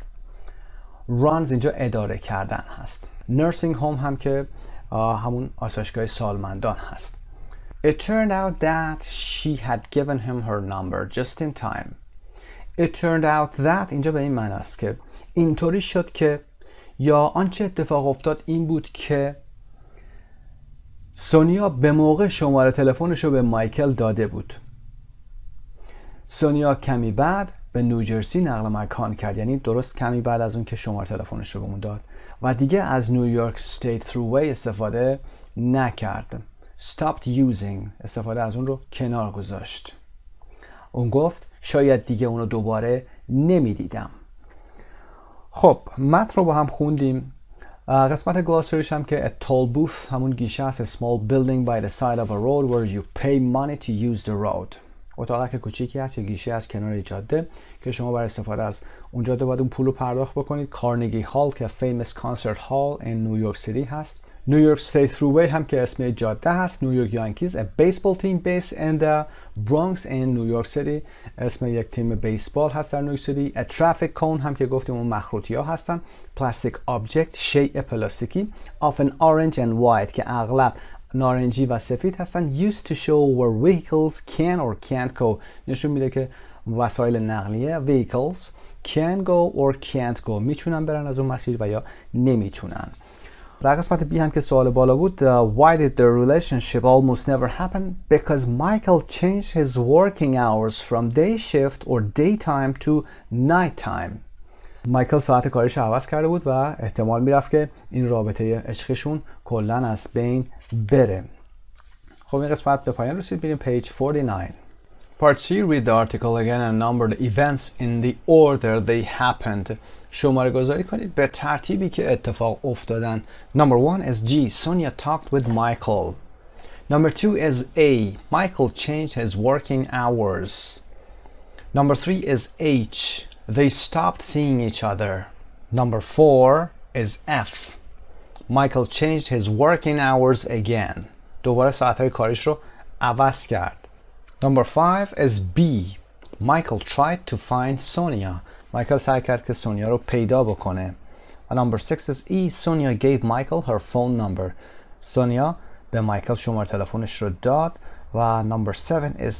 رانز اینجا اداره کردن هست. نرسینگ هوم هم که همون آسایشگاه سالمندان هست. It turned out that she had given him her number just in time. It turned out that اینجا به این معنی است که اینطوری شد که یا آنچه اتفاق افتاد این بود که سونیا به موقع شماره تلفنش رو به مایکل داده بود. سونیا کمی بعد به نیوجرسی نقل مکان کرد، یعنی درست کمی بعد از اون که شماره تلفنش رو بهمون داد و دیگه از نیویورک استیت ترووی استفاده نکرد. Stopped using، استفاده از اون رو کنار گذاشت. اون گفت شاید دیگه اون رو دوباره نمیدیدم. خب متن رو با هم خوندیم. قسمت گلاسریش هم که a toll booth همون گیشه است. A small building by the side of a road where you pay money to use the road. اتاقک کوچیکی هست یا گیشه از کنار جاده که شما برای استفاده از اون جاده باید اون پول رو پرداخت بکنید. کارنگی هال که famous concert hall in نیویورک سیتی هست. نیویورک استیت ترووی هم که اسم جاده هست. نیویورک یانکیز a baseball team based in the Bronx in نیویورک سیتی، اسم یک تیم بیسبال هست در نیویورک سیتی. a traffic cone هم که گفتیم اون مخروطی ها هستن. plastic object شیء پلاستیکی. often orange and white که اغلب نارنجی و سفید هستن. used to show where vehicles can or can't go نشون میده که وسایل نقلیه vehicles can go or can't go میتونن برن از اون مسیر و یا نمیتونن. در قسمت بی هم که سوال بالا بود why did the relationship almost never happen? Because Michael changed his working hours from day shift or daytime to nighttime. مایکل ساعت کاریش عوض کرده بود و احتمال میرفت که این رابطه عشقشون کلا از بین بره. خب این قسمت به پایان رسید. بریم page 49. Part C, read the article again and number the events in the order they happened. شماره گذاری کنید به ترتیبی که اتفاق افتادن. Number 1 is G. Sonia talked with Michael. Number 2 is A. Michael changed his working hours. Number 3 is H. They stopped seeing each other. Number 4 is F. Michael changed his working hours again. دوباره ساعتهای کاریش رو عوض کرد. Number 5 is B. Michael tried to find Sonia, مایکل سعی کرد که سونیا رو پیدا بکنه. و number 6 is Sonia gave Michael her phone number. سونیا به مایکل شماره تلفنش رو داد. و number 7 is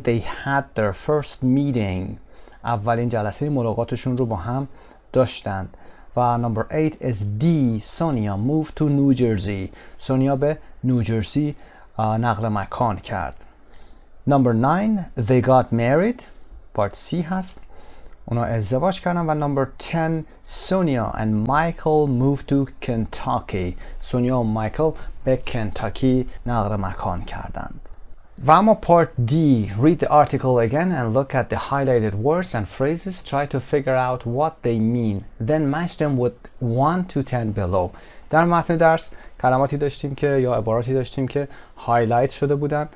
they had their first meeting. اولین جلسه ملاقاتشون رو با هم داشتند. و number 8 is Sonia moved to New Jersey. سونیا به نیوجرسی نقل مکان کرد. number 9 they got married. پارت C هست. اونا ازدواج کردن. و number 10 Sonia and Michael moved to Kentucky. سونیا و مایکل به کنتاکی نقل مکان کردند. و اما پارت D read the article again and look at the highlighted words and phrases. Try to figure out what they mean. Then match them with 1 to 10 below. در متن درس کلماتی داشتیم که یا عباراتی داشتیم که هایلایت شده بودن.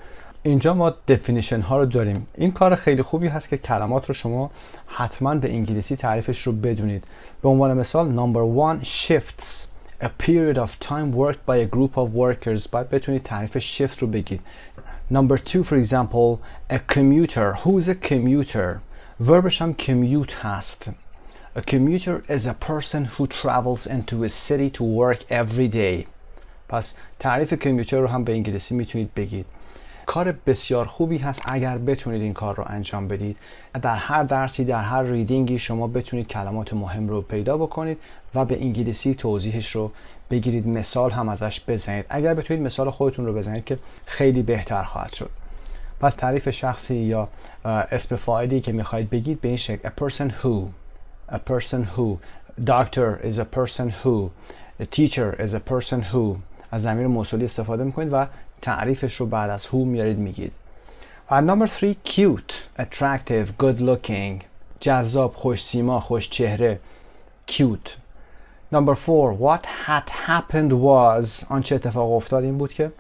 اینجا ما دفینیشن ها رو داریم. این کار خیلی خوبی هست که کلمات رو شما حتما به انگلیسی تعریفش رو بدونید. به عنوان مثال number 1 shifts a period of time worked by a group of workers. باید بتونید تعریف shift رو بگید. number 2 for example a commuter. Who's a commuter? وربش هم commute هست. A commuter is a person who travels into a city to work every day. پس تعریف کمیوتر رو هم به انگلیسی میتونید بگید. کار بسیار خوبی هست اگر بتونید این کار رو انجام بدید. در هر درسی، در هر ریدینگی شما بتونید کلمات مهم رو پیدا بکنید و به انگلیسی توضیحش رو بگیرید، مثال هم ازش بزنید. اگر بتونید مثال خودتون رو بزنید که خیلی بهتر خواهد شد. پس تعریف شخصی یا اسم فاعلی که میخواید بگید به این شکل: a person who, doctor is a person who, a teacher is a person who. از ضمیر موصولی استفاده میکنید و تعریفش رو بعد از who میارید میگید. و number 3 cute, attractive, good looking. جذاب، خوش سیما، خوش چهره. cute. number 4 what had happened was. آنچه اتفاق افتاد این بود که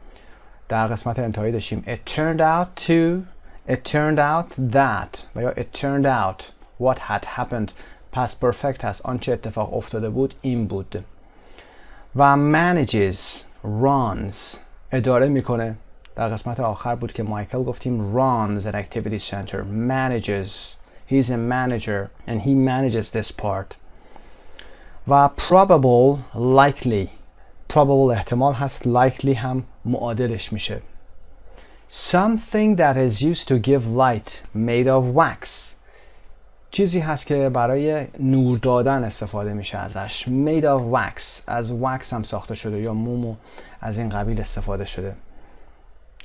در قسمت انتهایی داشتیم it turned out that و یا it turned out what had happened. past perfect هست. آنچه اتفاق افتاده بود این بود. و manages, runs, اداره میکنه. در قسمت آخر بود که مایکل گفتیم runs an activity center. manages, he's a manager and he manages this part. و probable, likely. probable احتمال هست. likely هم معادلش میشه. something that is used to give light, made of wax. چیزی هست که برای نور دادن استفاده میشه ازش. made of wax. از wax هم ساخته شده یا موم از این قبیل استفاده شده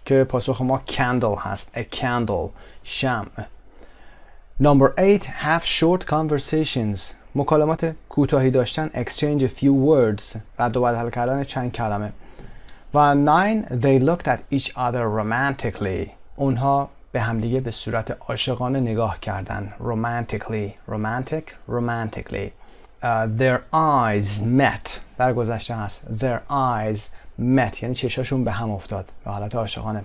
که پاسخ ما candle هست. a candle, شمع. number 8 have short conversations. مکالمات کوتاهی داشتن. exchange a few words. رد و بدل کردن چند کلمه. و 9 they looked at each other romantically. اونها به همدیگه به صورت عاشقانه نگاه کردن. romantically. Their eyes met. در گذشته هست. their eyes met یعنی چشاشون به هم افتاد به حالت عاشقانه.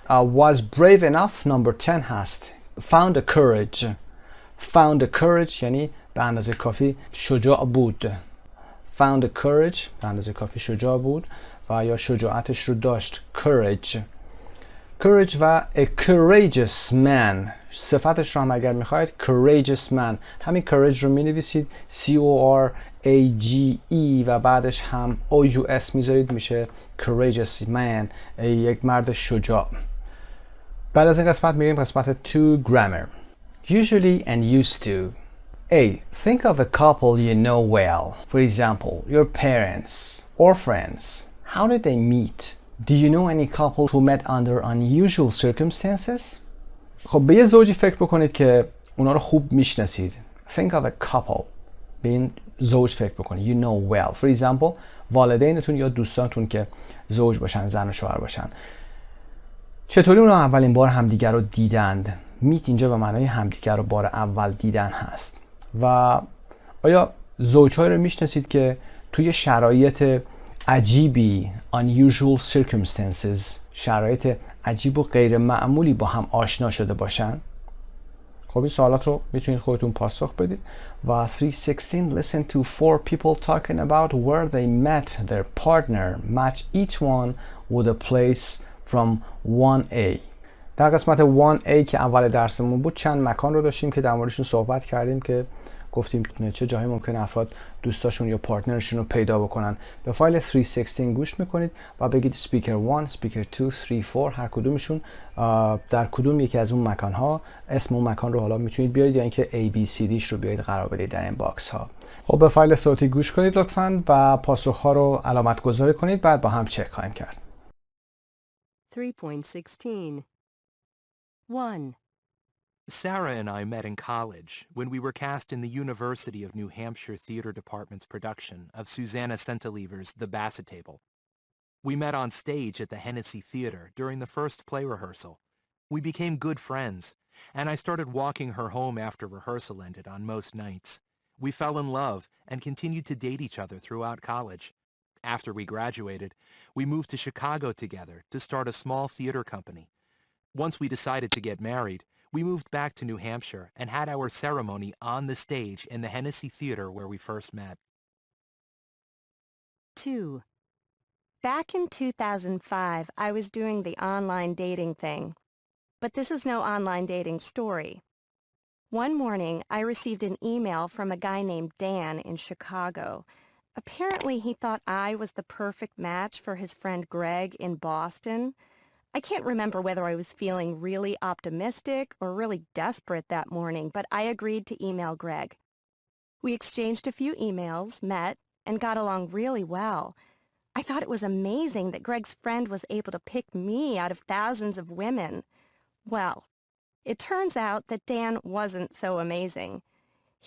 was brave enough. number 10 هست. found a courage یعنی به اندازه کافی شجاع بود. found a courage به اندازه کافی شجاع بود و یا شجاعتش رو داشت. courage و a courageous man. صفتش رو هم اگر میخواید courageous man. همین courage رو مینویسید C-O-R-A-G-E و بعدش هم O-U-S میذارید میشه courageous man. یک مرد شجاع. بعد از این قسمت میریم قسمت 2 grammar. usually and used to. A. Think of a couple you know well. For example, your parents or friends. How did they meet? Do you know any couple who met under unusual circumstances? خب به یه زوجی فکر بکنید که اونا رو خوب میشناسید. Think of a couple. به این زوج فکر بکنید. You know well. For example, والدینتون یا دوستانتون که زوج باشن، زن و شوهر باشن. چطوری اونا اولین بار همدیگر رو دیدند؟ میت اینجا به معنای همدیگر رو بار اول دیدن هست. و آیا زوجهایی رو میشناسید که توی شرایط عجیبی unusual circumstances شرایط عجیب و غیر معمولی با هم آشنا شده باشن؟ خب این سوالات رو میتونید خودتون پاسخ بدید. و 316 listen to 4 people talking about where they met their partner. Match each one with a place from 1A. در قسمت 1A که اول درسمون بود چند مکان رو داشتیم که در موردشون صحبت کردیم که گفتیم چه جایی ممکنه افراد دوستاشون یا پارتنرشون رو پیدا بکنن. به فایل 316 گوش میکنید و بگید speaker 1, speaker 2, 3, 4 هر کدومشون در کدوم یکی از اون مکانها اسم اون مکان رو حالا میتونید بیارید یا اینکه ABCDش رو بیارید قرار بدید در این باکس ها. خب به فایل صوتی گوش کنید لطفاً و پاسخ‌ها رو علامت گذاری کنید، بعد با هم چک خواهیم کرد. 3.16. 1. Sarah and I met in college when we were cast in the University of New Hampshire Theater Department's production of Susanna Centeliever's The Basset Table. We met on stage at the Hennessy Theater during the first play rehearsal. We became good friends, and I started walking her home after rehearsal ended on most nights. We fell in love and continued to date each other throughout college. After we graduated, we moved to Chicago together to start a small theater company. Once we decided to get married, we moved back to New Hampshire and had our ceremony on the stage in the Hennessy Theater where we first met. 2. Back in 2005, I was doing the online dating thing. But this is no online dating story. One morning, I received an email from a guy named Dan in Chicago. Apparently, he thought I was the perfect match for his friend Greg in Boston. I can't remember whether I was feeling really optimistic or really desperate that morning, but I agreed to email Greg. We exchanged a few emails, met, and got along really well. I thought it was amazing that Greg's friend was able to pick me out of thousands of women. Well, it turns out that Dan wasn't so amazing.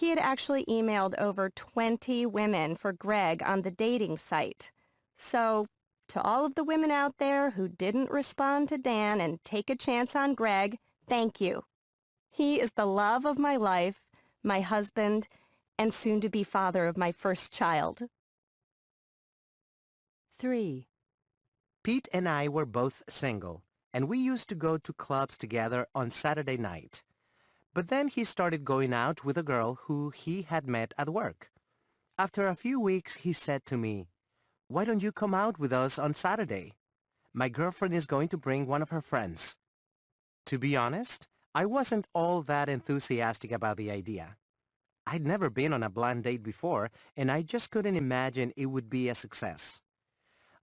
He had actually emailed over 20 women for Greg on the dating site. So, to all of the women out there who didn't respond to Dan and take a chance on Greg, thank you. He is the love of my life, my husband, and soon-to-be father of my first child. 3. Pete and I were both single, and we used to go to clubs together on Saturday night. But then he started going out with a girl who he had met at work. After a few weeks, he said to me, "Why don't you come out with us on Saturday? My girlfriend is going to bring one of her friends." To be honest, I wasn't all that enthusiastic about the idea. I'd never been on a blind date before, and I just couldn't imagine it would be a success.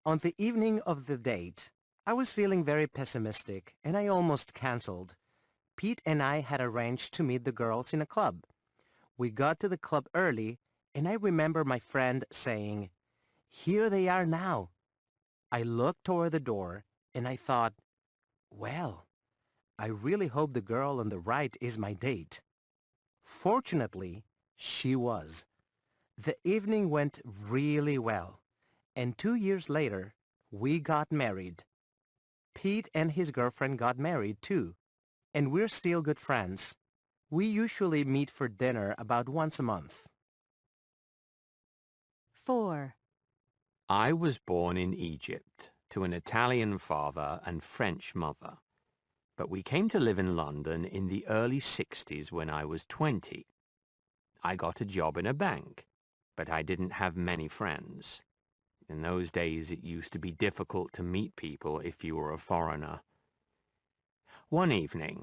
On the evening of the date, I was feeling very pessimistic, and I almost canceled. Pete and I had arranged to meet the girls in a club. We got to the club early, and I remember my friend saying, "Here they are now." I looked toward the door, and I thought, well, I really hope the girl on the right is my date. Fortunately, she was. The evening went really well, and 2 years later, we got married. Pete and his girlfriend got married too, and we're still good friends. We usually meet for dinner about once a month. 4. I was born in Egypt to an Italian father and French mother, but we came to live in London in the early 60s when I was 20. I got a job in a bank, but I didn't have many friends. In those days, it used to be difficult to meet people if you were a foreigner. One evening,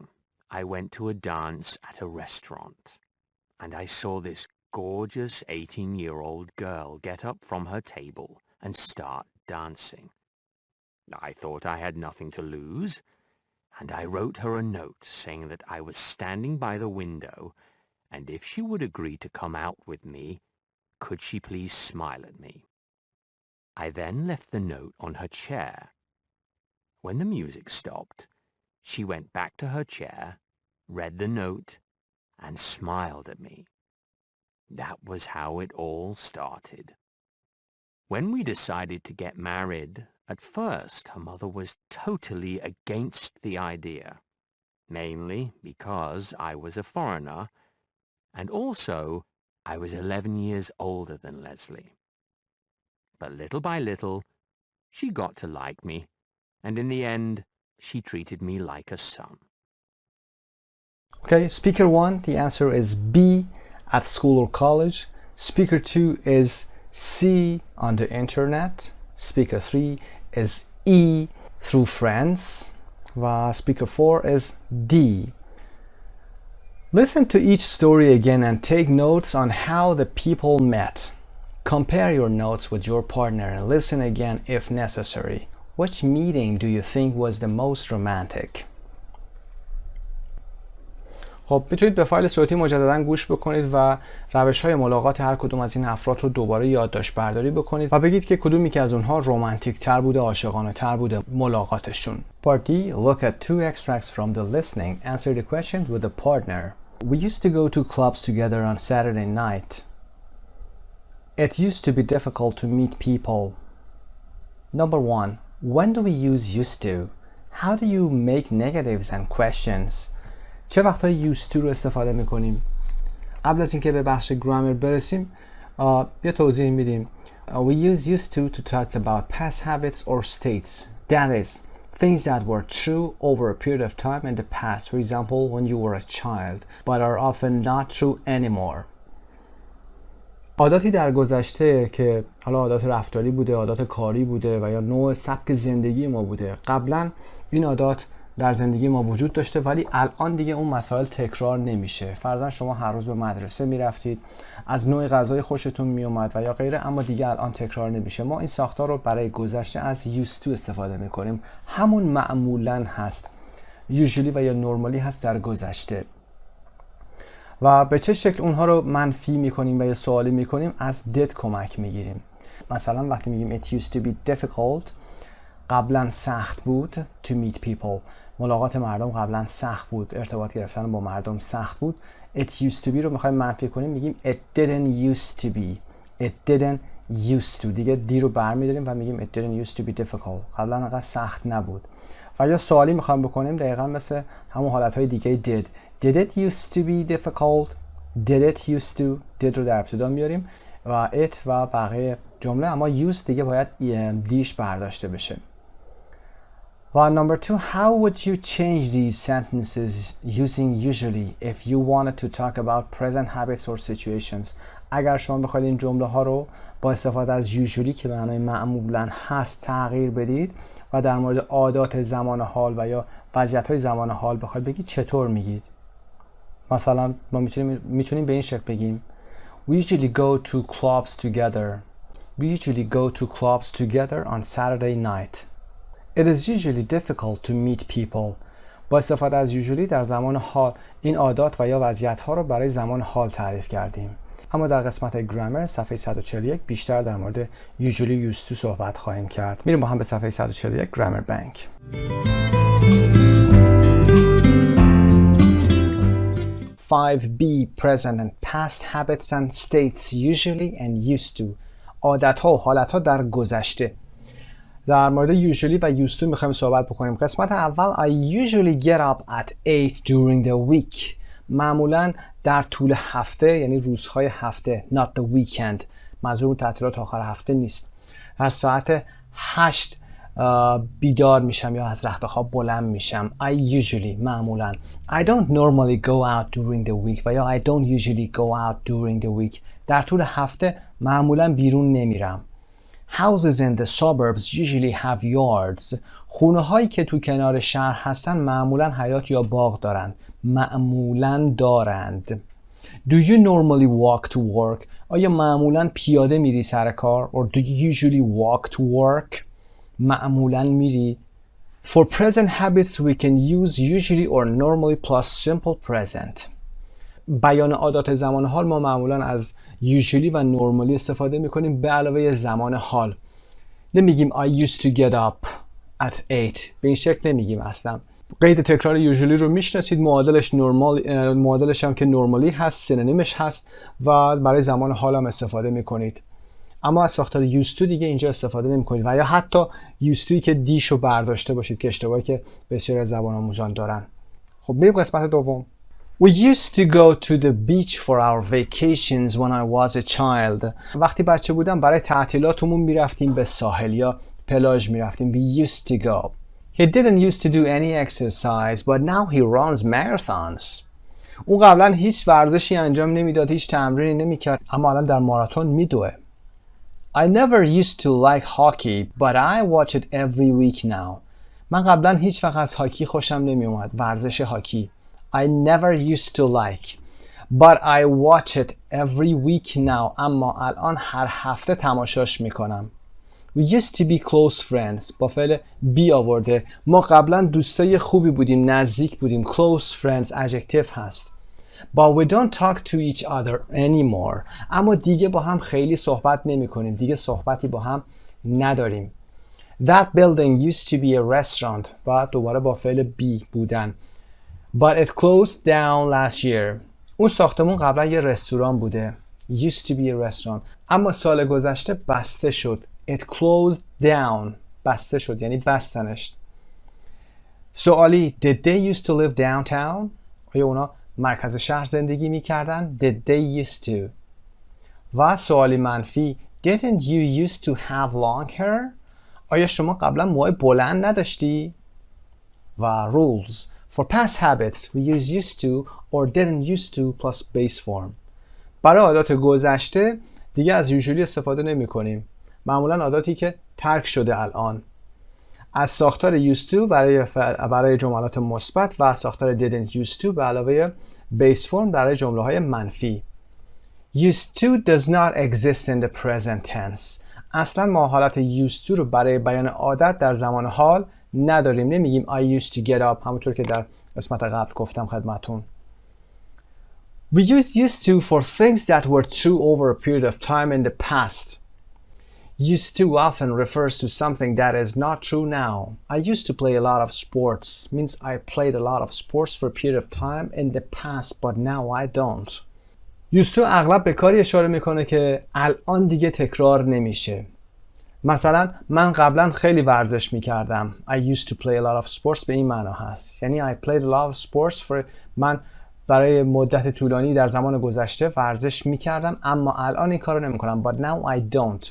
I went to a dance at a restaurant, and I saw this gorgeous 18-year-old girl get up from her table and start dancing. I thought I had nothing to lose, and I wrote her a note saying that I was standing by the window, and if she would agree to come out with me, could she please smile at me? I then left the note on her chair. When the music stopped, she went back to her chair, read the note, and smiled at me. That was how it all started. When we decided to get married, at first her mother was totally against the idea, mainly because I was a foreigner, and also I was 11 years older than Leslie. But little by little, she got to like me, and in the end, she treated me like a son. Okay, speaker 1, the answer is B, at school or college. Speaker 2 is C, on the internet. Speaker 3 is E, through friends. و speaker 4 is D. Listen to each story again and take notes on how the people met. Compare your notes with your partner and listen again if necessary. Which meeting do you think was the most romantic? خب میتونید به فایل صوتی مجددا گوش بکنید و روش‌های ملاقات هر کدوم از این افراد رو دوباره یادداشت برداری بکنید و بگید که کدومی که از اونها رمانتیک تر بوده، عاشقانه تر بوده ملاقاتشون. Part D. Look at two extracts from the listening. Answer the question with a partner. We used to go to clubs together on Saturday night. It used to be difficult to meet people. Number 1. When do we use used to? How do you make negatives and questions? چه وقتایی used to رو استفاده میکنیم؟ قبل از اینکه به بخش گرامر برسیم یه توضیح میدیم. We use used to talk about past habits or states. That is, things that were true over a period of time in the past. For example, when you were a child, but are often not true anymore. عاداتی در گذشته که حالا عادات رفتاری بوده، عادات کاری بوده و یا نوع سبک زندگی ما بوده. قبلا این عادات در زندگی ما وجود داشته ولی الان دیگه اون مسائل تکرار نمیشه. فرضاً شما هر روز به مدرسه میرفتید، از نوع غذای خوشتون میومد و یا غیره، اما دیگه الان تکرار نمیشه. ما این ساختار رو برای گذشته از used to استفاده میکنیم. همون معمولاً هست، usually و یا normally هست در گذشته. و به چه شکل اونها رو منفی میکنیم و یا سوالی میکنیم؟ از did کمک میگیریم. مثلا وقتی میگیم it used to be difficult، قبلا سخت بود to meet people، ملاقات مردم قبلا سخت بود، ارتباط گرفتن با مردم سخت بود. It used to be رو میخوایم منفی کنیم، میگیم it didn't used to be. It didn't used to، دیگه دی رو برمیداریم و میگیم it didn't used to be difficult، قبلا انقدر سخت نبود. و یا سوالی میخوایم بکنیم، دقیقا مثل همون حالتهای دیگه did. Did it used to be difficult? Did it used to؟ did رو در ابتدا میاریم و it و بقیه جمله، اما use دیگه باید دیش برداشته بشه. و number 2, how would you change these sentences using usually if you wanted to talk about present habits or situations؟ اگر شما بخواید این جمله ها رو با استفاده از usually که به معنای معمولا هست تغییر بدید و در مورد عادات زمان حال و یا وضعیت های زمان حال بخواید بگید، چطور میگید؟ مثلا ما میتونیم به این شکل بگیم We usually go to clubs together. We usually go to clubs together on Saturday night. It is usually difficult to meet people. با استفاده از usually در زمان حال این عادات و یا وضعیت ها رو برای زمان حال تعریف کردیم. اما در قسمت گرامر صفحه 141 بیشتر در مورد usually used to صحبت خواهیم کرد. میریم با هم به صفحه 141 گرامر بانک. (5b) Present and past habits and states usually and used to. عادت‌ها و حالت‌ها در گذشته. در مورد usually و used to می‌خوایم صحبت بکنیم. قسمت اول I usually get up at 8 during the week. معمولاً در طول هفته، یعنی روزهای هفته، not the weekend. منظور تعطیلات آخر هفته نیست. در ساعت 8 بیدار میشم یا از رخت خواب بلند میشم. I usually، معمولاً. I don't normally go out during the week و یا I don't usually go out during the week. در طول هفته معمولاً بیرون نمیرم. Houses in the suburbs usually have yards. خونه هایی که تو کنار شهر هستن معمولاً حیاط یا باغ دارند. معمولاً دارند. Do you normally walk to work؟ آیا معمولاً پیاده میری سر کار؟ Or do you usually walk to work؟ معمولاً میری. For present habits we can use usually or normally plus simple present. بیان عادات زمان حال ما معمولاً از usually و normally استفاده میکنیم به علاوه زمان حال. نمیگیم I used to get up at 8. به این شکل نمیگیم اصلا. قید تکرار usually رو میشناسید، معادلش هم که normally هست، سینونیمش هست و برای زمان حال هم استفاده میکنید. اما از ساختار used to دیگه اینجا استفاده نمی‌کنید و یا حتی used to که دیشو برداشته باشید که اشتباهی که بسیاری از زبان آموزان دارن. خب بریم قسمت دوم. We used to go to the beach for our vacations when I was a child. وقتی بچه بودم برای تعطیلاتمون میرفتیم به ساحل یا پلاژ میرفتیم. We used to go. He didn't used to do any exercise but now he runs marathons. اون قبلا هیچ ورزشی انجام نمیداد، هیچ تمرینی نمیکرد، اما الان در ماراتون میدوه. I never used to like hockey, but I watch it every week now. من قبلا هیچ وقت از هاکی خوشم نمی اومد، ورزش هاکی. I never used to like but I watch it every week now. اما الان هر هفته تماشاش میکنم. We used to be close friends. با فعل be آورده. ما قبلا دوستای خوبی بودیم، نزدیک بودیم. Close friends adjective هست. But we don't talk to each other anymore. اما دیگه با هم خیلی صحبت نمی کنیم. دیگه صحبتی با هم نداریم. That building used to be a restaurant. و دوباره با فعل be بودن. But it closed down last year. اون ساختمون قبلا یه رستوران بوده. Used to be a restaurant. اما سال گذشته بسته شد. It closed down. بسته شد یعنی بستنش. سوالی Did they used to live downtown? آیا اونا مرکز شهر زندگی میکردن؟ Did they used to? و سوالی منفی Didn't you used to have long hair? آیا شما قبلا موهای بلند نداشتی؟ و rules For past habits we use used to or didn't used to plus base form. برای عادات گذشته دیگه از usually استفاده نمی کنیم. معمولا عاداتی که ترک شده الان. از ساختار used to برای جملات مثبت و از ساختار didn't used to به علاوه base form برای جمله های منفی. Used to does not exist in the present tense. اصلا ما حالت used to رو برای بیان عادت در زمان حال نداریم. نمیگیم I used to get up همونطور که در قسمت قبل گفتم خدمتون. We use used to for things that were true over a period of time in the past. Used to often refers to something that is not true now. I used to play a lot of sports. Means I played a lot of sports for a period of time in the past, but now I don't. Used to اغلب به کاری اشاره میکنه که الان دیگه تکرار نمیشه. مثلا من قبلا خیلی ورزش میکردم. I used to play a lot of sports به این معنا هست. یعنی I played a lot of sports for من برای مدت طولانی در زمان گذشته ورزش میکردم اما الان این کارو نمیکنم. But now I don't.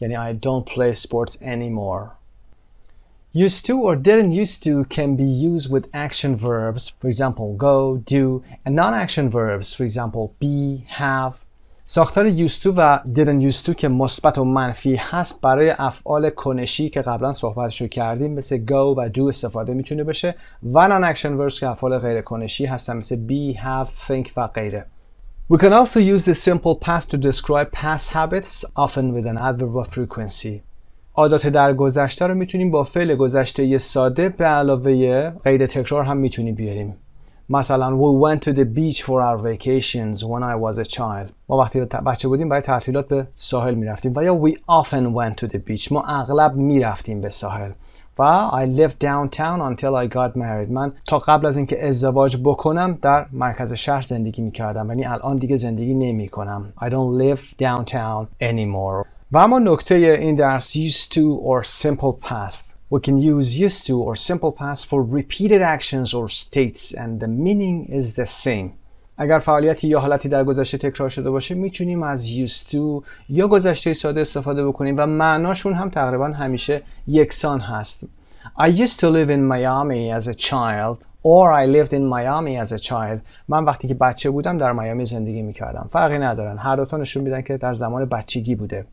یعنی I don't play sports anymore. Used to or didn't used to can be used with action verbs, for example, go, do, and non-action verbs, for example, be, have. ساختار used to و didn't used to که مثبت و منفی هست برای افعال کنشی که قبلا صحبتشو کردیم مثل go و do استفاده میتونه بشه و non-action verbs که افعال غیر کنشی هستن مثل be, have, think و غیره. We can also use the simple past to describe past habits, often with an adverb of frequency. عادات در گذشته رو میتونیم با فعل گذشته ساده به علاوه قید تکرار هم میتونیم بیاریم. مثلا we went to the beach for our vacations when I was a child. ما وقتی بچه بودیم برای تعطیلات به ساحل میرفتیم. و یا we often went to the beach. ما اغلب میرفتیم به ساحل. و I lived downtown until I got married. من تا قبل از اینکه ازدواج بکنم در مرکز شهر زندگی میکردم. یعنی الان دیگه زندگی نمی کنم. I don't live downtown anymore. و اما نکته این درس used to or simple past. We can use used to or simple past for repeated actions or states and the meaning is the same. اگر فعالیتی یا حالتی در گذشته تکرار شده باشه میتونیم از used to یا گذشته ساده استفاده بکنیم و معناشون هم تقریبا همیشه یکسان هست. I used to live in Miami as a child or I lived in Miami as a child. من وقتی که بچه بودم در میامی زندگی میکردم. فرقی ندارن. هر دوتا نشون میدن که در زمان بچگی بوده.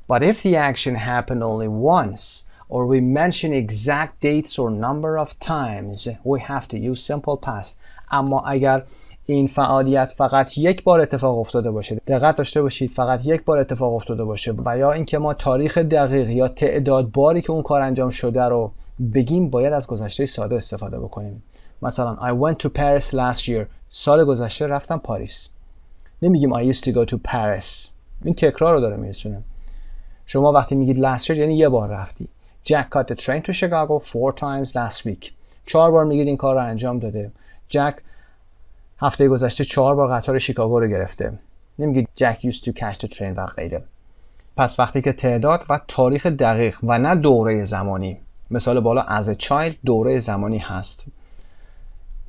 But if the action happened only once or we mention exact dates or number of times, we have to use simple past. اما اگر این فعالیت فقط یک بار اتفاق افتاده باشه، دقت داشته باشید فقط یک بار اتفاق افتاده باشه و یا اینکه ما تاریخ دقیق یا تعداد باری که اون کار انجام شده رو بگیم باید از گذشته ساده استفاده بکنیم. مثلا I went to Paris last year. سال گذشته رفتم پاریس. نمیگیم I used to go to Paris. این تکرار رو داره میرسونه. شما وقتی میگید last year یعنی یه بار رفتی. Jack got the train to Chicago 4 times last week. 4 بار میگید این کار رو انجام داده. Jack هفته گذشته 4 بار قطار شیکاگو رو گرفته. نمیگید Jack used to catch the train و غیره. پس وقتی که تعداد و تاریخ دقیق و نه دوره زمانی. مثال بالا as a child دوره زمانی هست.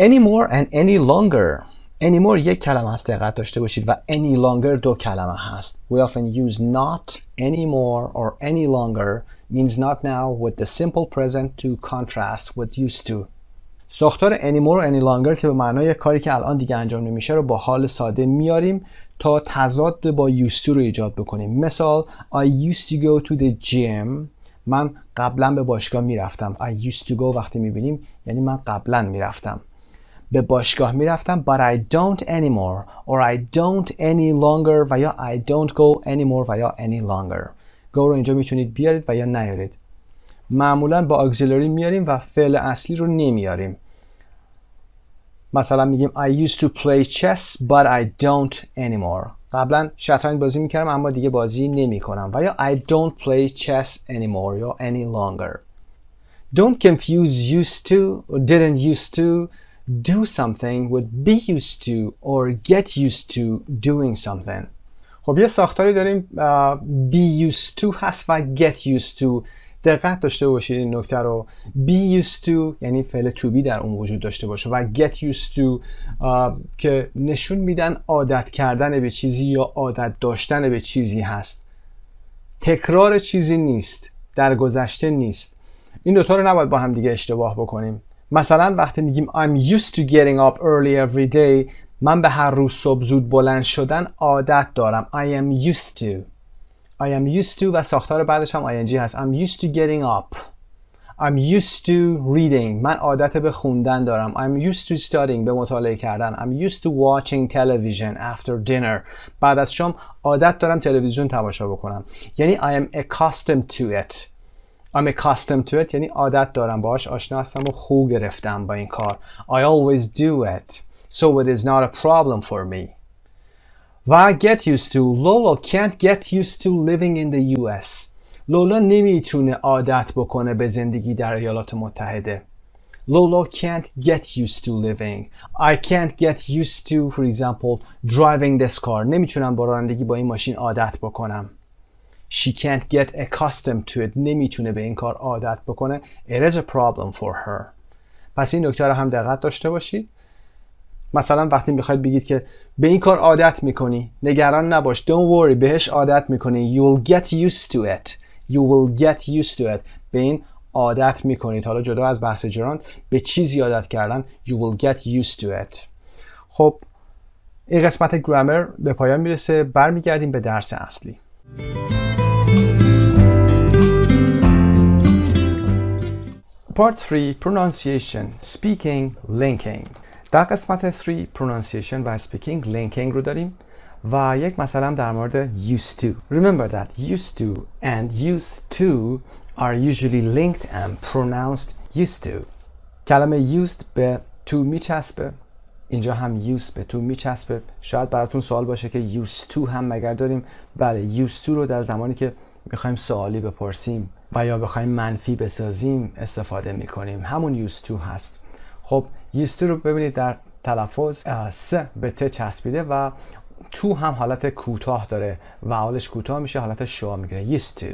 Anymore and any longer. Anymore یک kəlmə هست دقت داشته باشید و any longer 2 کلمه هست. We often use not anymore or any longer means not now with the simple present to contrast with used to. ساختار anymore و any longer که به معنای کاری که الان دیگه انجام نمیشه رو با حال ساده میاریم تا تضاد با used to رو ایجاد بکنیم. مثال I used to go to the gym. من قبلا به باشگاه میرفتم. I used to go وقتی میبینیم یعنی من قبلا میرفتم. به باشگاه میرفتم but I don't anymore or I don't any longer و یا I don't go anymore و یا any longer. go رو اینجا میتونید بیارید و یا نیارید. معمولا با auxiliary میاریم و فعل اصلی رو نمیاریم. مثلا میگیم I used to play chess but I don't anymore. قبلا شطرنج بازی میکردم اما دیگه بازی نمیکنم. و یا I don't play chess anymore یا any longer. Don't confuse used to or didn't used to do something with be used to or get used to doing something. خب یه ساختاری داریم be used to هست و get used to. دقت داشته باشید این نکته رو. be used to یعنی فعل to be در اون وجود داشته باشه و get used to که نشون میدن عادت کردن به چیزی یا عادت داشتن به چیزی هست. تکرار چیزی نیست، در گذشته نیست. این دوتا رو نباید با هم دیگه اشتباه بکنیم. مثلا وقتی میگیم I'm used to getting up early every day، من به هر روز صبح زود بلند شدن عادت دارم. I am used to. I am used to و ساختار بعدش هم ing هست. I'm used to getting up. I'm used to reading. من عادت به خوندن دارم. I'm used to studying. به مطالعه کردن. I'm used to watching television after dinner. بعد از شام عادت دارم تلویزیون تماشا بکنم. یعنی I am accustomed to it. I'm accustomed to it یعنی عادت دارم باهاش آشنا هستم و خو گرفتم با این کار. I always do it. So it is not a problem for me. و get used to. Lola can't get used to living in the US. لولا نمیتونه عادت بکنه به زندگی در ایالات متحده. Lola can't get used to living. I can't get used to, for example, driving this car. نمیتونم با رانندگی با این ماشین عادت بکنم. She can't get accustomed to it. نمیتونه به این کار عادت بکنه. It is a problem for her. پس این نکته رو هم دقت داشته باشید. مثلا وقتی میخواید بگید که به این کار عادت میکنی، نگران نباش. Don't worry. بهش عادت میکنی. You will get used to it. You will get used to it. به این عادت میکنید. حالا جدا از بحث جراند به چیزی عادت کردن. You will get used to it. خب این قسمت گرامر به پایان میرسه. برمیگردیم به درس اصلی. Part 3 Pronunciation Speaking Linking. در قسمت 3 Pronunciation و Speaking Linking رو داریم و یک مسئله هم در مورد used to. Remember that used to and used to are usually linked and pronounced used to. کلمه used به to میچسبه. اینجا هم used به to میچسبه. شاید براتون سوال باشه که used to هم مگر داریم؟ بله used to رو در زمانی که میخوایم سوالی بپرسیم و یا بخوایم منفی بسازیم استفاده میکنیم. همون used to هست. خب used to رو ببینید در تلفظ س به ت چسبیده و تو هم حالت کوتاه داره و حالش کوتاه میشه حالت شا میگیره. used to.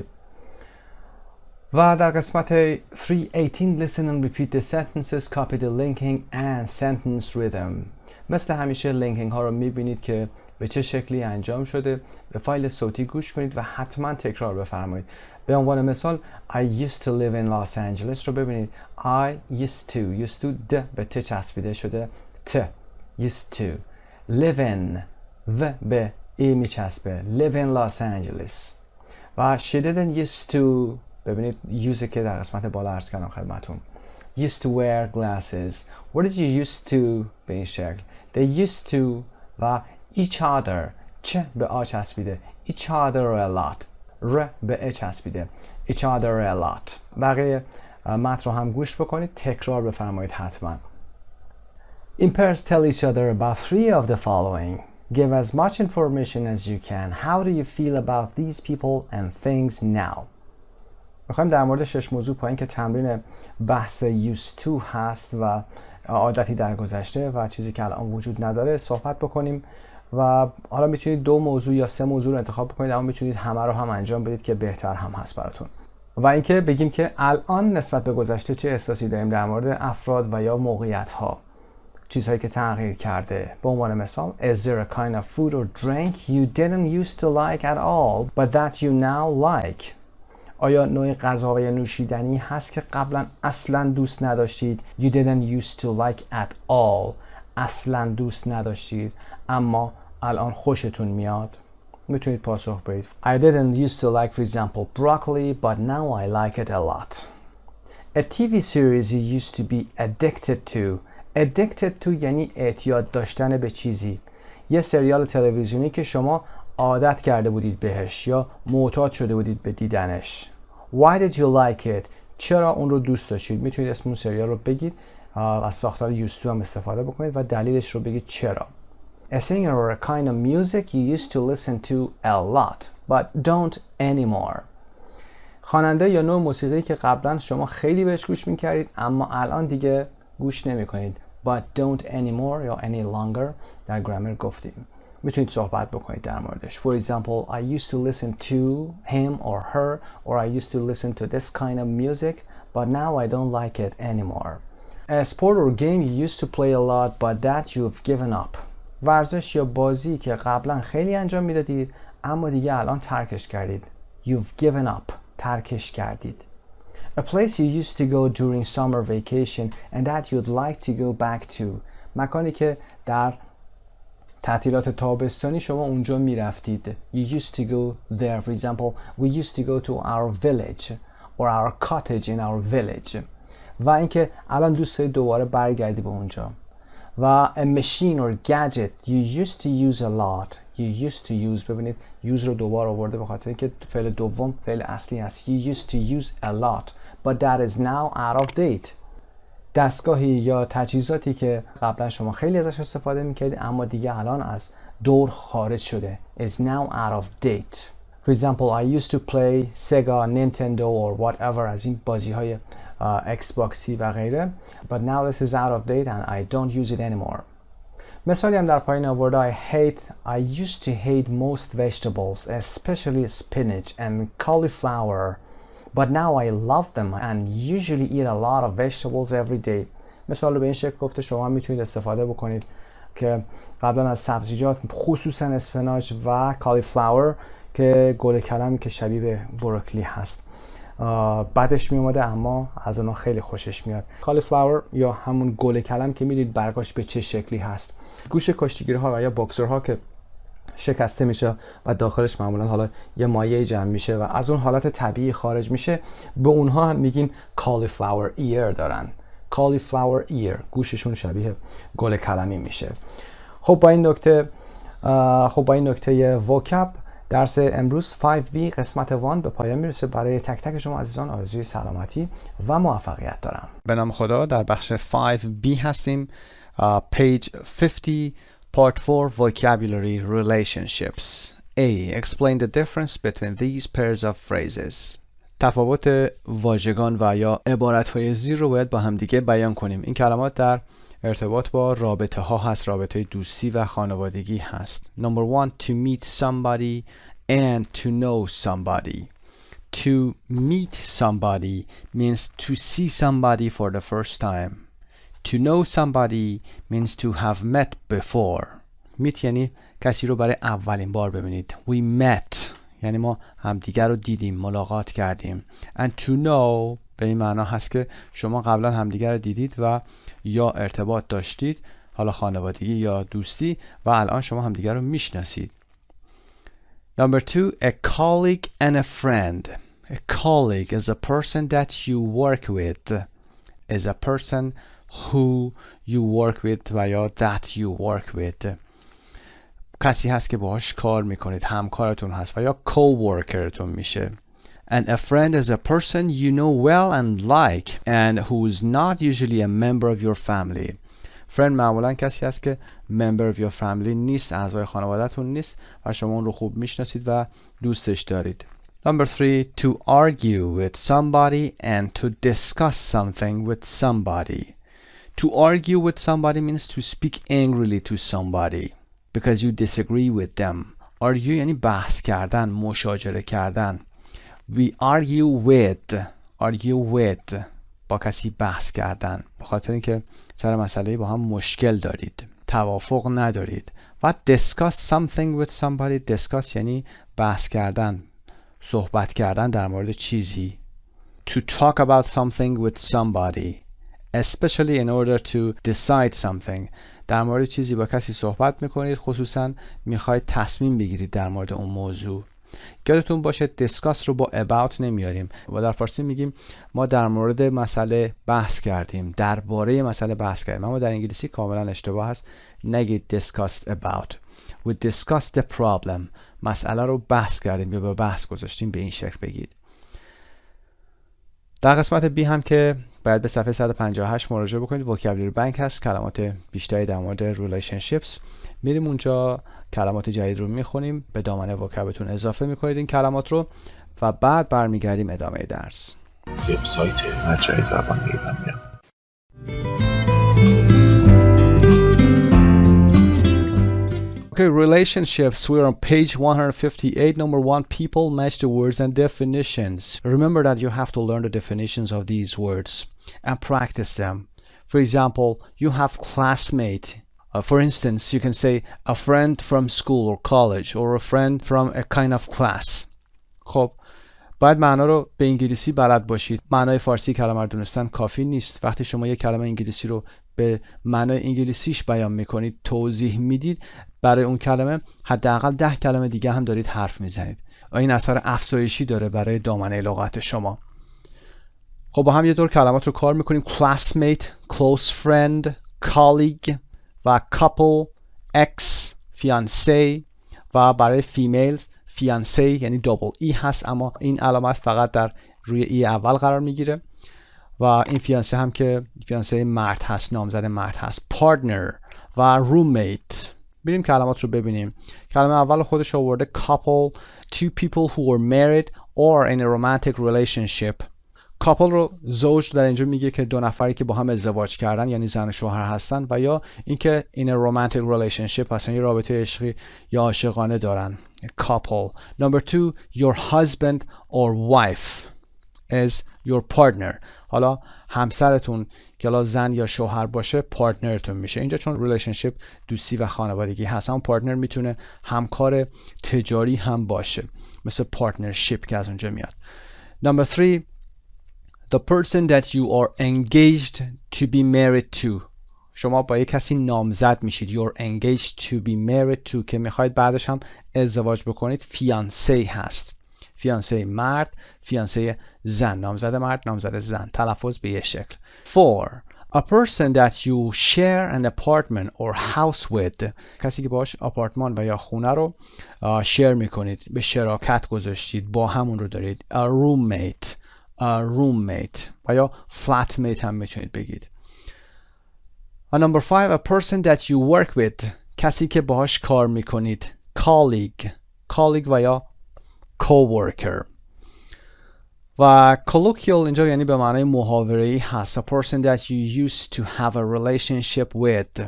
و در قسمت 3:18 listen and repeat the sentences, copy the linking and sentence rhythm. مثل همیشه لینکینگ ها رو میبینید که به چه شکلی انجام شده. به فایل صوتی گوش کنید و حتما تکرار بفرمایید. به عنوان مثال I used to live in Los Angeles رو ببینید. I used to د به ت چسبیده شده ت. used to live in و به ای میچسبه. live in Los Angeles. و she didn't used to ببینید use که در قسمت بالا عرض کردم خدمتون. used to wear glasses. What did you used to به این شکل. they used to و each other چه به آ چسبیده. each other a lot. ر به ا چسبیده. each other a lot. بقیه متن رو هم گوش بکنید. تکرار بفرمایید حتما. In pairs tell each other about 3 of the following. Give as much information as you can. How do you feel about these people and things now? میخوایم در مورد 6 موضوع پایین که تمرین بحث used to هست و عادتی در گذشته و چیزی که الان وجود نداره صحبت بکنیم و حالا میتونید 2 موضوع یا 3 موضوع رو انتخاب بکنید اما میتونید همه رو هم انجام بدید که بهتر هم هست براتون. و اینکه بگیم که الان نسبت به گذشته چه احساسی داریم در مورد افراد و یا موقعیت ها. چیزهایی که تغییر کرده. به عنوان مثال Is there a kind of food or drink you didn't used to like at all but that you now like? آیا نوع غذا و یا نوشیدنی هست که قبلا اصلا دوست نداشتید؟ You didn't used to like at all. اصلا دوست نداشتید اما الان خوشتون میاد. میتونید پاسخ بدید. I didn't used to like, for example, broccoli, but now I like it a lot. A TV series you used to be addicted to addicted to یعنی اعتیاد داشتن به چیزی. یه سریال تلویزیونی که شما عادت کرده بودید بهش یا معتاد شده بودید به دیدنش. Why did you like it؟ چرا اون رو دوست داشتید؟ میتونید اسم اون سریال رو بگید، از ساختار used to هم استفاده بکنید و دلیلش رو بگید چرا. A singer or a kind of music you used to listen to a lot but don't anymore. خواننده یا نوع موسیقی که قبلا شما خیلی بهش گوش میکردید اما الان دیگه گوش نمیکنید. But don't anymore یا any longer در گرامر گفتیم. میتونید صحبت بکنید در موردش. For example, I used to listen to him or her or I used to listen to this kind of music but now I don't like it anymore. A sport or game you used to play a lot but that you've given up. ورزش یا بازی که قبلا خیلی انجام میدادید اما دیگه الان ترکش کردید. You've given up. ترکش کردید. A place you used to go during summer vacation and that you'd like to go back to. مکانی که در تعطیلات تابستانی شما اونجا میرفتید. You used to go there. For example, we used to go to our village or our cottage in our village. و اینکه الان دوست دارید دوباره برگردی به اونجا. و a machine or gadget you used to use a lot. You used to use. ببینید use رو دوباره آورده به خاطر اینکه فعل دوم فعل اصلی است. You used to use a lot but that is now out of date. دستگاهی یا تجهیزاتی که قبلا شما خیلی ازش استفاده میکردید اما دیگه الان از دور خارج شده. is now out of date. For example, I used to play Sega, Nintendo or whatever از این بازی های Xboxی و غیره. But now this is out of date and I don't use it anymore. مثالی هم در پایین آورده. I used to hate most vegetables, especially spinach and cauliflower. But now I love them and usually eat a lot of vegetables every day. مثال رو به این شکل گفته شما میتونید استفاده بکنید که قبلا از سبزیجات خصوصا اسفناج و کالیفلاور که گل کلمی که شبیه به بروکلی هست بعدش می اومده اما از اونها خیلی خوشش میاد. کالیفلاور یا همون گل کلم که میدید برگاش به چه شکلی هست. گوش کشتیگیرها و یا باکسرها که شکسته میشه و داخلش معمولا حالا یه مایع جمع میشه و از اون حالت طبیعی خارج میشه، به اونها هم میگیم cauliflower ear دارن. cauliflower ear گوششون شبیه گل کلمی میشه. خب با این نکته وکب درس امروز 5B قسمت 1 به پایان میرسه. برای تک تک شما عزیزان آرزوی سلامتی و موفقیت دارم. به نام خدا در بخش 5B هستیم. page 50 Part 4 Vocabulary Relationships. A. Explain the difference between these pairs of phrases. تفاوت واژگان و یا عبارت‌های زیر رو باید با هم دیگه بیان کنیم. این کلمات در ارتباط با رابطه ها هست، رابطه دوستی و خانوادگی هست. Number 1. To meet somebody and to know somebody. To meet somebody means to see somebody for the first time. To know somebody means to have met before. Meet یعنی کسی رو برای اولین بار ببینید. We met یعنی ما همدیگر رو دیدیم، ملاقات کردیم. And to know به این معنا هست که شما قبلا همدیگر رو دیدید و یا ارتباط داشتید، حالا خانوادگی یا دوستی، و الان شما همدیگر رو میشناسید. Number 2. A colleague and a friend. A colleague is a person that you work with. Is a person who you work with و یا that you work with. کسی هست که باهاش کار میکنید، همکارتون هست و یا co-workerتون میشه. And a friend is a person you know well and like and who is not usually a member of your family. friend معمولا کسی هست که member of your family نیست، اعضای خانواده‌تون نیست و شما اون رو خوب میشناسید و دوستش دارید. Number 3. To argue with somebody and to discuss something with somebody. To argue with somebody means to speak angrily to somebody because you disagree with them. Argue یعنی بحث کردن، مشاجره کردن. We argue with با کسی بحث کردن به خاطر اینکه سر مسئله با هم مشکل دارید، توافق ندارید. و discuss something with somebody. discuss یعنی بحث کردن، صحبت کردن در مورد چیزی. To talk about something with somebody especially in order to decide something. در مورد چیزی با کسی صحبت میکنید، خصوصا میخواید تصمیم بگیرید در مورد اون موضوع. یادتون باشه discuss رو با about نمیاریم و در فارسی میگیم ما در مورد مسئله بحث کردیم، درباره مسئله بحث کردیم، اما در انگلیسی کاملا اشتباه هست. نگید discussed about. We discussed the problem. مسئله رو بحث کردیم یا به بحث گذاشتیم، به این شکل بگید. در قسمت بی هم که باید به صفحه 158 مراجعه بکنید، وکابولری بانک هست، کلمات بیشتری در مورد relationships. میریم اونجا کلمات جدید رو میخونیم، به دامنه وکابتون اضافه میکنید این کلمات رو و بعد برمیگردیم ادامه درس. وبسایت مجموعه زبان ایرانیان. Okay, relationships. We're on page 158. Number 1, people match the words and definitions. Remember that you have to learn the definitions of these words and practice them. For example, you have classmate. For instance, you can say a friend from school or college or a friend from a kind of class. خب باید معنا رو به انگلیسی بلد باشید. معنای فارسی کلمه رو دونستن کافی نیست. وقتی شما یک کلمه انگلیسی رو به معنای انگلیسیش بیان میکنید، توضیح میدید، برای اون کلمه حداقل 10 کلمه دیگه هم دارید حرف میزنید و این اثر افزایشی داره برای دامنه لغت شما. خب با هم یه دور کلمات رو کار میکنیم. classmate, close friend, colleague و couple, ex, fiancé و برای females fiancé یعنی double ای هست اما این علامت فقط در روی ای اول قرار میگیره و این fiancé هم که fiancé مرد هست، نامزد مرد هست. partner و roommate. بریم کلمات رو ببینیم. کلمه اول خودش آورده couple, two people who were married or in a romantic relationship. couple رو زوج در اینجا میگه که دو نفری که با هم ازدواج کردن یعنی زن و شوهر هستن و یا اینکه in a romantic relationship هستن، یه رابطه عشقی یا عاشقانه دارن. couple. Number 2, your husband or wife is your partner. حالا همسرتون که حالا زن یا شوهر باشه پارتنرتون میشه. اینجا چون ریلیشنشیپ دوستی و خانوادگی هست، اما پارتنر میتونه همکار تجاری هم باشه، مثل پارتنرشیپ که از اونجا میاد. Number 3, the person that you are engaged to be married to. شما با یک کسی نامزد میشید. You're engaged to be married to که میخواید بعدش هم ازدواج بکنید. fiancé هست. fiancé مرد، fiancé زن، نامزد مرد، نامزد زن. تلفظ به یه شکل. 4, a person that you share an apartment or house with. کسی که باش آپارتمان و یا خونه رو شیر میکنید، به شراکت گذاشتید، با همون رو دارید. a roommate و یا flatmate هم میتونید بگید. Number 5, a person that you work with. کسی که باهاش کار میکنید. colleague و یا coworker. و colloquial اینجا یعنی به معنای محاوره‌ای هست. A person that you used to have a relationship with.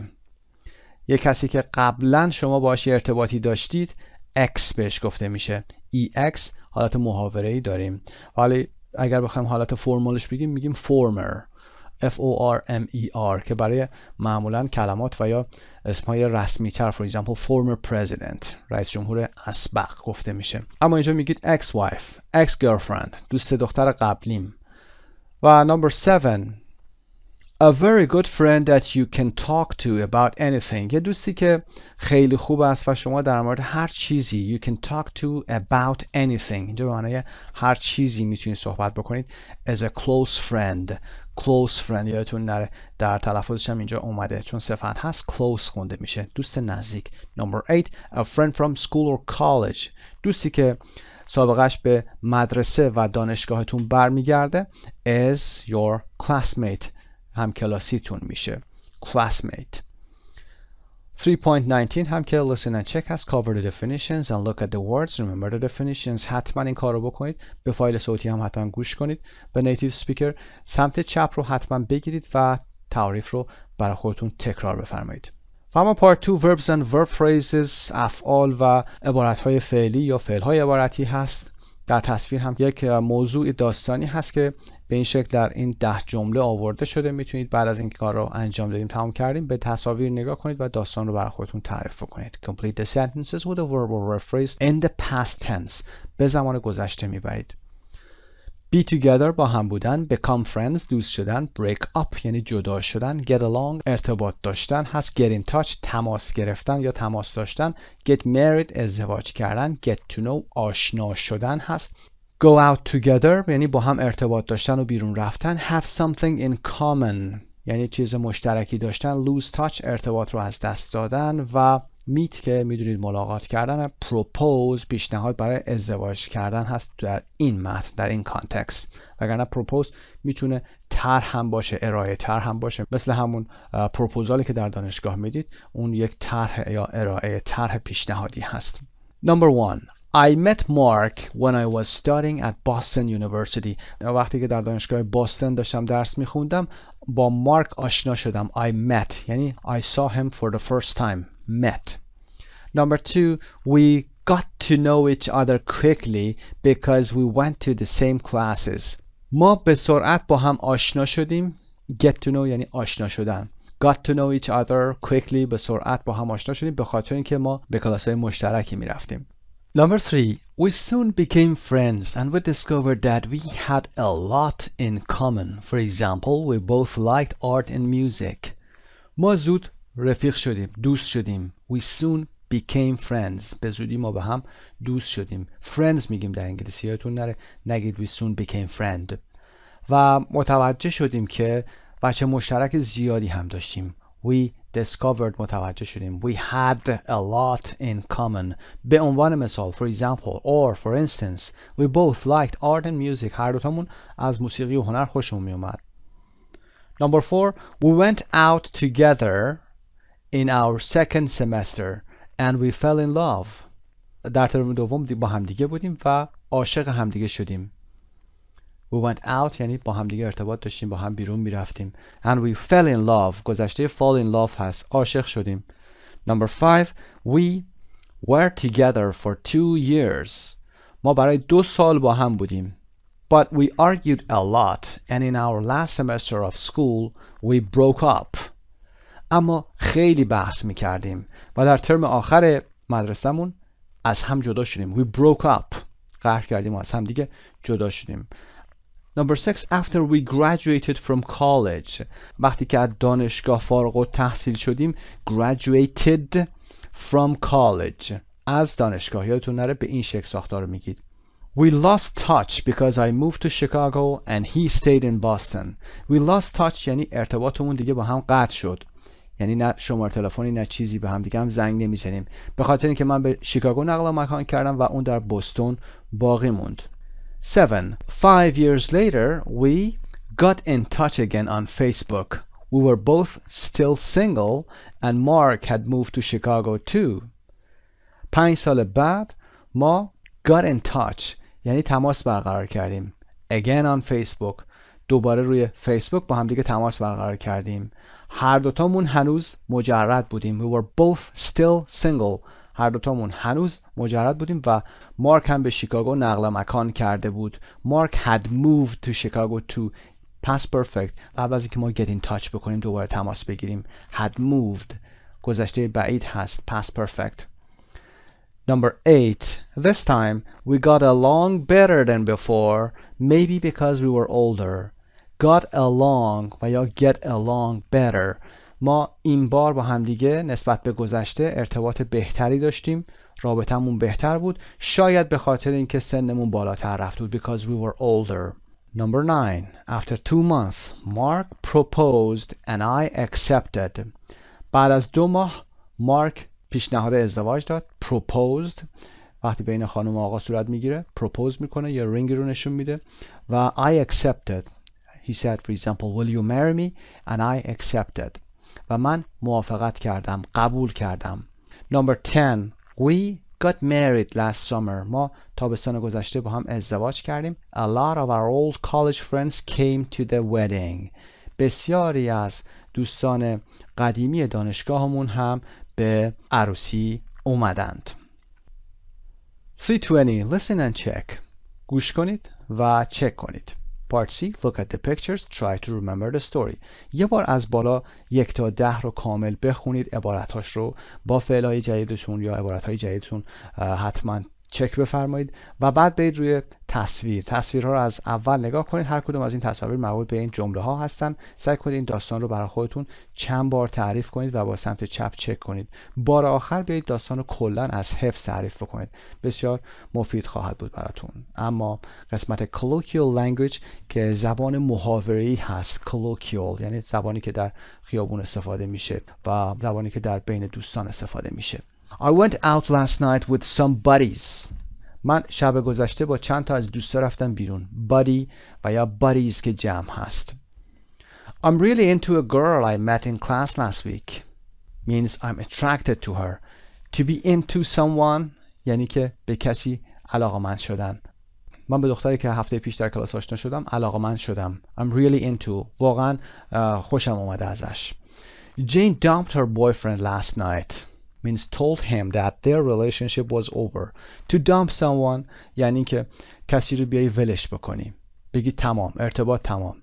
یک کسی که قبلا شما باهاش ارتباطی داشتید ex بهش گفته میشه. ex حالت محاوره‌ای داریم. ولی اگر بخوایم حالت فرمالش بگیم میگیم former. former که برای معمولا کلمات و یا اسمهای رسمی تر، for example former president رئیس جمهور اسبق گفته میشه. اما اینجا میگید ex wife, ex girlfriend دوست دختر قبلیم. و number 7, a very good friend that you can talk to about anything. یه دوستی که خیلی خوب است و شما در مورد هر چیزی you can talk to about anything. اینجا به معنی هر چیزی میتونید صحبت بکنید. as a close friend یادتون نره در تلفظش هم اینجا اومده چون صفت هست close خونده میشه، دوست نزدیک. Number 8, a friend from school or college. دوستی که سابقش به مدرسه و دانشگاهتون برمیگرده is your classmate. هم کلاسیتون میشه classmate. 3.19 هم که listen and check هست. cover the definitions and look at the words. remember the definitions. حتما این کار رو بکنید. به فایل صوتی هم حتما گوش کنید. به نیتیو سپیکر سمت چپ رو حتما بگیرید و تعریف رو برای خودتون تکرار بفرمایید. و اما پارت 2 verbs and verb phrases. افعال و عبارت‌های فعلی یا فعل‌های عبارتی هست. در تصویر هم یک موضوع داستانی هست که به این شکل در این 10 جمله آورده شده. میتونید بعد از این کار رو انجام دادیم تمام کردیم به تصاویر نگاه کنید و داستان رو برای خودتون تعریف کنید. Complete the sentences with a verb or a phrase in the past tense. به زمان گذشته میبرید. be together با هم بودن، become friends دوست شدن، break up یعنی جدا شدن، get along ارتباط داشتن هست، get in touch تماس گرفتن یا تماس داشتن، get married ازدواج کردن، get to know آشنا شدن هست، go out together یعنی با هم ارتباط داشتن و بیرون رفتن، have something in common یعنی چیز مشترکی داشتن، lose touch ارتباط رو از دست دادن و meet که میدونید ملاقات کردن، propose پیشنهاد برای ازدواج کردن هست در این متن، در این کانتکست. وگرنه propose میتونه طرح هم باشه، ارائه طرح هم باشه، مثل همون پروپوزالی که در دانشگاه میدید، اون یک طرح یا ارائه طرح پیشنهادی هست. Number 1. I met Mark when I was studying at Boston University. وقتی که در دانشگاه باستون داشتم درس میخوندم با مارک آشنا شدم. I met یعنی I saw him for the first time. Met. Number 2, we got to know each other quickly because we went to the same classes. ما به سرعت با هم آشنا شدیم. Get to know یعنی آشنا شدن. Got to know each other quickly به سرعت با هم آشنا شدیم به خاطر اینکه ما به کلاس‌های مشترکی میرفتیم. Number 3, we soon became friends and we discovered that we had a lot in common. For example, we both liked art and music. ما زود رفیق شدیم، دوست شدیم. We soon became friends. به زودی ما به هم دوست شدیم. Friends میگیم در انگلیسی، یادتون نره نگید we soon became friend. و متوجه شدیم که بچه مشترک زیادی هم داشتیم. We discovered متوجه شدیم. We had a lot in common. به عنوان مثال for example or for instance we both liked art and music. هر دوتامون از موسیقی و هنر خوشمون می اومد. Number 4, we went out together in our second semester and we fell in love. در ترم دوم با همدیگه بودیم و عاشق همدیگه شدیم. We went out یعنی با همدیگه ارتباط داشتیم، با هم بیرون میرفتیم. And we fell in love. گذشته fall in love هست. عاشق شدیم. Number 5, we were together for 2 years. ما برای 2 سال با هم بودیم. But we argued a lot and in our last semester of school we broke up. اما خیلی بحث میکردیم و در ترم آخر مدرسه‌مون از هم جدا شدیم. We broke up. قهر کردیم و از هم دیگه جدا شدیم. Number 6, after we graduated from college. وقتی که از دانشگاه فارغ التحصیل شدیم graduated from college. از دانشگاه یادتون نره به این شکل ساختار میگید. We lost touch because I moved to Chicago and he stayed in Boston. We lost touch یعنی ارتباطمون دیگه با هم قطع شد. یعنی نه شماره تلفنی نه چیزی به هم دیگه هم زنگ نمیزنیم. به خاطر اینکه من به شیکاگو نقل مکان کردم و اون در بوستون باقی موند. 7. 5 years later we got in touch again on Facebook. We were both still single and Mark had moved to Chicago too. 5 سال بعد ما got in touch یعنی تماس برقرار کردیم. Again on Facebook. دوباره روی فیسبوک با هم دیگه تماس برقرار کردیم. هر دوتامون هنوز مجرد بودیم. We were both still single. هر دوتامون هنوز مجرد بودیم و مارک هم به شیکاگو نقل مکان کرده بود. Mark had moved to Chicago too. Past perfect. قبل از اینکه ما get in touch بکنیم دوباره تماس بگیریم. Had moved. گذشته بعید هست. Past perfect. Number 8. This time we got along better than before. Maybe because we were older. Got along و یا get along better. ما این بار با همدیگه نسبت به گذشته ارتباط بهتری داشتیم. رابطمون بهتر بود. شاید به خاطر اینکه سنمون بالاتر رفت بود. Because we were older. Number 9. After 2 months, Mark proposed and I accepted. بعد از 2 ماه مارک پیشنهاد ازدواج داد. Proposed وقتی بین خانم و آقا صورت میگیره propose میکنه یا رینگی رو نشون میده و I accepted. He said for example will you marry me and I accepted. و من موافقت کردم، قبول کردم. Number 10. We got married last summer. ما تابستان گذشته با هم ازدواج کردیم. A lot of our old college friends came to the wedding. بسیاری از دوستان قدیمی دانشگاهمون هم به عروسی اومدند. 320. Listen and check. گوش کنید و چک کنید. Part C. Look at the pictures. Try to remember the story. یه بار از بالا 1 تا 10 رو کامل بخونید. عبارتاش رو با فعلهای جدیدتون یا عبارتهای جدیدتون حتما چک بفرمایید و بعد برید روی تصویرها رو از اول نگاه کنید. هر کدوم از این تصاویر مربوط به این جمله ها هستن. سعی کنید این داستان رو برای خودتون چند بار تعریف کنید و با سمت چپ چک کنید. بار آخر بیایید داستان رو کلا از حفظ تعریف بکنید. بسیار مفید خواهد بود براتون. اما قسمت colloquial language که زبان محاوره‌ای هست، colloquial یعنی زبانی که در خیابون استفاده میشه و زبانی که در بین دوستان استفاده میشه. I went out last night with some buddies. من شب گذشته با چند تا از دوستا رفتم بیرون. buddy و یا buddies که جمع هست. I'm really into a girl I met in class last week. Means I'm attracted to her. To be into someone یعنی که به کسی علاقه‌مند شدن. من به دختری که هفته پیش در کلاس آشنا شدم علاقه‌مند شدم. I'm really into. واقعا خوشم اومده ازش. Jane dumped her boyfriend last night. Means told him that their relationship was over. To dump someone یعنی که کسی رو بیای ولش بکنی. بگی تمام، ارتباط تمام.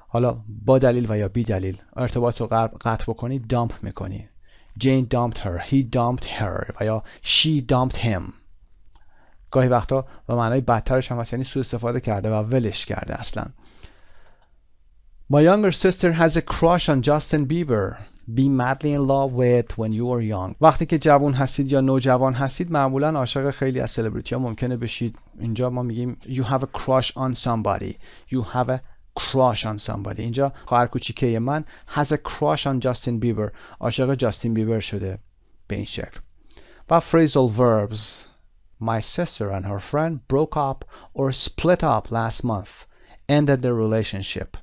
حالا با دلیل و یا بی دلیل ارتباط رو قطع بکنی، dump میکنی. Jane dumped her. He dumped her و یا she dumped him. گاهی وقتا به معنای بدترش هم هست، یعنی سوء استفاده کرده و ولش کرده اصلا. My younger sister has a crush on Justin Bieber. Be madly in love with when you are young. وقتی که جوان هستید یا نوجوان هستید معمولا عاشق خیلی از سلبریتی ها ممکنه بشید. اینجا ما میگیم you have a crush on somebody. You have a crush on somebody. اینجا خواهر کوچیکه من has a crush on Justin Bieber. عاشق جاستین بیبر شده به این شکل. و phrasal verbs. My sister and her friend broke up or split up last month. Ended their relationship.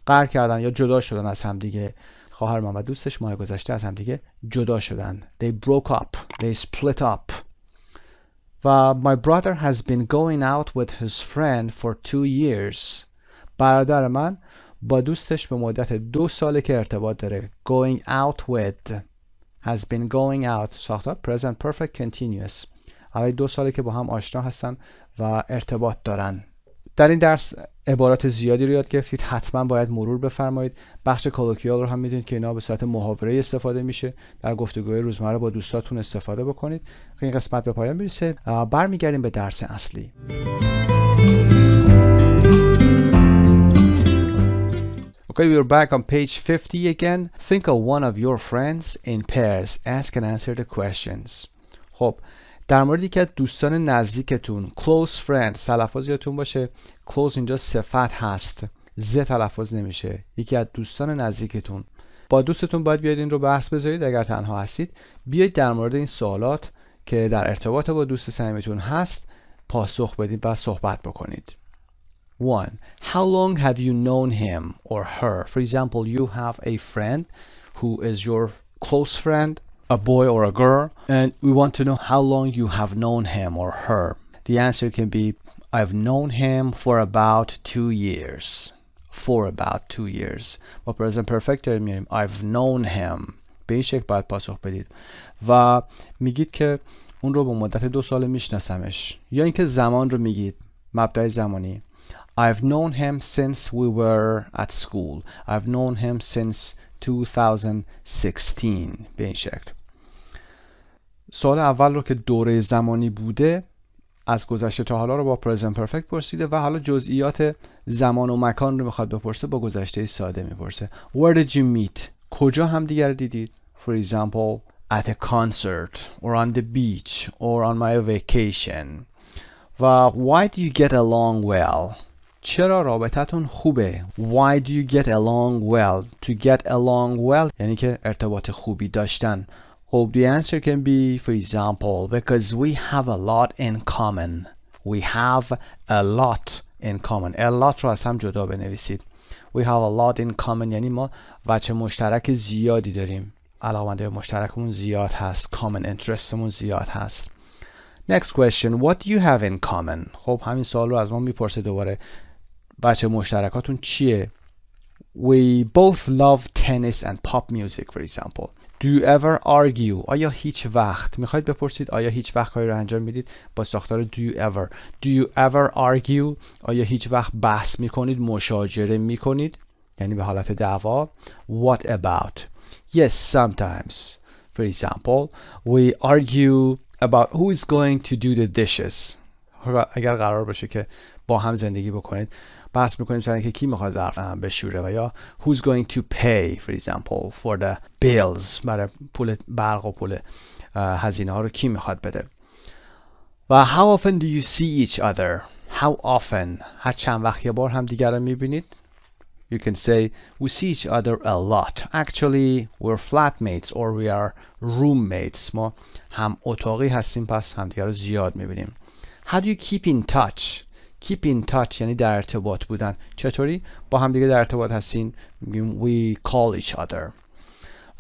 قهر کردن یا جدا شدن از همدیگه. خواهر من و دوستش ماه گذشته از همدیگه جدا شدن. They broke up. They split up. و my brother has been going out with his friend for 2 years. برادر من با دوستش به مدت 2 ساله که ارتباط داره. Going out with. Has been going out. ساختار present perfect continuous. برای 2 ساله که با هم آشنا هستن و ارتباط دارن. در این درس عبارات زیادی رو یاد گرفتید. حتما باید مرور بفرمایید. بخش کولوکیال رو هم میدونید که اینا به صورت محاوره‌ای استفاده میشه. در گفتگوهای روزمره با دوستاتون استفاده بکنید. این قسمت به پایان میرسه. برمیگردیم به درس اصلی. Okay, we're back on page 50 again. Think of one of your friends in pairs. Ask and answer the questions. خب در موردی که دوستان نزدیکتون close friends تلفظ یادتون باشه close اینجا صفت هست ز تلفظ نمیشه. یکی از دوستان نزدیکتون با دوستتون باید بیاید این رو بحث بذارید. اگر تنها هستید بیاید در مورد این سوالات که در ارتباط با دوست صمیمیتون هست پاسخ بدید و صحبت بکنید. 1. How long have you known him or her? For example, you have a friend who is your close friend, a boy or a girl, and we want to know how long you have known him or her. The answer can be, I've known him for about 2 years. For about 2 years. با present perfect داریم میگیم I've known him. به این شکل باید پاسخ بدید و میگید که اون رو به مدت 2 سال میشناسمش، یا اینکه زمان رو میگید، مبدأ زمانی. I've known him since we were at school. I've known him since 2016. به این شکل. سوال اول رو که دوره زمانی بوده از گذشته تا حالا رو با present perfect پرسیده و حالا جزئیات زمان و مکان رو میخواد بپرسه با گذشته ساده میپرسه. Where did you meet? کجا همدیگر دیدید؟ For example, at a concert or on the beach or on my vacation. و why do you get along well? چرا رابطتون خوبه؟ Why do you get along well? To get along well یعنی که ارتباط خوبی داشتن. خب the answer can be, for example, because we have a lot in common. We have a lot in common. A lot رو از هم جدا بنویسید. We have a lot in common یعنی ما وجه مشترک زیادی داریم. علاقمندی مشترکمون زیاد هست. Common interestمون زیاد هست. Next question. What do you have in common? خب همین سوال رو از ما میپرسه دوباره. وجه مشترکاتون چیه؟ We both love tennis and pop music, for example. Do you ever argue? آیا هیچ وقت میخواید بپرسید آیا هیچ وقت کاری رو انجام میدید با ساختار do you ever. Do you ever argue? آیا هیچ وقت بحث میکنید، مشاجره میکنید، یعنی به حالت دعوا. What about? Yes, sometimes. For example, we argue about who is going to do the dishes. اگر قرار باشه که با هم زندگی بکنید بحث میکنیم سر اینکه کی میخواد ظرف بشوره و یا who's going to pay for example for the bills، برای پول برق و پول هزینه ها رو کی میخواد بده. و how often do you see each other؟ how often، هر چند وقت یه بار هم دیگر رو میبینید. You can say we see each other a lot. Actually we're flatmates or we are roommates. ما هم اتاقی هستیم پس هم دیگر رو زیاد میبینیم. How do you keep in touch؟ keep in touch یعنی در ارتباط بودن. چطوری با هم دیگه در ارتباط هستین؟ we call each other.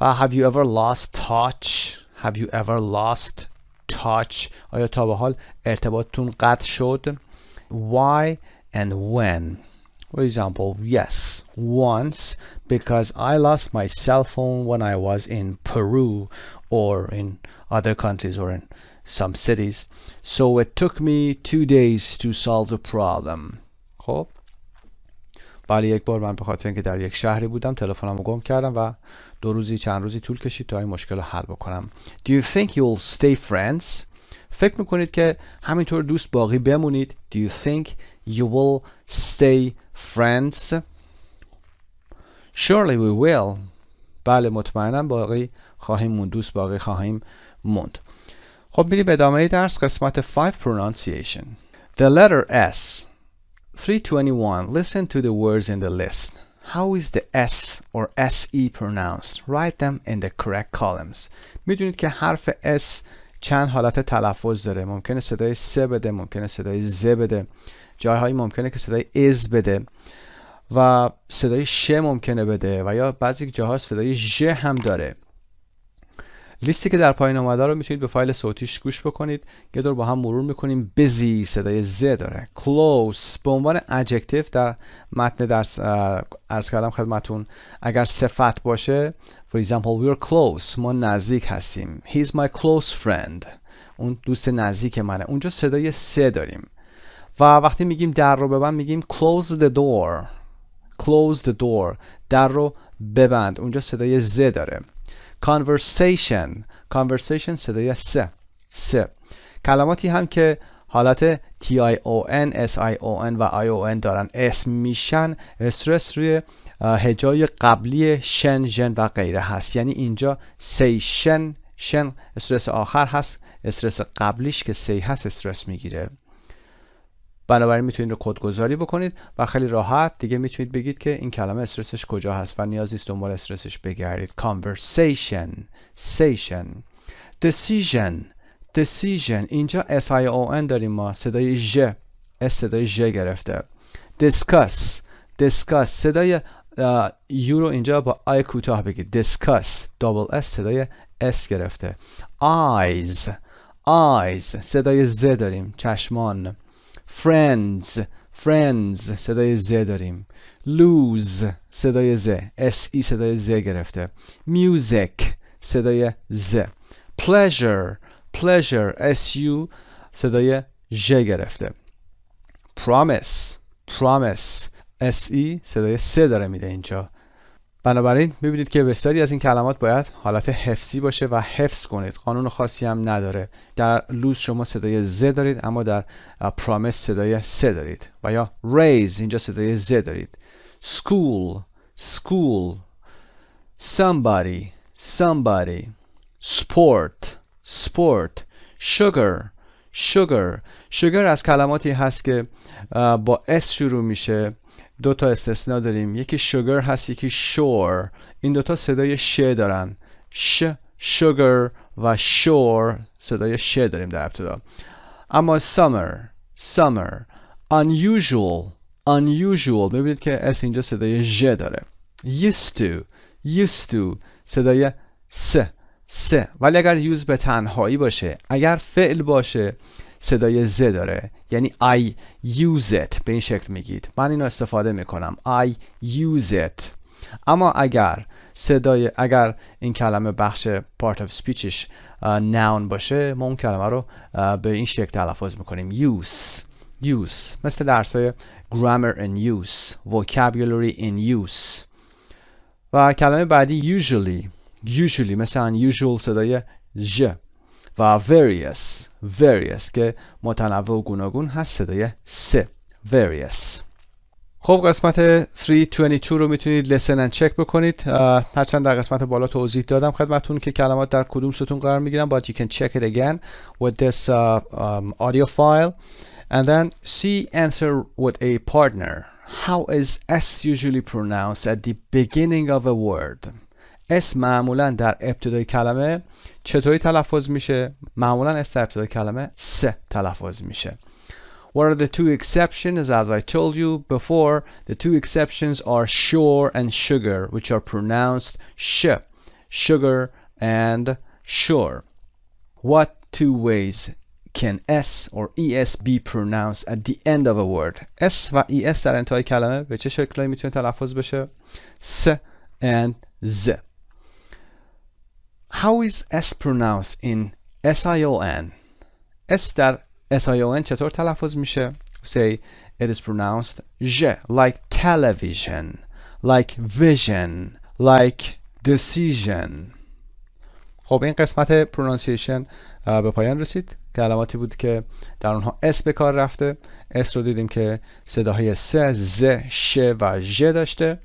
Have you ever lost touch؟ Have you ever lost touch؟ آیا تا به حال ارتباطتون قطع شد؟ Why and when؟ For example, yes, once because I lost my cell phone when I was in Peru or in other countries or in some cities. So it took me 2 days to solve the problem. خب بله یک بار من به خاطر اینکه در یک شهری بودم تلفنمو گم کردم و چند روزی طول کشید تا این مشکل رو حل بکنم. Do you think you'll stay friends؟ فکر میکنید که همینطور دوست باقی بمونید؟ Do you think you will stay friends؟ Surely we will. بله مطمئنم باقی خواهیم موند، دوست باقی خواهیم موند. خب میریم به ادامه درس، قسمت 5 pronunciation. The letter S. 321. Listen to the words in the list. How is the S or SE pronounced? Write them in the correct columns. میدونید که حرف S چند حالت تلفظ داره. ممکنه صدای س بده، ممکنه صدای ز بده، جایهایی ممکنه که صدای از بده و صدای ش ممکنه بده و یا بعضی جاها صدای ژ هم داره. لیستی که در پایین اومده رو میتونید به فایل صوتیش گوش بکنید. یه دور با هم مرور میکنیم. busy صدای ز داره. close به عنوان adjective در متن درس عرض کردم خدمتون اگر صفت باشه for example we're close ما نزدیک هستیم. he's my close friend اون دوست نزدیک منه. اونجا صدای س داریم. و وقتی میگیم در رو ببند میگیم close the door. close the door در رو ببند. اونجا صدای ز داره. conversation صدای س. کلماتی هم که حالت tion, sion و ion دارن اسم میشن استرس روی هجای قبلی شن، ژن و غیره هست. یعنی اینجا سیشن، شن استرس آخر هست، استرس قبلیش که سی هست استرس میگیره. بنابراین میتونید رو کدگذاری بکنید و خیلی راحت دیگه میتونید بگید که این کلمه استرسش کجا هست و نیاز نیست دنبال استرسش بگردید. conversation decision اینجا sion داریم ما صدای ژ، صدای ژ گرفته. discuss صدای یو رو اینجا با آی کوتاه بگید. discuss double s صدای اس گرفته. eyes صدای ز داریم چشمان. friends صدای ز داریم. lose صدای ز se صدای ز گرفته. music صدای ز. pleasure su صدای ژ گرفته. promise se صدای س داره میده اینجا. بنابراین میبینید که بسیاری از این کلمات باید حالت حفظی باشه و حفظ کنید. قانون خاصی هم نداره. در لوز شما صدای ز دارید اما در پرامیس صدای س دارید. و یا raise اینجا صدای ز دارید. school somebody sport sugar از کلماتی هست که با اس شروع میشه. دو تا استثناء داریم. یکی sugar هست یکی shore. این دوتا صدای ش دارن. sugar و shore صدای ش داریم در ابتدا. اما summer unusual ببینید که اس اینجا صدای ژ داره. used to صدای س ولی اگر یوز به تنهایی باشه، اگر فعل باشه صدای ز داره. یعنی I use it به این شکل میگید. من اینو استفاده میکنم. I use it. اما اگر این کلمه بخش part of speechش noun باشه ما اون کلمه رو به این شکل تلفظ میکنیم. use مثل درسای grammar in use vocabulary in use. و کلمه بعدی usually مثل unusual صدای ژ و various که متنوع و گوناگون هست صدای س various. خب قسمت 322 رو میتونید listen and check بکنید. هرچند در قسمت بالا توضیح دادم خدمتتون که کلمات در کدوم ستون قرار میگیرن, but you can check it again with this audio file and then C. Answer with a partner. How is S usually pronounced at the beginning of a word? S معمولا در ابتدای کلمه چطوری تلفظ میشه؟ معمولا S در ابتدای کلمه س تلفظ میشه. What are the two exceptions? As I told you before, the two exceptions are sure and sugar, which are pronounced sh, sugar and sure. What two ways can S or ES be pronounced at the end of a word? S و ES در انتهای کلمه به چه شکلی میتونه تلفظ بشه؟ S and Z. How is S pronounced in SION? S در SION چطور تلفظ میشه؟ Say it is pronounced j, like television, like vision, like decision. خب این قسمت pronunciation به پایان رسید. کلماتی بود که در اونها S به کار رفته. S رو دیدیم که صداهای س، ز، ش و ژ داشته.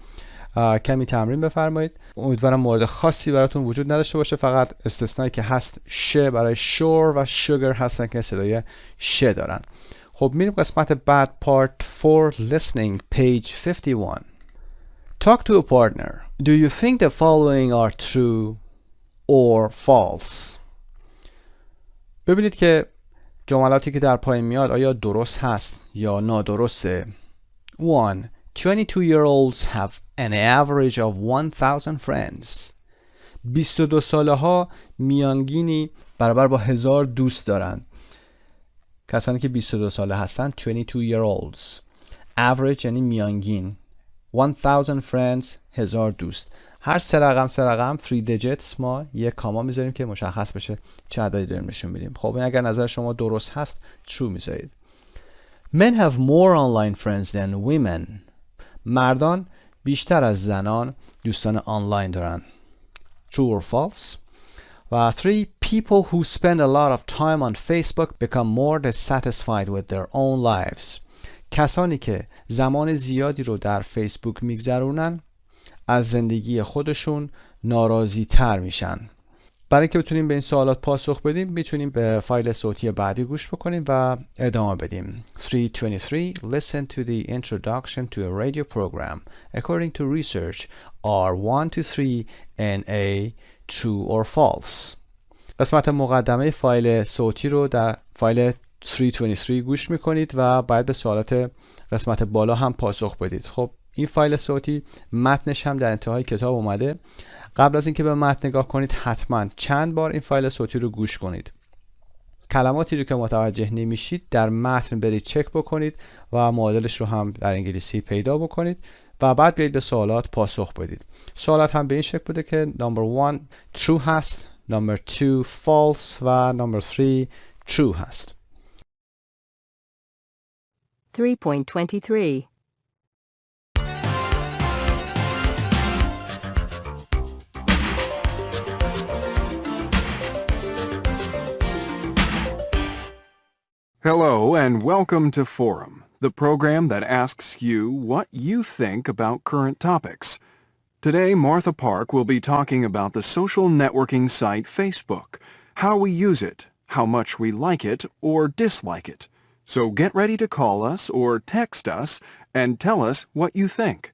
کمی تمرین بفرمایید. امیدوارم مورد خاصی براتون وجود نداشته باشه. فقط استثنایی که هست ش برای شور و شوگر هستن که صدای ش دارن. خب میریم قسمت بعد. Part 4 Listening page 51. Talk to a partner. Do you think the following are true or false? ببینید که جملاتی که در پایین میاد آیا درست هست یا نادرسته. 1. 22-year-olds have an average of 1,000 friends. 22 ساله ها میانگینی برابر با 1000 دوست دارند. کسانی که 22 ساله هستند 22-year-olds. Average یعنی میانگین. 1000 friends 1000 دوست. هر سه رقم 3 digits ما یک کاما میذاریم که مشخص بشه چه عددی داریم نشون میدیم. خب این اگر نظر شما درست هست true میذارید. Men have more online friends than women. مردان بیشتر از زنان دوستان آنلاین دارن. True or false? و 3. People who spend a lot of time on Facebook become more dissatisfied with their own lives. کسانی که زمان زیادی رو در فیسبوک میگذرونن از زندگی خودشون ناراضی تر میشن. برای اینکه بتونیم به این سوالات پاسخ بدیم میتونیم به فایل صوتی بعدی گوش بکنیم و ادامه بدیم. 323 Listen to the introduction to a radio program. According to research, are 1 to 3 and A true or false? قسمت مقدمه فایل صوتی رو در فایل 323 گوش میکنید و باید به سوالات قسمت بالا هم پاسخ بدید. خب این فایل صوتی متنش هم در انتهای کتاب اومده. قبل از اینکه به متن نگاه کنید حتما چند بار این فایل صوتی رو گوش کنید. کلماتی رو که متوجه نمیشید در متن برید چک بکنید و معادلش رو هم در انگلیسی پیدا بکنید و بعد بیایید به سوالات پاسخ بدید. سوالات هم به این شکل بوده که number 1 true هست، number 2 false و number 3 true هست. 3.23 Hello and welcome to Forum, the program that asks you what you think about current topics. Today, Martha Park will be talking about the social networking site Facebook, how we use it, how much we like it or dislike it. So get ready to call us or text us and tell us what you think.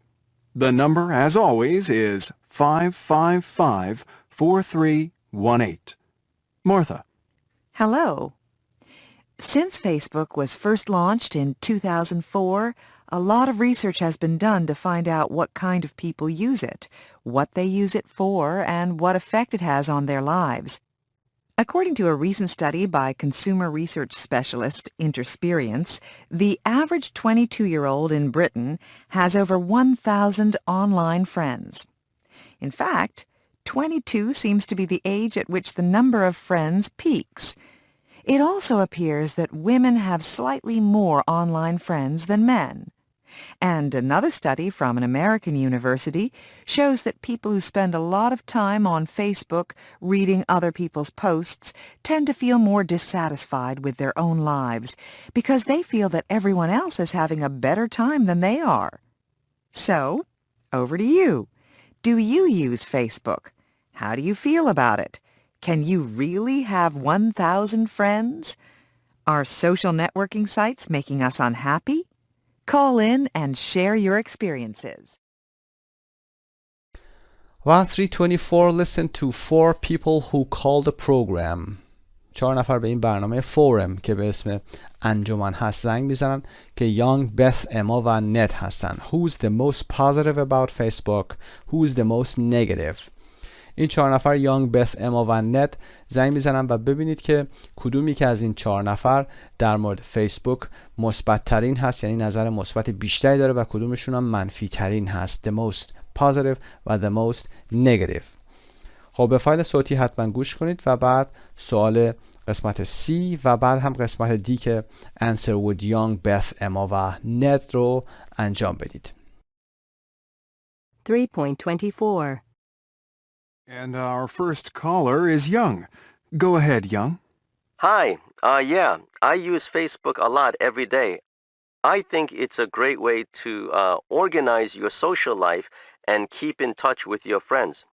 The number, as always, is 555-4318. Martha. Hello. Since Facebook was first launched in 2004, a lot of research has been done to find out what kind of people use it, what they use it for, and what effect it has on their lives. According to a recent study by consumer research specialist Intersperience, the average 22-year-old in Britain has over 1,000 online friends. In fact, 22 seems to be the age at which the number of friends peaks. It also appears that women have slightly more online friends than men. And another study from an American university shows that people who spend a lot of time on Facebook reading other people's posts tend to feel more dissatisfied with their own lives because they feel that everyone else is having a better time than they are. So, over to you. Do you use Facebook? How do you feel about it? Can you really have 1,000 friends? Are social networking sites making us unhappy? Call in and share your experiences. 324 listen to 4 people who call the program. 4 نفر به این برنامه فورم که به اسم انجمن هست زنگ میزنن که یانگ، بث، اما و نت هستن. Who's the most positive about Facebook? Who's the most negative? این 4 نفر یانگ، بث، اما و نت زنگ میزنن و ببینید که کدومی که از این 4 نفر در مورد فیسبوک مثبت ترین هست، یعنی نظر مثبت بیشتری داره، و کدومشون هم منفی ترین هست. The most positive و the most negative. خب به فایل صوتی حتما گوش کنید و بعد سوال قسمت C و بعد هم قسمت D که answer with young, Beth, اما و نت رو انجام بدید. 3.24 And our first caller is Young. Go ahead, Young. Hi. Yeah, I use Facebook a lot every day. I think it's a great way to organize your social life and keep in touch with your friends.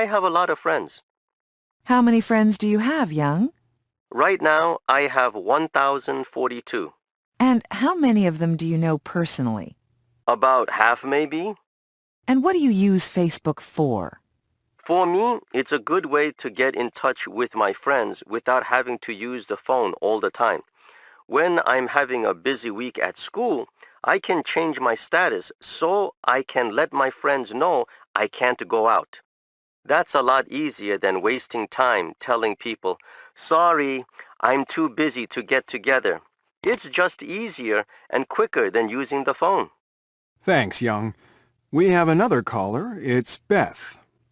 I have a lot of friends. How many friends do you have, Young? Right now, I have 1,042. And how many of them do you know personally? About half, maybe. And what do you use Facebook for? For me, it's a good way to get in touch with my friends without having to use the phone all the time. When I'm having a busy week at school, I can change my status so I can let my friends know I can't go out. That's a lot easier than wasting time telling people, sorry, I'm too busy to get together. It's just easier and quicker than using the phone. Thanks, Young. We have another caller. It's Beth.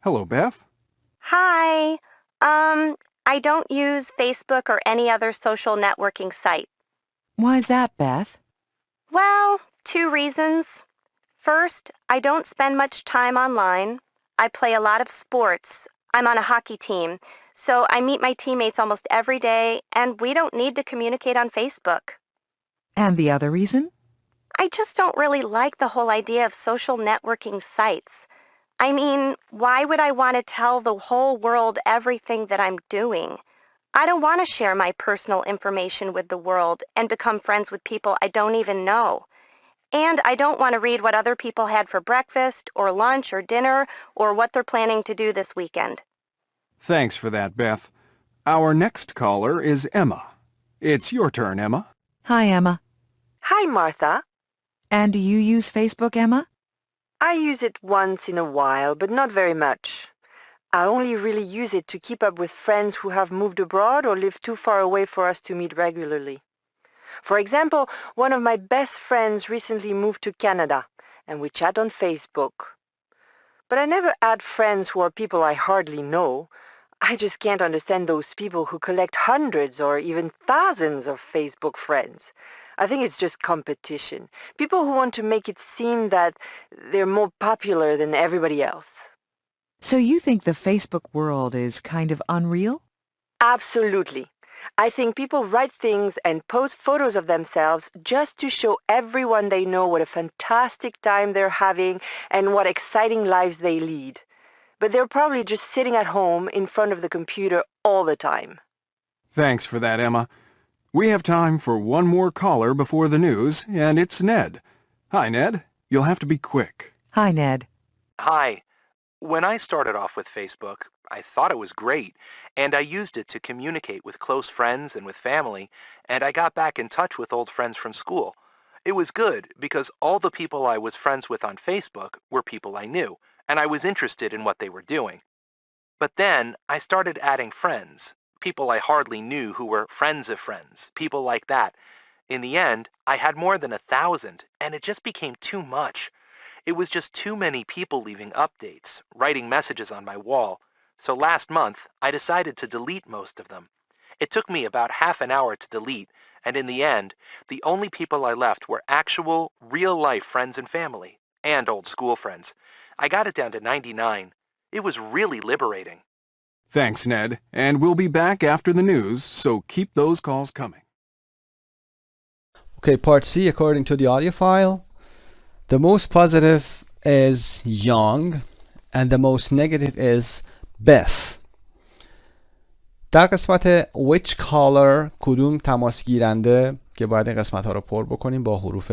Hello, Beth. Hi. I don't use Facebook or any other social networking site. Why's that, Beth? Well, 2 reasons. First, I don't spend much time online. I play a lot of sports. I'm on a hockey team, so I meet my teammates almost every day, and we don't need to communicate on Facebook. And the other reason? I just don't really like the whole idea of social networking sites. I mean, why would I want to tell the whole world everything that I'm doing? I don't want to share my personal information with the world and become friends with people I don't even know. And I don't want to read what other people had for breakfast or lunch or dinner or what they're planning to do this weekend. Thanks for that, Beth. Our next caller is Emma. It's your turn, Emma. Hi, Emma. Hi, Martha. And do you use Facebook, Emma? I use it once in a while, but not very much. I only really use it to keep up with friends who have moved abroad or live too far away for us to meet regularly. For example, one of my best friends recently moved to Canada, and we chat on Facebook. But I never add friends who are people I hardly know. I just can't understand those people who collect hundreds or even thousands of Facebook friends. I think it's just competition. People who want to make it seem that they're more popular than everybody else. So you think the Facebook world is kind of unreal? Absolutely. I think people write things and post photos of themselves just to show everyone they know what a fantastic time they're having and what exciting lives they lead. But they're probably just sitting at home in front of the computer all the time. Thanks for that, Emma. We have time for one more caller before the news, and it's Ned. Hi, Ned. You'll have to be quick. Hi, Ned. Hi. When I started off with Facebook, I thought it was great, and I used it to communicate with close friends and with family, and I got back in touch with old friends from school. It was good because all the people I was friends with on Facebook were people I knew, and I was interested in what they were doing. But then I started adding friends, people I hardly knew who were friends of friends, people like that. In the end, I had more than 1,000, and it just became too much. It was just too many people leaving updates, writing messages on my wall. So last month, I decided to delete most of them. It took me about half an hour to delete, And in the end, the only people I left were actual, real-life friends and family, and old school friends. I got it down to 99. It was really liberating. Thanks, Ned. And we'll be back after the news, so keep those calls coming. Okay, part C, according to the audio file, the most positive is young and the most negative is Beth. در قسمت which caller کدوم تماس گیرنده که باید این قسمت ها رو پر بکنیم با حروف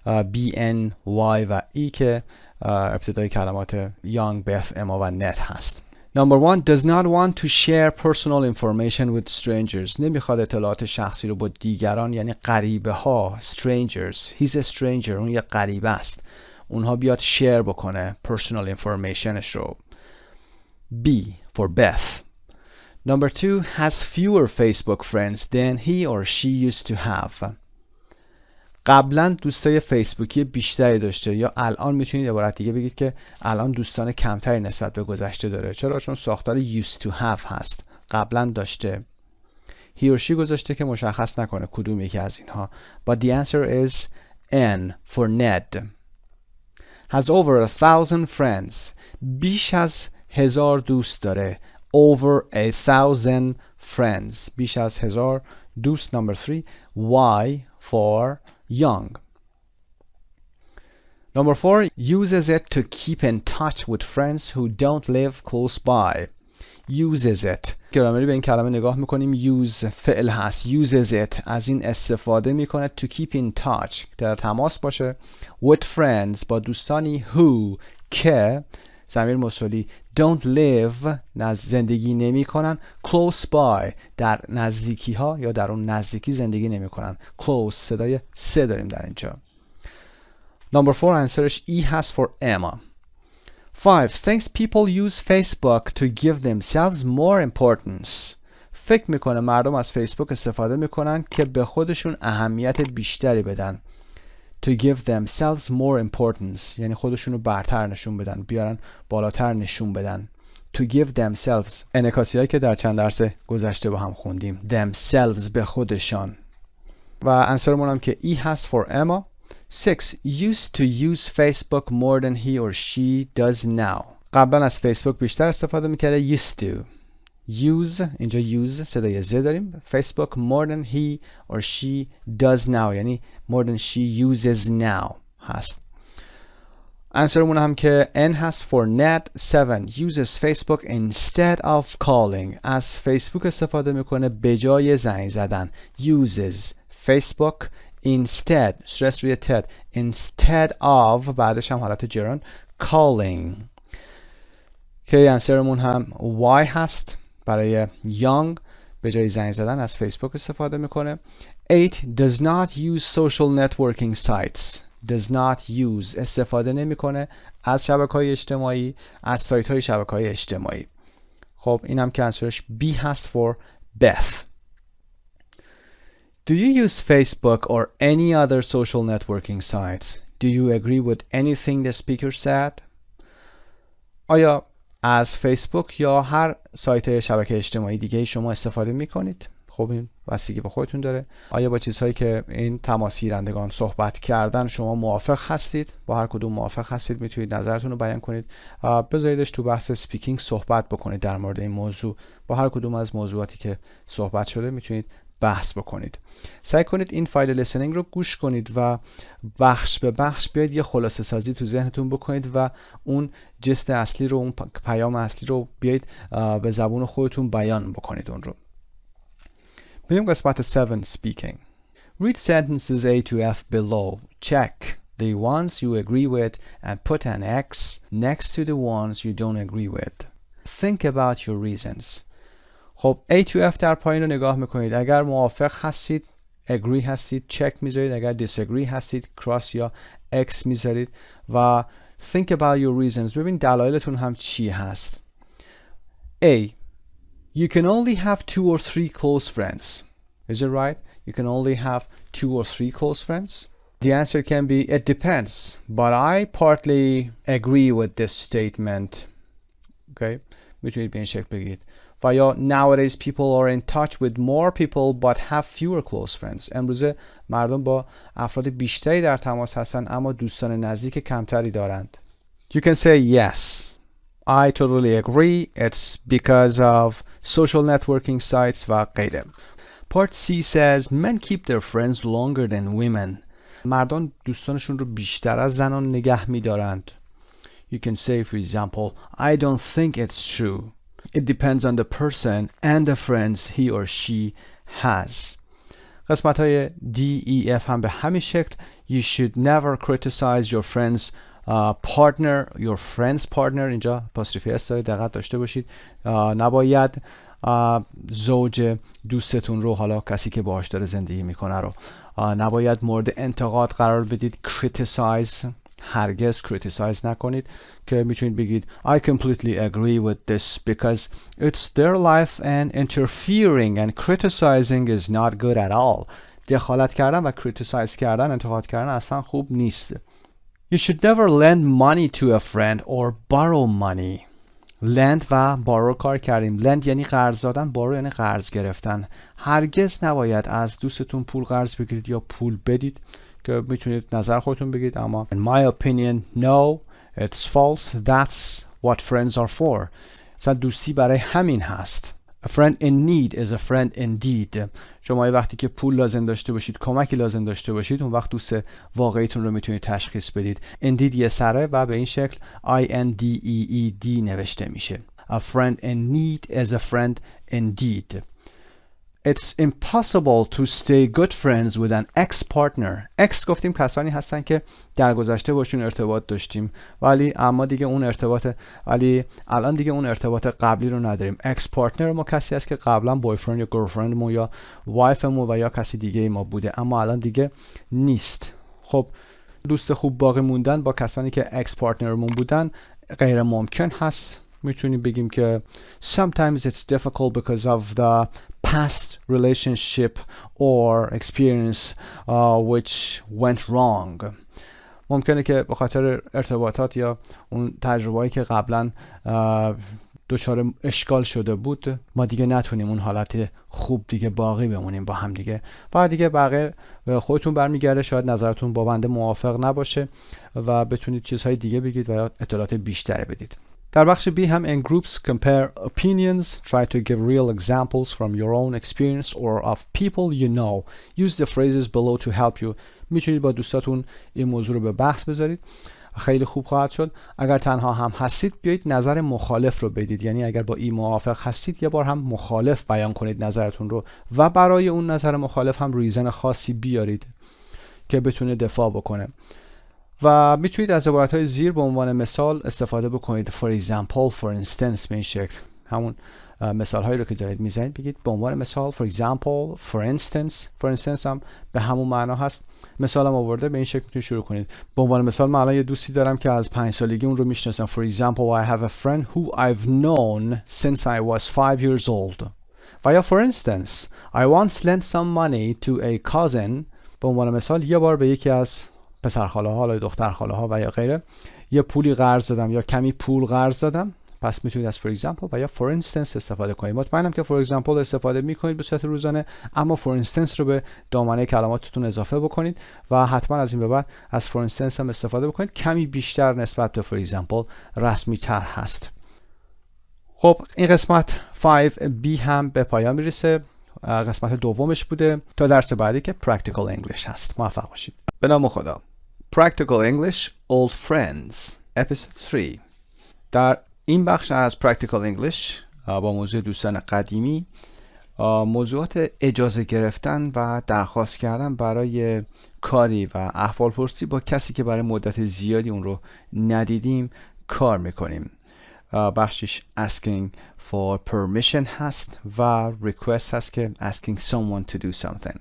B, N, Y و E که ابتدای کلمات young, Beth, Emma و Ned هست. Number 1 does not want to share personal information with strangers. نمیخواد اطلاعات شخصی رو با دیگران یعنی غریبه ها strangers. He's a stranger. اون یه غریبه است. اونها بیاد share بکنه personal informationش رو. B for Beth. Number 2 has fewer Facebook friends than he or she used to have. قبلا دوستای فیسبوکی بیشتری داشته یا الان میتونید عبارت دیگه بگید که الان دوستان کمتری نسبت به گذشته داره. چرا؟ چون ساختار used to have هست. قبلا داشته. he or she گذاشته که مشخص نکنه کدوم یکی از اینها. But the answer is N for Ned. Has over 1,000 friends. بیش از 1000 دوست داره. Over 1,000 friends. بیش از 1000 دوست. Number 3 Y for young. Number 4 uses it to keep in touch with friends who don't live close by. Uses it. گرامری به این کلمه نگاه میکنیم. use فعل هست. uses it از این استفاده میکنه to keep in touch در تماس باشه with friends با دوستانی who که ضمیر موصولی don't live زندگی نمی کنن close by در نزدیکی ها یا در اون نزدیکی زندگی نمی کنن. close صدای سه داریم در اینجا. Number 4 انسرش E هست for Emma. 5 thinks people use Facebook to give themselves more importance. فکر میکنه مردم از فیسبوک استفاده میکنن که به خودشون اهمیت بیشتری بدن. To give themselves more importance یعنی خودشون رو برتر نشون بدن بیارن بالاتر نشون بدن. To give themselves انعکاسی هایی که در چند درس گذشته با هم خوندیم. Themselves به خودشان. و انسرمون هم که E هست for Emma. 6 used to use Facebook more than he or she does now. قبلا از فیسبوک بیشتر استفاده میکرده. used to use اینجا use صدای ز داریم. Facebook more than he or she does now یعنی more than she uses now هست. انسرمون هم که N هست for Ned. 7 uses Facebook instead of calling. از فیسبوک استفاده میکنه به جای زنگ زدن. uses Facebook instead stress روی تد instead of بعدش هم حالت جران calling. که انسرمون هم Y هست برای young به جای زنگ زدن از فیسبوک استفاده میکنه. 8 does not use social networking sites. does not use استفاده نمیکنه از شبکه‌های اجتماعی از سایت‌های شبکه‌های اجتماعی. خب اینم که انسرش B هست for Beth. Do you use Facebook or any other social networking sites? Do you agree with anything the speaker said? آیا از فیسبوک یا هر سایت شبکه اجتماعی دیگه شما استفاده میکنید؟ خب این بستگی به خودتون داره. آیا با چیزهایی که این تماس گیرندگان صحبت کردن شما موافق هستید؟ با هر کدوم موافق هستید میتونید نظرتون رو بیان کنید. بذاریدش تو بحث سپیکینگ صحبت بکنید در مورد این موضوع. با هر کدوم از موضوعاتی که صحبت شده میتونید بحث بکنید. سعی کنید این فایل لیسنینگ رو گوش کنید و بخش به بخش بیاید یه خلاصه سازی تو ذهنتون بکنید و اون جست اصلی رو اون پیام اصلی رو بیاید به زبون خودتون بیان بکنید اون رو. بریم قسمت 7 speaking. Read sentences A to F below. Check the ones you agree with and put an X next to the ones you don't agree with. Think about your reasons. خب A to F در پایین رو نگاه میکنید. اگر موافق هستید agree هستید check میذارید. اگر disagree هستید cross یا X میذارید و think about your reasons. ببین دلایلتون هم چی هست. A. You can only have 2 or 3 close friends. Is it right? You can only have 2 or 3 close friends? The answer can be it depends, but I partly agree with this statement. Okay? میتونید به این شکل بگید. و یا nowadays people are in touch with more people but have fewer close friends. امروزه مردم با افراد بیشتری در تماس هستند اما دوستان نزدیک کمتری دارند. You can say yes. I totally agree. It's because of social networking sites و غیره. Part C says men keep their friends longer than women. مردان دوستانشون رو بیشتر از زنان نگه می‌دارند. You can say, for example, I don't think it's true. It depends on the person and the friends he or she has. قسمت های D, E, F هم به همین شکل. You should never criticize your friend's partner, your friend's partner. اینجا apostrophe S داره، دقت داشته باشید. نباید زوج دوستتون رو، حالا کسی که باهاش داره زندگی میکنه رو، نباید مورد انتقاد قرار بدید. criticize، هرگز criticize نکنید، که میتونید بگید I completely agree with this because it's their life and interfering and criticizing is not good at all. دخالت کردن و criticize کردن، انتقاد کردن اصلا خوب نیست. You should never lend money to a friend or borrow money. lend و borrow کار کردیم. lend یعنی قرض دادن، borrow یعنی قرض گرفتن. هرگز نباید از دوستتون پول قرض بگیرید یا پول بدید، که میتونید نظر خودتون بگید، اما in my opinion no, it's false. That's what friends are for. مثلا دوستی برای همین هست. A friend in need is a friend indeed. شما وقتی که پول لازم داشته باشید، کمکی لازم داشته باشید، اون وقت دوست واقعیتون رو میتونید تشخیص بدید. indeed یه سره و به این شکل INDEED نوشته میشه. A friend in need is a friend indeed. It's impossible to stay good friends with an ex-partner. ex گفتیم کسانی هستن که در گذشته باشون ارتباط داشتیم، ولی الان دیگه اون ارتباط قبلی رو نداریم. ex-partner ما کسی است که قبلا بویفرند یا گرلفرند ما یا وایف ما و یا کسی دیگه ما بوده، اما الان دیگه نیست. خب دوست خوب باقی موندن با کسانی که ex-partner مون بودن غیر ممکن هست. میتونیم بگیم که sometimes it's difficult because of the past relationship or experience which went wrong. ممکنه که به خاطر ارتباطات یا اون تجربه‌ای که قبلا دچار اشکال شده بود ما دیگه نتونیم اون حالت خوب دیگه باقی بمونیم با هم دیگه. بعد دیگه بقیه خودتون برمیگرده، شاید نظرتون با بنده موافق نباشه و بتونید چیزهای دیگه بگید و یا اطلاعات بیشتری بدید. در بخش B هم in groups compare opinions, try to give real examples from your own experience or of people you know. Use the phrases below to help you. میتونید با دوستاتون این موضوع رو به بحث بذارید، خیلی خوب خواهد شد. اگر تنها هم هستید بیایید نظر مخالف رو بدید، یعنی اگر با این موافق هستید یه بار هم مخالف بیان کنید نظرتون رو و برای اون نظر مخالف هم ریزن خاصی بیارید که بتونه دفاع بکنه. و میتونید از عبارت‌های زیر به عنوان مثال استفاده بکنید. For example, for instance، به این شکل همون مثال‌هایی رو که دارید میزنید بگید به عنوان مثال. For example, for instance هم به همون معنا هست. مثالم آورده، به این شکل میتونید شروع کنید. به عنوان مثال من الان یه دوستی دارم که از 5 سالگی اون رو میشناسم. For example, I have a friend who I've known since I was 5 years old. و یا for instance, I once lent some money to a cousin. به عنوان مثال یه بار به یکی از پسرخاله ها یا دخترخاله ها و یا غیره یه پولی قرض دادم یا کمی پول قرض دادم. پس میتونید از for example و یا for instance استفاده کنید. مطمئنم که for example استفاده میکنید به صورت روزانه، اما for instance رو به دامنه کلماتتون اضافه بکنید و حتما از این به بعد از for instance هم استفاده بکنید. کمی بیشتر نسبت به for example رسمی تر هست. خب این قسمت 5B هم به پایان میرسه. قسمت دومش بوده. تا درس بعدی که practical English هست. موفق باشید. به نام خدا. Practical English Old Friends Episode 3. در این بخش از Practical English با موضوع دوستان قدیمی، موضوعات اجازه گرفتن و درخواست کردن برای کاری و احوالپرسی با کسی که برای مدت زیادی اون رو ندیدیم کار میکنیم. بخشش asking for permission هست و request هست که asking someone to do something.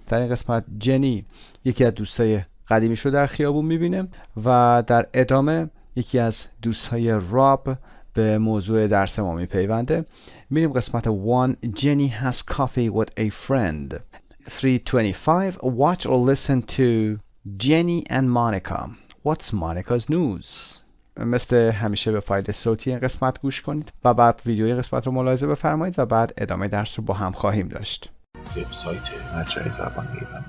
در این قسمت جنی یکی از دوستای قدیمیش رو در خیابون میبینه و در ادامه یکی از دوستای راب به موضوع درس ما میپیونده. میریم قسمت 1. Jenny has coffee with a friend. 325. Watch or listen to Jenny and Monica. What's Monica's news? مثل همیشه به فایل صوتی این قسمت گوش کنید و بعد ویدیوی قسمت رو ملاحظه بفرمایید و بعد ادامه درس رو با هم خواهیم داشت. وبسایت مجموعه زبان ایرانی.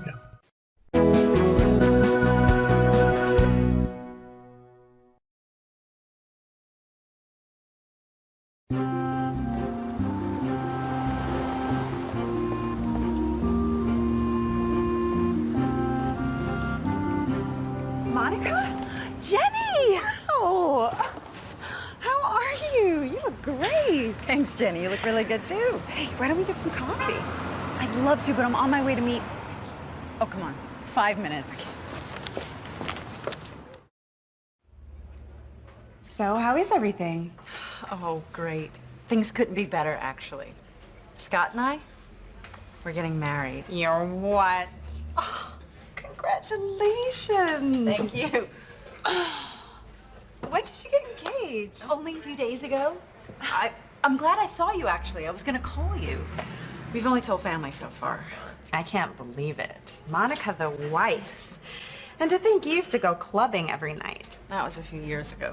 Monica? Jenny! Oh, how are you? You look great. Thanks, Jenny. You look really good, too. Hey, why don't we get some coffee? I'd love to, but I'm on my way to meet... Oh, come on. 5 minutes. So, how is everything? Oh, great. Things couldn't be better, actually. Scott and I, we're getting married. You're what? Oh, congratulations. Thank you. When did you get engaged? Only a few days ago. I'm glad I saw you, actually. I was going to call you. We've only told family so far. I can't believe it. Monica the wife. And to think you used to go clubbing every night. That was a few years ago.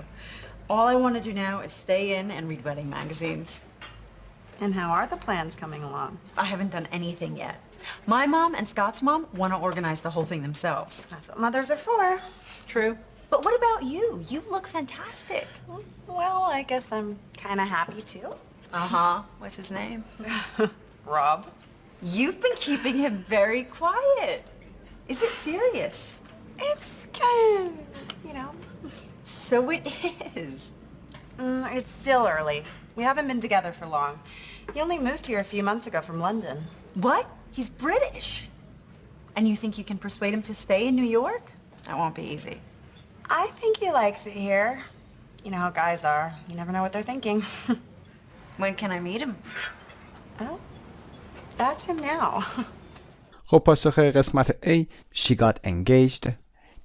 All I want to do now is stay in and read wedding magazines. And how are the plans coming along? I haven't done anything yet. My mom and Scott's mom want to organize the whole thing themselves. That's what mothers are for. True. But what about you? You look fantastic. Well, I guess I'm kind of happy too. Uh-huh. What's his name? Rob. You've been keeping him very quiet. Is it serious? It's kind of, you know. So it is. It's still early. We haven't been together for long. He only moved here a few months ago from London. What? He's British. And you think you can persuade him to stay in New York? That won't be easy. I think he likes it here. You know how guys are. You never know what they're thinking. When can I meet him? Oh, that's him now. خب پاسخ قسمت A She got engaged.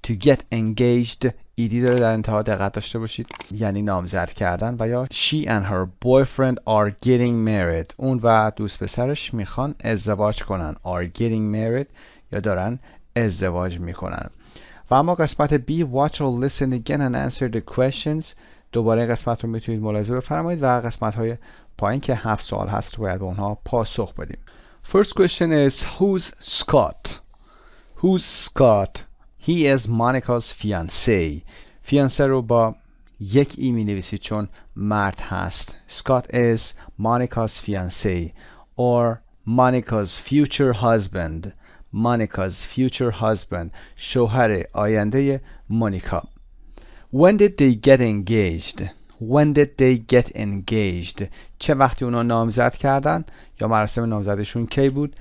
To get engaged ایدی داره، در انتها دقت داشته باشید، یعنی نامزد کردن. و یا She and her boyfriend are getting married. اون و دوست پسرش میخوان ازدواج کنن. are getting married یا دارن ازدواج میکنن. و اما قسمت B Watch or listen again and answer the questions. دوباره این قسمت رو میتونید ملاحظه بفرمایید و قسمت های پایین که 7 سوال هست رو باید به اونها پاسخ بدیم. First question is who's Scott? Who's Scott? He is Monica's fiancé. fiancé رو با یک ای می نویسید چون مرد هست. Scott is Monica's fiancé or Monica's future husband. Monica's future husband. شوهر آینده مونیکا. When did they get engaged? When did they get engaged? چه وقتی اونا نامزد کردن یا مراسم نامزدشون کی بود؟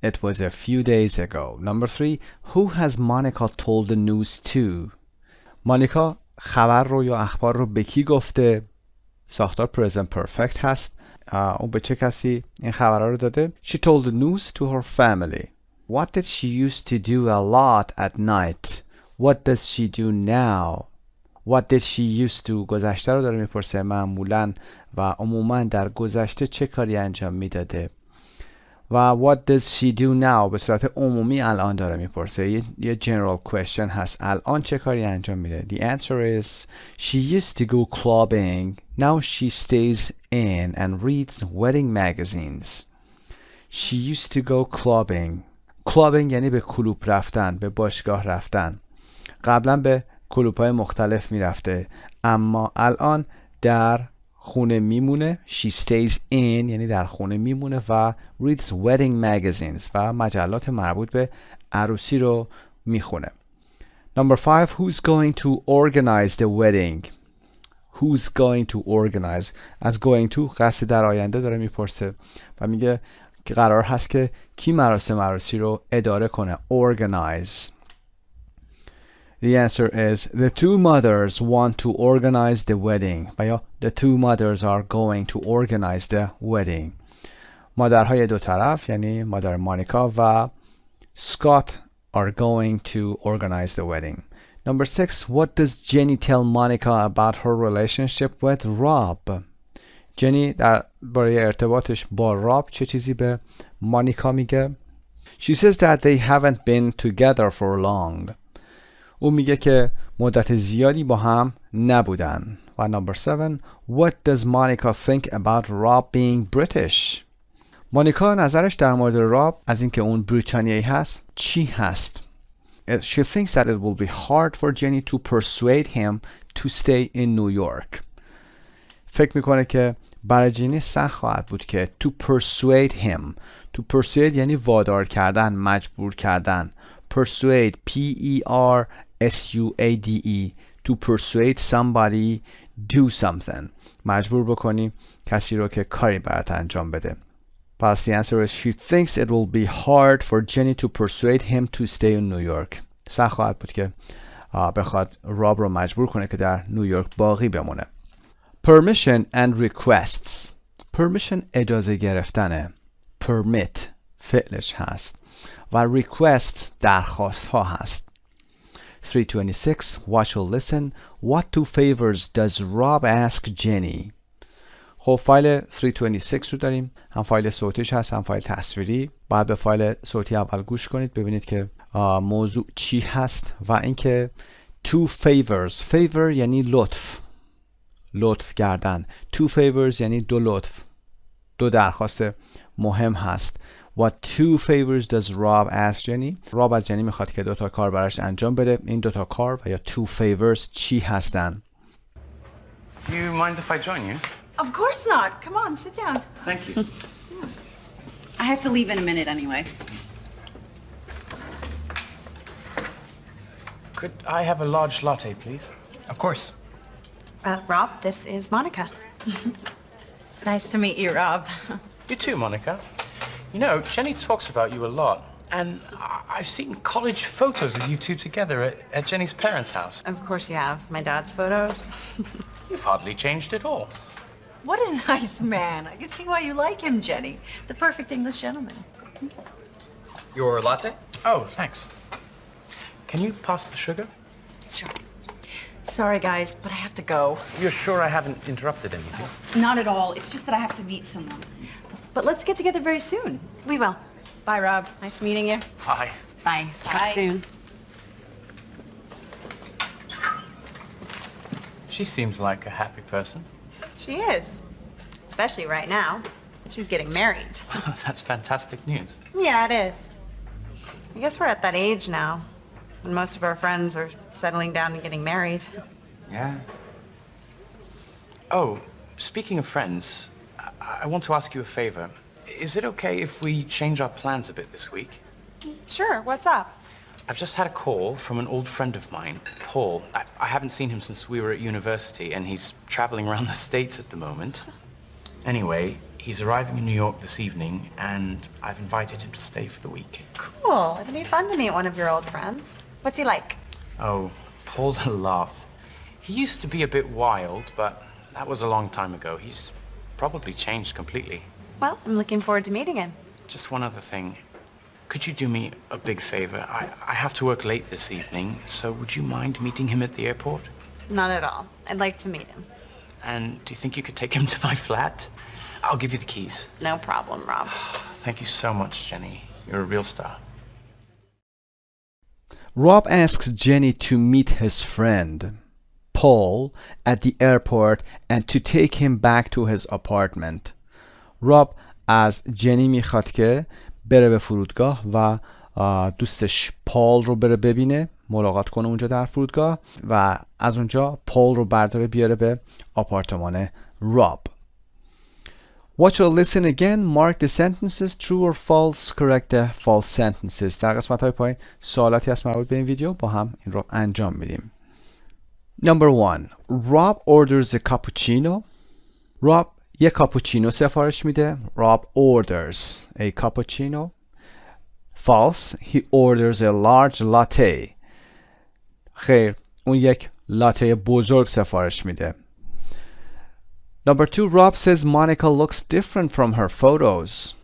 It was a few days ago. Number 3. Who has Monica told the news to? مونیکا خبر رو یا اخبار رو به کی گفته؟ ساختار present perfect هست. اون به چه کسی این خبرها رو داده؟ She told the news to her family. What did she used to do a lot at night? What does she do now? What did she used to گذشته رو داره میپرسه، معمولاً و عموماً در گذشته چه کاری انجام میداده. و what does she do now به صورت عمومی الان داره میپرسه، یه general question هست، الان چه کاری انجام میده. The answer is she used to go clubbing. Now she stays in and reads wedding magazines. She used to go clubbing. clubbing یعنی به کلوب رفتن، به باشگاه رفتن. قبلا به کلوب‌های مختلف میرفته اما الان در خونه میمونه. She stays in یعنی در خونه میمونه و reads wedding magazines و مجلات مربوط به عروسی رو میخونه. Number 5. Who's going to organize the wedding? Who's going to organize? از going to قصد در آینده داره میپرسه و میگه که قرار هست که کی مراسم عروسی رو اداره کنه. Organize. The answer is the two mothers want to organize the wedding. و یا the two mothers are going to organize the wedding. مادرهای دو طرف یعنی مادر مونیکا و Scott are going to organize the wedding. Number 6. What does Jenny tell Monica about her relationship with Rob? جنی در برای ارتباطش با راب چه چیزی به مونیکا میگه؟ She says that they haven't been together for long. او میگه که مدت زیادی با هم نبودن. و number 7 What does Monica think about Rob being British؟ مونیکا نظرش در مورد راب از اینکه اون بریتانیایی هست چی هست؟ She thinks that it will be hard for Jenny to persuade him to stay in New York. فکر میکنه که برای جنی سخت خواهد بود که to persuade him. To persuade یعنی وادار کردن، مجبور کردن. Persuade P-E-R-S-U-A-D-E To persuade somebody do something. مجبور بکنی کسی رو که کاری برات انجام بده. پس the answer is she thinks it will be hard for Jenny to persuade him to stay in New York. سخت خواهد بود که بخواد راب رو مجبور کنه که در نیویورک باقی بمونه. Permission and requests. Permission اجازه گرفتنه. Permit فعلش هست. و requests درخواست ها هست. 326 Watch or listen. What two favors does Rob ask Jenny? خب فایل 326 رو داریم. هم فایل صوتیش هست هم فایل تصویری. باید به فایل صوتی اول گوش کنید ببینید که موضوع چی هست و اینکه two favors. favor یعنی لطف کردن. two favors یعنی دو لطف. دو درخواست مهم هست. What two favors does Rob ask Jenny? راب از جنی میخواد که 2 تا کار براش انجام بده. این 2 تا کار و یا two favors چی هستن؟ Do you mind if I join you? Of course not. Come on, sit down. Thank you. I have to leave in a minute anyway. Could I have a large latte, please? Of course. Rob, this is Monica. Nice to meet you, Rob. You too, Monica. You know, Jenny talks about you a lot, and I've seen college photos of you two together at Jenny's parents' house. Of course you have. My dad's photos. You've hardly changed at all. What a nice man. I can see why you like him, Jenny. The perfect English gentleman. Your latte? Oh, thanks. Can you pass the sugar? Sure. Sorry, guys, but I have to go. You're sure I haven't interrupted anything? Not at all. It's just that I have to meet someone. But let's get together very soon. We will. Bye, Rob. Nice meeting you. Bye. Bye. Talk soon. She seems like a happy person. She is. Especially right now. She's getting married. That's fantastic news. Yeah, it is. I guess we're at that age now, when most of our friends are settling down and getting married. Yeah. Oh, speaking of friends, I want to ask you a favor. Is it okay if we change our plans a bit this week? Sure, what's up? I've just had a call from an old friend of mine, Paul. I haven't seen him since we were at university, and he's traveling around the States at the moment. Anyway, he's arriving in New York this evening, and I've invited him to stay for the week. Cool. It'll be fun to meet one of your old friends. What's he like? Oh, Paul's a laugh. He used to be a bit wild, but that was a long time ago. He's probably changed completely. Well, I'm looking forward to meeting him. Just one other thing. Could you do me a big favor? I have to work late this evening, so would you mind meeting him at the airport? Not at all. I'd like to meet him. And do you think you could take him to my flat? I'll give you the keys. No problem, Rob. Thank you so much, Jenny. You're a real star. Rob asks Jenny to meet his friend, Paul, at the airport and to take him back to his apartment. راب از جنی میخواد که بره به فرودگاه و دوستش پال رو بره ببینه، ملاقات کنه اونجا در فرودگاه و از اونجا پال رو برداره بیاره به آپارتمان راب. Watch or listen again. Mark the sentences true or false. Correct the false sentences. در قسمت های پایین سوالاتی هست مربوط به این ویدیو، با هم این رو انجام میدیم. Number 1. Rob orders a cappuccino. Rob یک کاپوچینو سفارش میده. Rob orders a cappuccino. False. He orders a large latte. خیر، اون یک لاته بزرگ سفارش میده. Number 2. Rob says Monica looks different from her photos.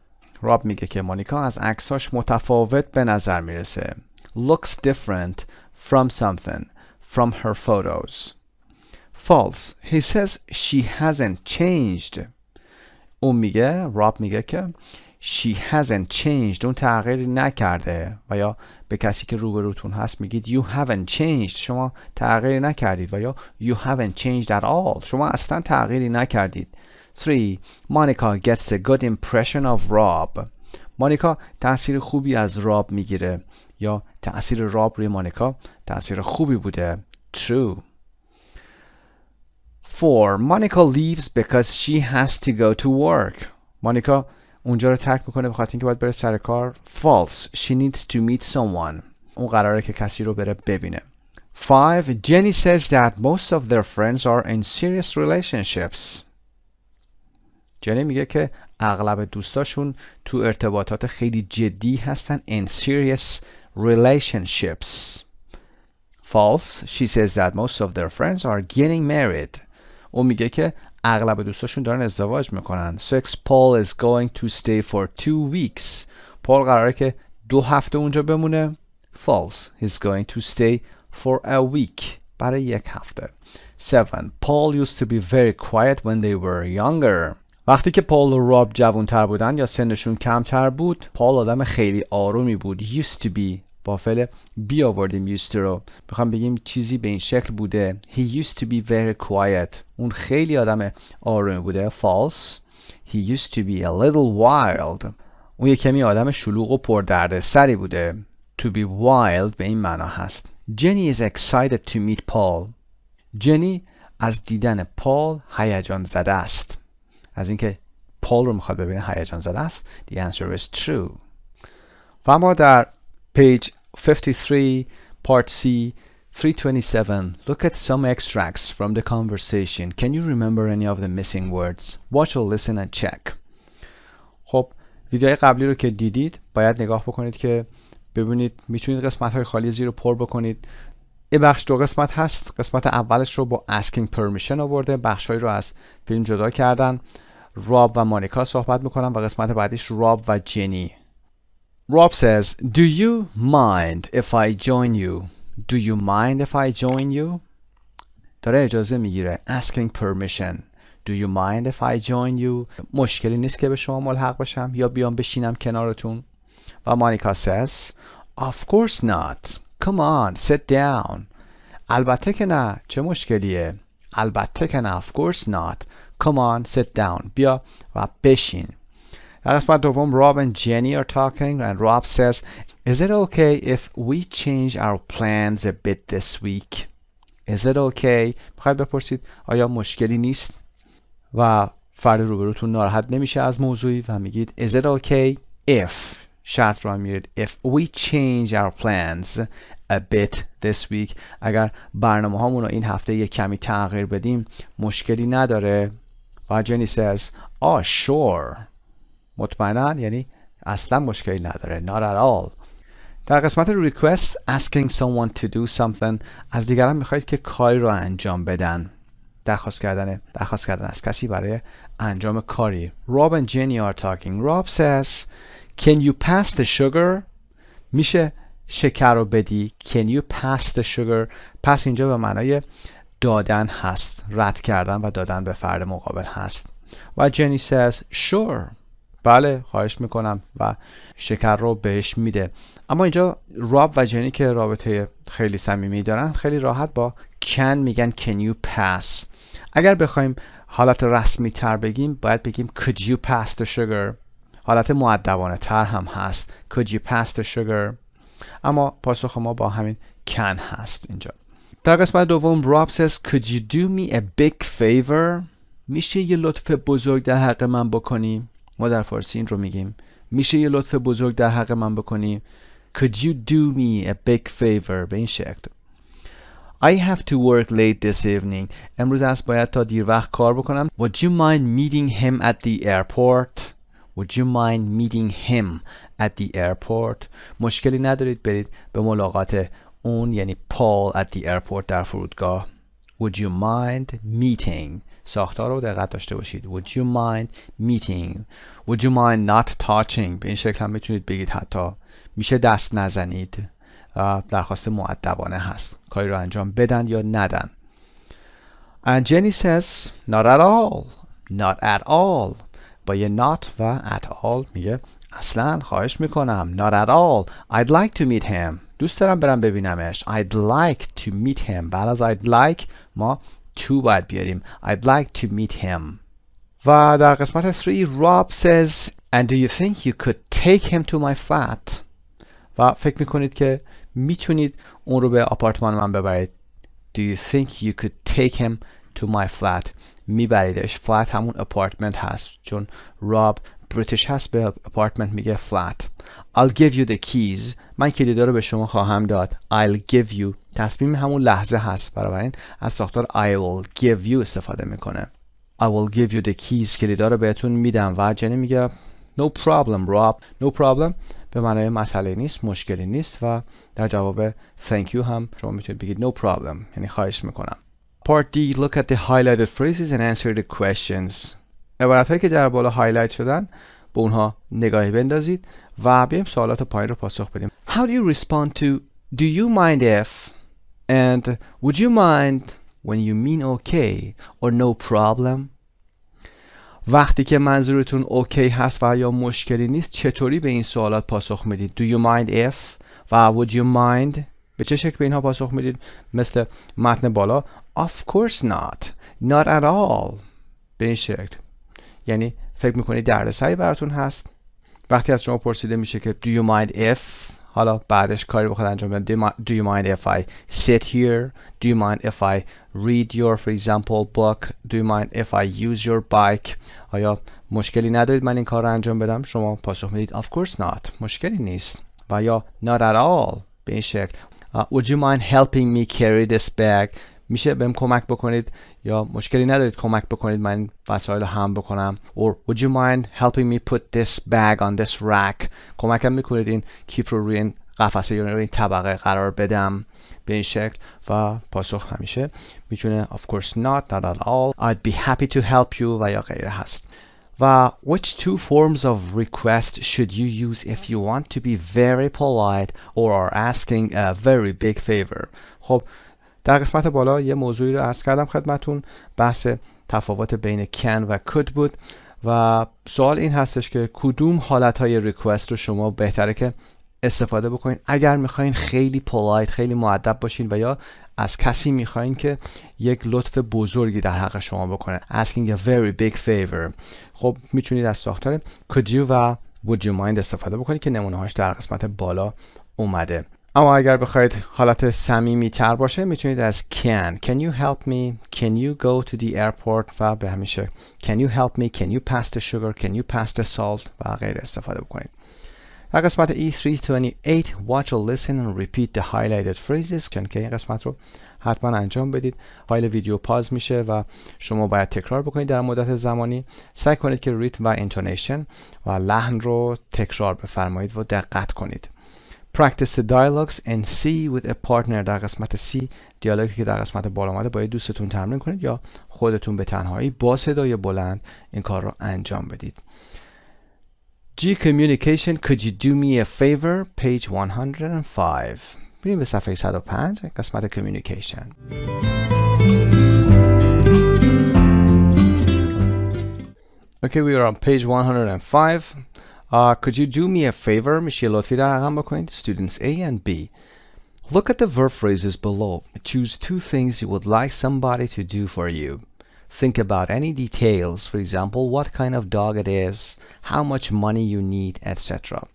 Rob میگه که مونیکا از عکساش متفاوت به نظر میرسه. Looks different from something. From her photos. False. He says she hasn't changed. اون میگه، راب میگه که she hasn't changed. اون تغییری نکرده. و یا به کسی که روبروتون هست میگید you haven't changed. شما تغییری نکردید. و یا you haven't changed at all. شما اصلا تغییری نکردید. 3. Monica gets a good impression of Rob. مانیکا تأثیر خوبی از راب میگیره. یا تأثیر راب روی مانیکا تأثیر خوبی بوده. True. 4. Monica leaves because she has to go to work. مانیکا اونجا رو ترک میکنه بخاطر اینکه باید بره سر کار. False. She needs to meet someone. اون قراره که کسی رو بره ببینه. 5. Jenny says that most of their friends are in serious relationships. جنی میگه که اغلب دوستاشون تو ارتباطات خیلی جدی هستن. In serious relationships. False. She says that most of their friends are getting married. اون میگه که اغلب دوستاشون دارن ازدواج میکنن. 6. Paul is going to stay for 2 weeks. پال قراره که 2 هفته اونجا بمونه. False. He's going to stay for a week. برای 1 هفته. 7. Paul used to be very quiet when they were younger. وقتی که پال و راب جوانتر بودن یا سنشون کمتر بود، پال آدم خیلی آرومی بود. Used to be با فعل بی آوردیم used to رو. میخوام بگیم چیزی به این شکل بوده. He used to be very quiet. اون خیلی آدم آرومی بوده. False. He used to be a little wild. اون یک کمی آدم شلوغ و پردرد سری بوده. To be wild به این معنا هست. Jenny is excited to meet Paul. جنی از دیدن پال هیجان زده است. از اینکه پال رو میخواد ببینه هیجان زده است. The answer is true. و اما در page 53 part C 327 look at some extracts from the conversation. Can you remember any of the missing words? Watch or listen and check. خب ویدیوهای قبلی رو که دیدید باید نگاه بکنید که ببینید میتونید قسمت های خالی زیر رو پر بکنید. این بخش 2 قسمت هست. قسمت اولش رو با asking permission آورده. بخشهایی رو از فیلم جدا کردن. راب و مانیکا صحبت میکنن و قسمت بعدیش راب و جنی. Rob says, do you mind if I join you? Do you mind if I join you? داره اجازه میگیره. Asking permission. Do you mind if I join you? مشکلی نیست که به شما ملحق بشم یا بیام بشینم کنارتون. و مانیکا says, of course not. Come on, sit down. البته که نه. چه مشکلیه؟ البته که نه. Of course not. Come on, sit down. بیا و بشین. در قسمت دوم Rob and Jenny are talking and Rob says, is it okay if we change our plans a bit this week? Is it okay? میخواید بپرسید آیا مشکلی نیست؟ و فرد روبروتون ناراحت نمیشه از موضوعی و میگید is it okay if شرط رو هم میرید if we change our plans a bit this week. اگر برنامه هامون رو این هفته یک کمی تغییر بدیم مشکلی نداره. و جنی says oh sure. مطمئنا یعنی اصلا مشکلی نداره. Not at all. در قسمت request asking someone to do something از دیگران میخواید که کاری رو انجام بدن. درخواست کردن از کسی برای انجام کاری. Rob and Jenny are talking. Rob says can you pass the sugar? میشه شکر رو بدی. Can you pass the sugar? پس اینجا به معنای دادن هست. رد کردن و دادن به فرد مقابل هست. و Jenny says sure. بله خواهش میکنم و شکر رو بهش میده. اما اینجا راب و جنی که رابطه خیلی صمیمی دارن خیلی راحت با can میگن can you pass. اگر بخوایم حالت رسمی تر بگیم باید بگیم could you pass the sugar. حالت مؤدبانه تر هم هست could you pass the sugar. اما پاسخ ما با همین can هست اینجا. در قسمت دوم راب says could you do me a big favor. میشه یه لطف بزرگ در حق من بکنی. ما در فارسی این رو میگیم میشه یه لطف بزرگ در حق من بکنی. Could you do me a big favor. به این شکل. I have to work late this evening. امروز است باید تا دیر وقت کار بکنم. Would you mind meeting him at the airport? Would you mind meeting him at the airport? مشکلی ندارید برید به ملاقات اون یعنی پال at the airport در فرودگاه. Would you mind meeting. ساختار رو دقت داشته باشید. Would you mind meeting. Would you mind not touching. به این شکل هم میتونید بگید حتی میشه دست نزنید. درخواست مؤدبانه هست. کاری رو انجام بدن یا ندن. And Jenny says not at all. Not at all. با یه not و at all میگه اصلا خواهش میکنم. Not at all. I'd like to meet him. دوست دارم برم ببینمش. I'd like to meet him. بعد از I'd like ما to باید بیاریم. I'd like to meet him. و در قسمت 3 Rob says and do you think you could take him to my flat؟ و فکر میکنید که میتونید اون رو به آپارتمان من ببرید. Do you think you could take him to my flat؟ میبریدش. flat همون اپارتمنت هست چون راب بریتیش هست به اپارتمنت میگه flat. I'll give you the keys. من کلیدا رو به شما خواهم داد. I'll give you تصمیم همون لحظه هست، بنابراین از ساختار I will give you استفاده میکنه. I will give you the keys. کلیدا رو بهتون میدم. و جنی میگه No problem Rob. No problem به معنای مسئله نیست، مشکلی نیست و در جواب thank you هم شما میتونید بگید no problem یعنی خواهش میکنم. Part D. Look at the highlighted phrases and answer the questions. عبارت هایی که در بالا هایلایت شدن به اونها نگاهی بندازید و بیایم سوالات پایین رو پاسخ بدیم. How do you respond to do you mind if and would you mind when you mean okay or no problem؟ وقتی که منظورتون اوکی هست و یا مشکلی نیست چطوری به این سوالات پاسخ میدید؟ Do you mind if و would you mind به چه شکل به اینها پاسخ میدید؟ مثل متن بالا Of course not. Not at all. به این شکل. یعنی فکر میکنید دردسری براتون هست؟ وقتی از شما پرسیده میشه که Do you mind if حالا بعدش کاری بخواد انجام بدن Do you mind if I sit here? Do you mind if I read your for example book? Do you mind if I use your bike? آیا مشکلی ندارید من این کار رو انجام بدم؟ شما پاسخ میدید Of course not. مشکلی نیست. و یا Not at all به این شکل. Would you mind helping me carry this bag? میشه بهم کمک بکنید یا مشکلی ندارید کمک بکنید من وسایل رو حمل بکنم. Or would you mind helping me put this bag on this rack؟ کمکم میکنید این کیف رو روی این قفسه یا روی این طبقه قرار بدم به این شکل. و پاسخ همیشه میتونه of course not, not at all, I'd be happy to help you و یا غیره هست. و which two forms of request should you use if you want to be very polite or are asking a very big favor؟ خب در قسمت بالا یه موضوعی رو عرض کردم خدمتون، بحث تفاوت بین can و could بود و سوال این هستش که کدوم حالتهای ریکوست رو شما بهتره که استفاده بکنین اگر میخواین خیلی polite خیلی مؤدب باشین و یا از کسی میخواین که یک لطف بزرگی در حق شما بکنه asking a very big favor. خب میتونید از ساختار could you و would you mind استفاده بکنید که نمونه هاش در قسمت بالا اومده. اما اگر بخواید حالت صمیمی تر باشه میتونید از can you help me, can you go to the airport و به همین شکل can you help me, can you pass the sugar, can you pass the salt و غیره استفاده بکنید. در قسمت E328 watch or listen and repeat the highlighted phrases که این قسمت رو حتما انجام بدید. فایل ویدیو پاز میشه و شما باید تکرار بکنید در مدت زمانی. سعی کنید که ریتم و اینتونیشن و لحن رو تکرار بفرمایید و دقت کنید. Practice the dialogues and see with a partner. در قسمت C دیالوگی که در قسمت بالا اومده با دوستتون تمرین کنید یا خودتون به تنهایی با صدای بلند این کار رو انجام بدید. G communication. Could you do me a favor? Page 105. بریم به صفحه 105 قسمت communication. Okay, we are on page 105. Could you do me a favor? میشه لطفی در رقم بکنید. Students A and B. Look at the verb phrases below. Choose two things you would like somebody to do for you. Think about any details. For example, what kind of dog it is, how much money you need, etc.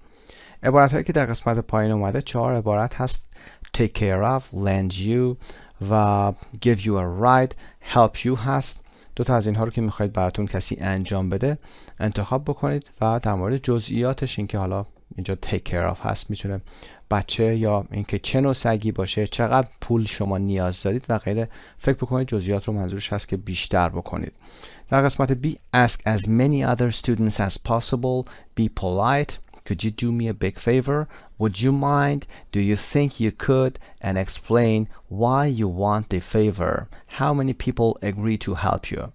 عبارت هایی که در قسمت پایین اومده 4 عبارت هست. Take care of, lend you و give you a ride, help you هست. دو تا از اینها رو که میخواید براتون کسی انجام بده انتخاب بکنید و در مورد جزئیاتش این که حالا اینجا take care of هست میتونه بچه یا اینکه چه نوع سگی باشه، چقدر پول شما نیاز دارید و غیره فکر بکنید. جزئیات رو منظورش هست که بیشتر بکنید. در قسمت B ask as many other students as possible. Be polite. Could you do me a big favor? Would you mind? Do you think you could? And explain why you want the favor. How many people agree to help you?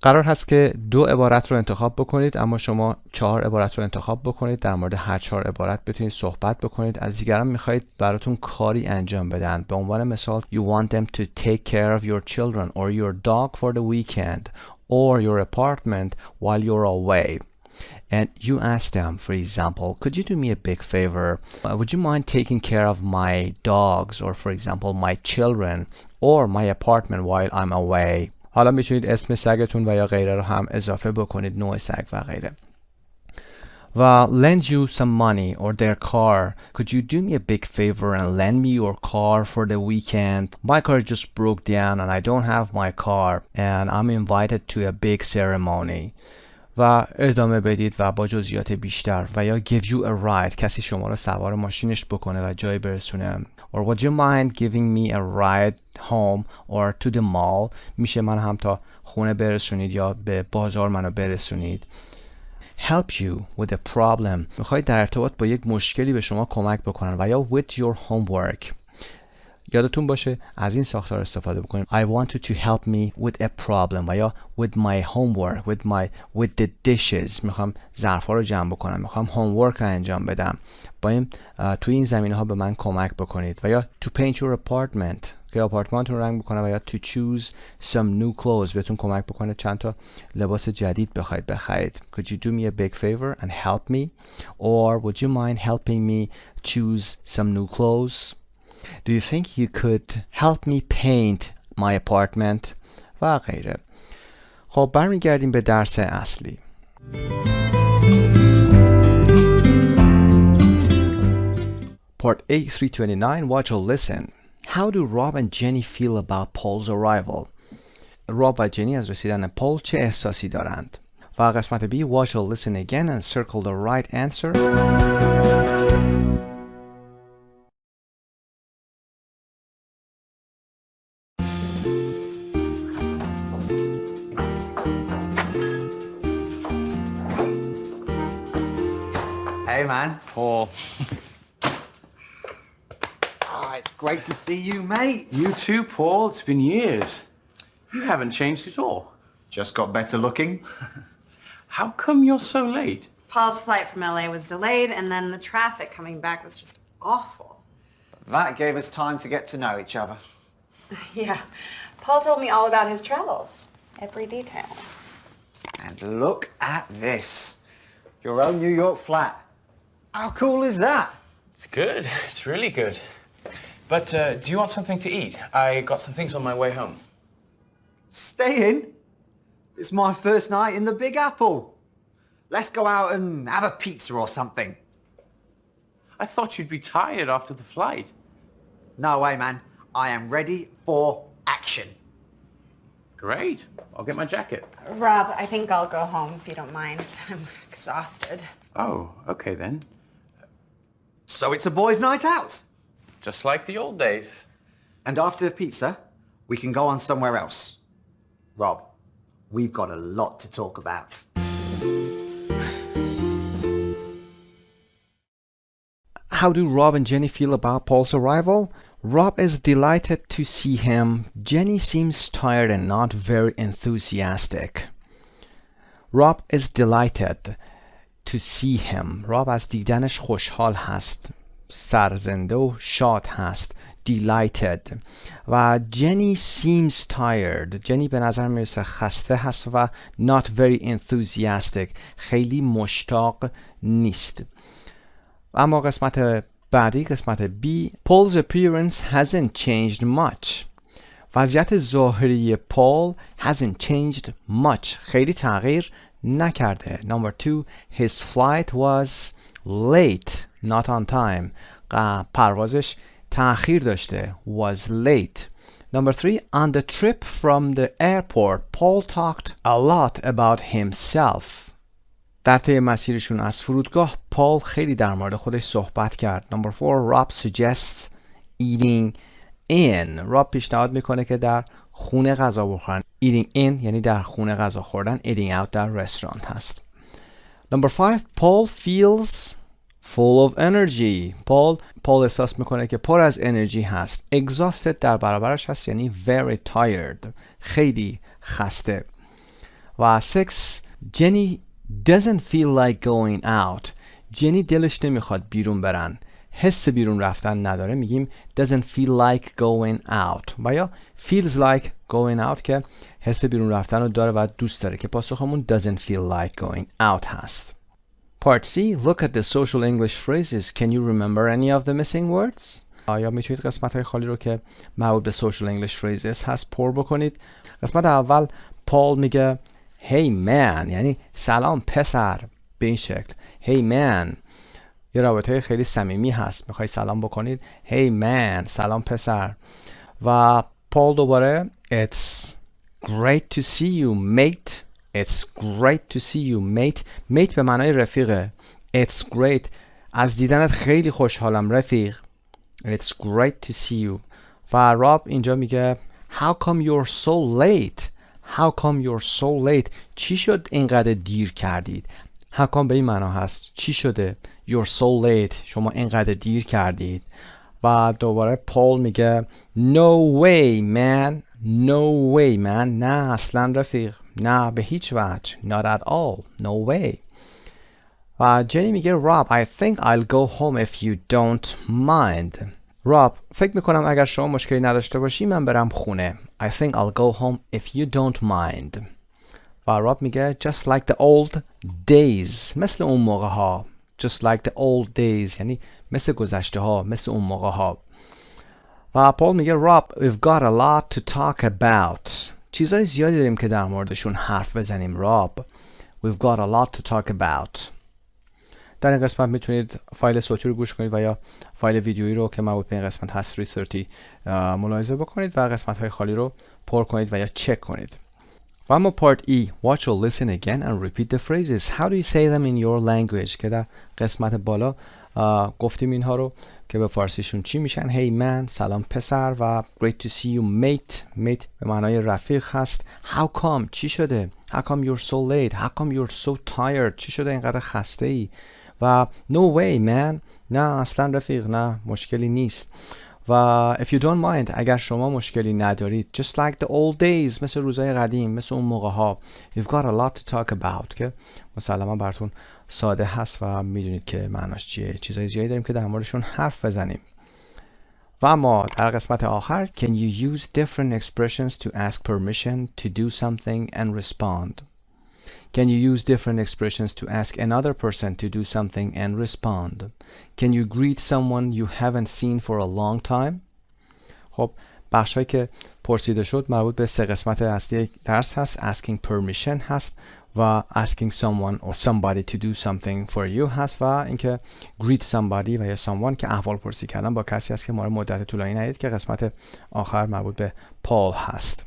قرار هست که 2 عبارت رو انتخاب بکنید اما شما 4 عبارت رو انتخاب بکنید. در مورد هر 4 عبارت بتونید صحبت بکنید. از دیگران میخواید براتون کاری انجام بدن. به عنوان مثال You want them to take care of your children or your dog for the weekend or your apartment while you're away. And you ask them, for example, could you do me a big favor? Would you mind taking care of my dogs, or for example, my children, or my apartment while I'm away? حالا میتونید اسم سگتون و یا غیره رو هم اضافه بکنید، نوع سگ و غیره. و lend you some money or their car. Could you do me a big favor and lend me your car for the weekend? My car just broke down and I don't have my car and I'm invited to a big ceremony. و ادامه بدید و با جزئیات بیشتر. و یا give you a ride. کسی شما رو سوار ماشینش بکنه و جایی برسونه. Or would you mind giving me a ride home or to the mall? میشه من هم تا خونه برسونید یا به بازار منو برسونید. Help you with a problem. میخواید در ارتباط با یک مشکلی به شما کمک بکنن. و یا with your homework. یادتون باشه از این ساختار استفاده بکنیم. I want you to help me with a problem. و یا with my homework, with the dishes. میخوام ظرفا رو جمع بکنم. میخوام homework رو انجام بدم. با این توی این زمینه ها به من کمک بکنید. و یا to paint your apartment. که آپارتمانتون رو رنگ بکنه. و یا to choose some new clothes. بهتون کمک بکنه چند تا لباس جدید بخواید بخرید. Could you do me a big favor and help me? Or would you mind helping me choose some new clothes? Do you think you could help me paint my apartment? و غیره. خب برمیگردیم به درس اصلی. Part A 329, watch or listen. How do Rob and Jenny feel about Paul's arrival? راب و جنی از رسیدن پول چه احساسی دارند؟ و قسمت B, watch or listen again and circle the right answer. Hey man. Paul. It's great to see you, mate. You too, Paul. It's been years. You haven't changed at all. Just got better looking. How come you're so late? Paul's flight from LA was delayed, and then the traffic coming back was just awful. That gave us time to get to know each other. Yeah. Paul told me all about his travels. Every detail. And look at this. Your own New York flat. How cool is that? It's good. It's really good. But do you want something to eat? I got some things on my way home. Staying? It's my first night in the Big Apple. Let's go out and have a pizza or something. I thought you'd be tired after the flight. No way, man. I am ready for action. Great. I'll get my jacket. Rob, I think I'll go home if you don't mind. I'm exhausted. Oh, okay then. So it's a boys' night out? Just like the old days. And after the pizza, we can go on somewhere else. Rob, we've got a lot to talk about. How do Rob and Jenny feel about Paul's arrival? Rob is delighted to see him. Jenny seems tired and not very enthusiastic. Rob is delighted to see him. Rob از دیدنش خوشحال هست. سرزنده و شاد هست. Delighted. و Jenny seems tired. Jenny به نظر میرسه خسته هست و not very enthusiastic. خیلی مشتاق نیست. اما قسمت بعدی، قسمت B, Paul's appearance hasn't changed much. وضعیت ظاهری پول hasn't changed much. خیلی تغییر نکرده. Number 2, his flight was late, not on time. پروازش تأخیر داشته. Was late. Number 3, on the trip from the airport, Paul talked a lot about himself. در طی مسیرشون از فرودگاه پال خیلی در مورد خودش صحبت کرد. Number 4, Rob suggests eating in. راب پیشنهاد میکنه که در خونه غذا بخورن. Eating in یعنی در خونه غذا خوردن. Eating out در رستوران هست. Number 5, Paul feels full of energy. پال احساس میکنه که پر از انرژی هست. Exhausted در برابرش هست یعنی very tired. خیلی خسته. و 6, Jenny doesn't feel like going out. جنی دلش نمیخواد بیرون برن. حس بیرون رفتن نداره میگیم doesn't feel like going out و یا feels like going out که حس بیرون رفتن رو داره و دوست داره که پاسخمون doesn't feel like going out هست. Part C. Look at the social English phrases. Can you remember any of the missing words? یا میتونید قسمت های خالی رو که مربوط به social English phrases هست پر بکنید. قسمت اول پال میگه Hey man یعنی سلام پسر به این شکل. Hey man یه رابطه خیلی صمیمی هست. میخوای سلام بکنید Hey man سلام پسر. و پال دوباره It's great to see you mate. It's great to see you mate. Mate به معنای رفیقه. It's great از دیدنت خیلی خوشحالم رفیق. It's great to see you. و راب اینجا میگه How come you're so late? How come you're so late? چی شد اینقدر دیر کردید؟ How come به این معنا هست چی شده؟ You're so late شما اینقدر دیر کردید. و دوباره پول میگه No way man. No way man. نه اصلا رفیق. نه به هیچ وجه. Not at all. No way. و جنی میگه راب I think I'll go home if you don't mind. راب فکر میکنم اگر شما مشکلی نداشته باشی من برم خونه. I think I'll go home if you don't mind. و راب میگه just like the old days. مثل اون موقع ها. Just like the old days یعنی مثل گذشته ها مثل اون موقع ها. و پول میگه راب we've got a lot to talk about. چیزای زیادی داریم که در موردشون حرف بزنیم راب. We've got a lot to talk about. در این قسمت میتونید فایل صوتی رو گوش کنید و یا فایل ویدیویی رو که مربوط به این قسمت هست 330 ملاحظه بکنید و قسمت های خالی رو پر کنید و یا چک کنید. و اما Part E. Watch or listen again and repeat the phrases. How do you say them in your language? که در قسمت بالا گفتیم اینها رو که به فارسیشون چی میشن. Hey man سلام پسر و great to see you mate. Mate به معنای رفیق هست. How come چی شده؟ How come you're so late? How come you're so tired? چی شده اینقدر خسته ای؟ و no way man نه اصلا رفیق نه مشکلی نیست. و if you don't mind اگر شما مشکلی ندارید just like the old days مثل روزای قدیم مثل اون موقع ها. You've got a lot to talk about که مسلما براتون ساده هست و میدونید که معناش چیه. چیزای زیادی داریم که در موردشون حرف بزنیم. و اما در قسمت آخر Can you use different expressions to ask permission to do something and respond? Can you use different expressions to ask another person to do something and respond? Can you greet someone you haven't seen for a long time? خب بخش هایی که پرسیده شد مربوط به 3 قسمت اصلی درس هست. Asking permission هست و asking someone or somebody to do something for you هست و اینکه greet somebody و یا someone که احوال پرسی کردن با کسی هست که ما رو مدت طولانی ندید که قسمت آخر مربوط به پال هست.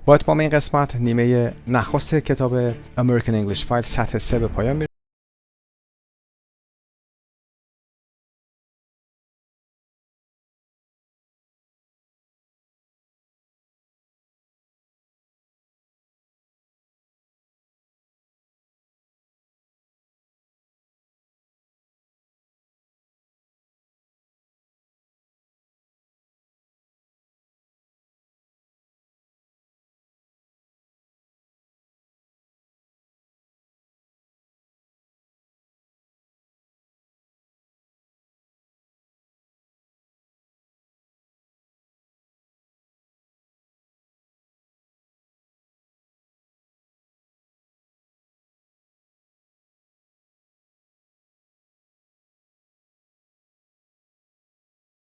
با اتمام این قسمت نیمه نخست کتاب امریکن انگلیش فایل سطح 3 به پایان میرسه.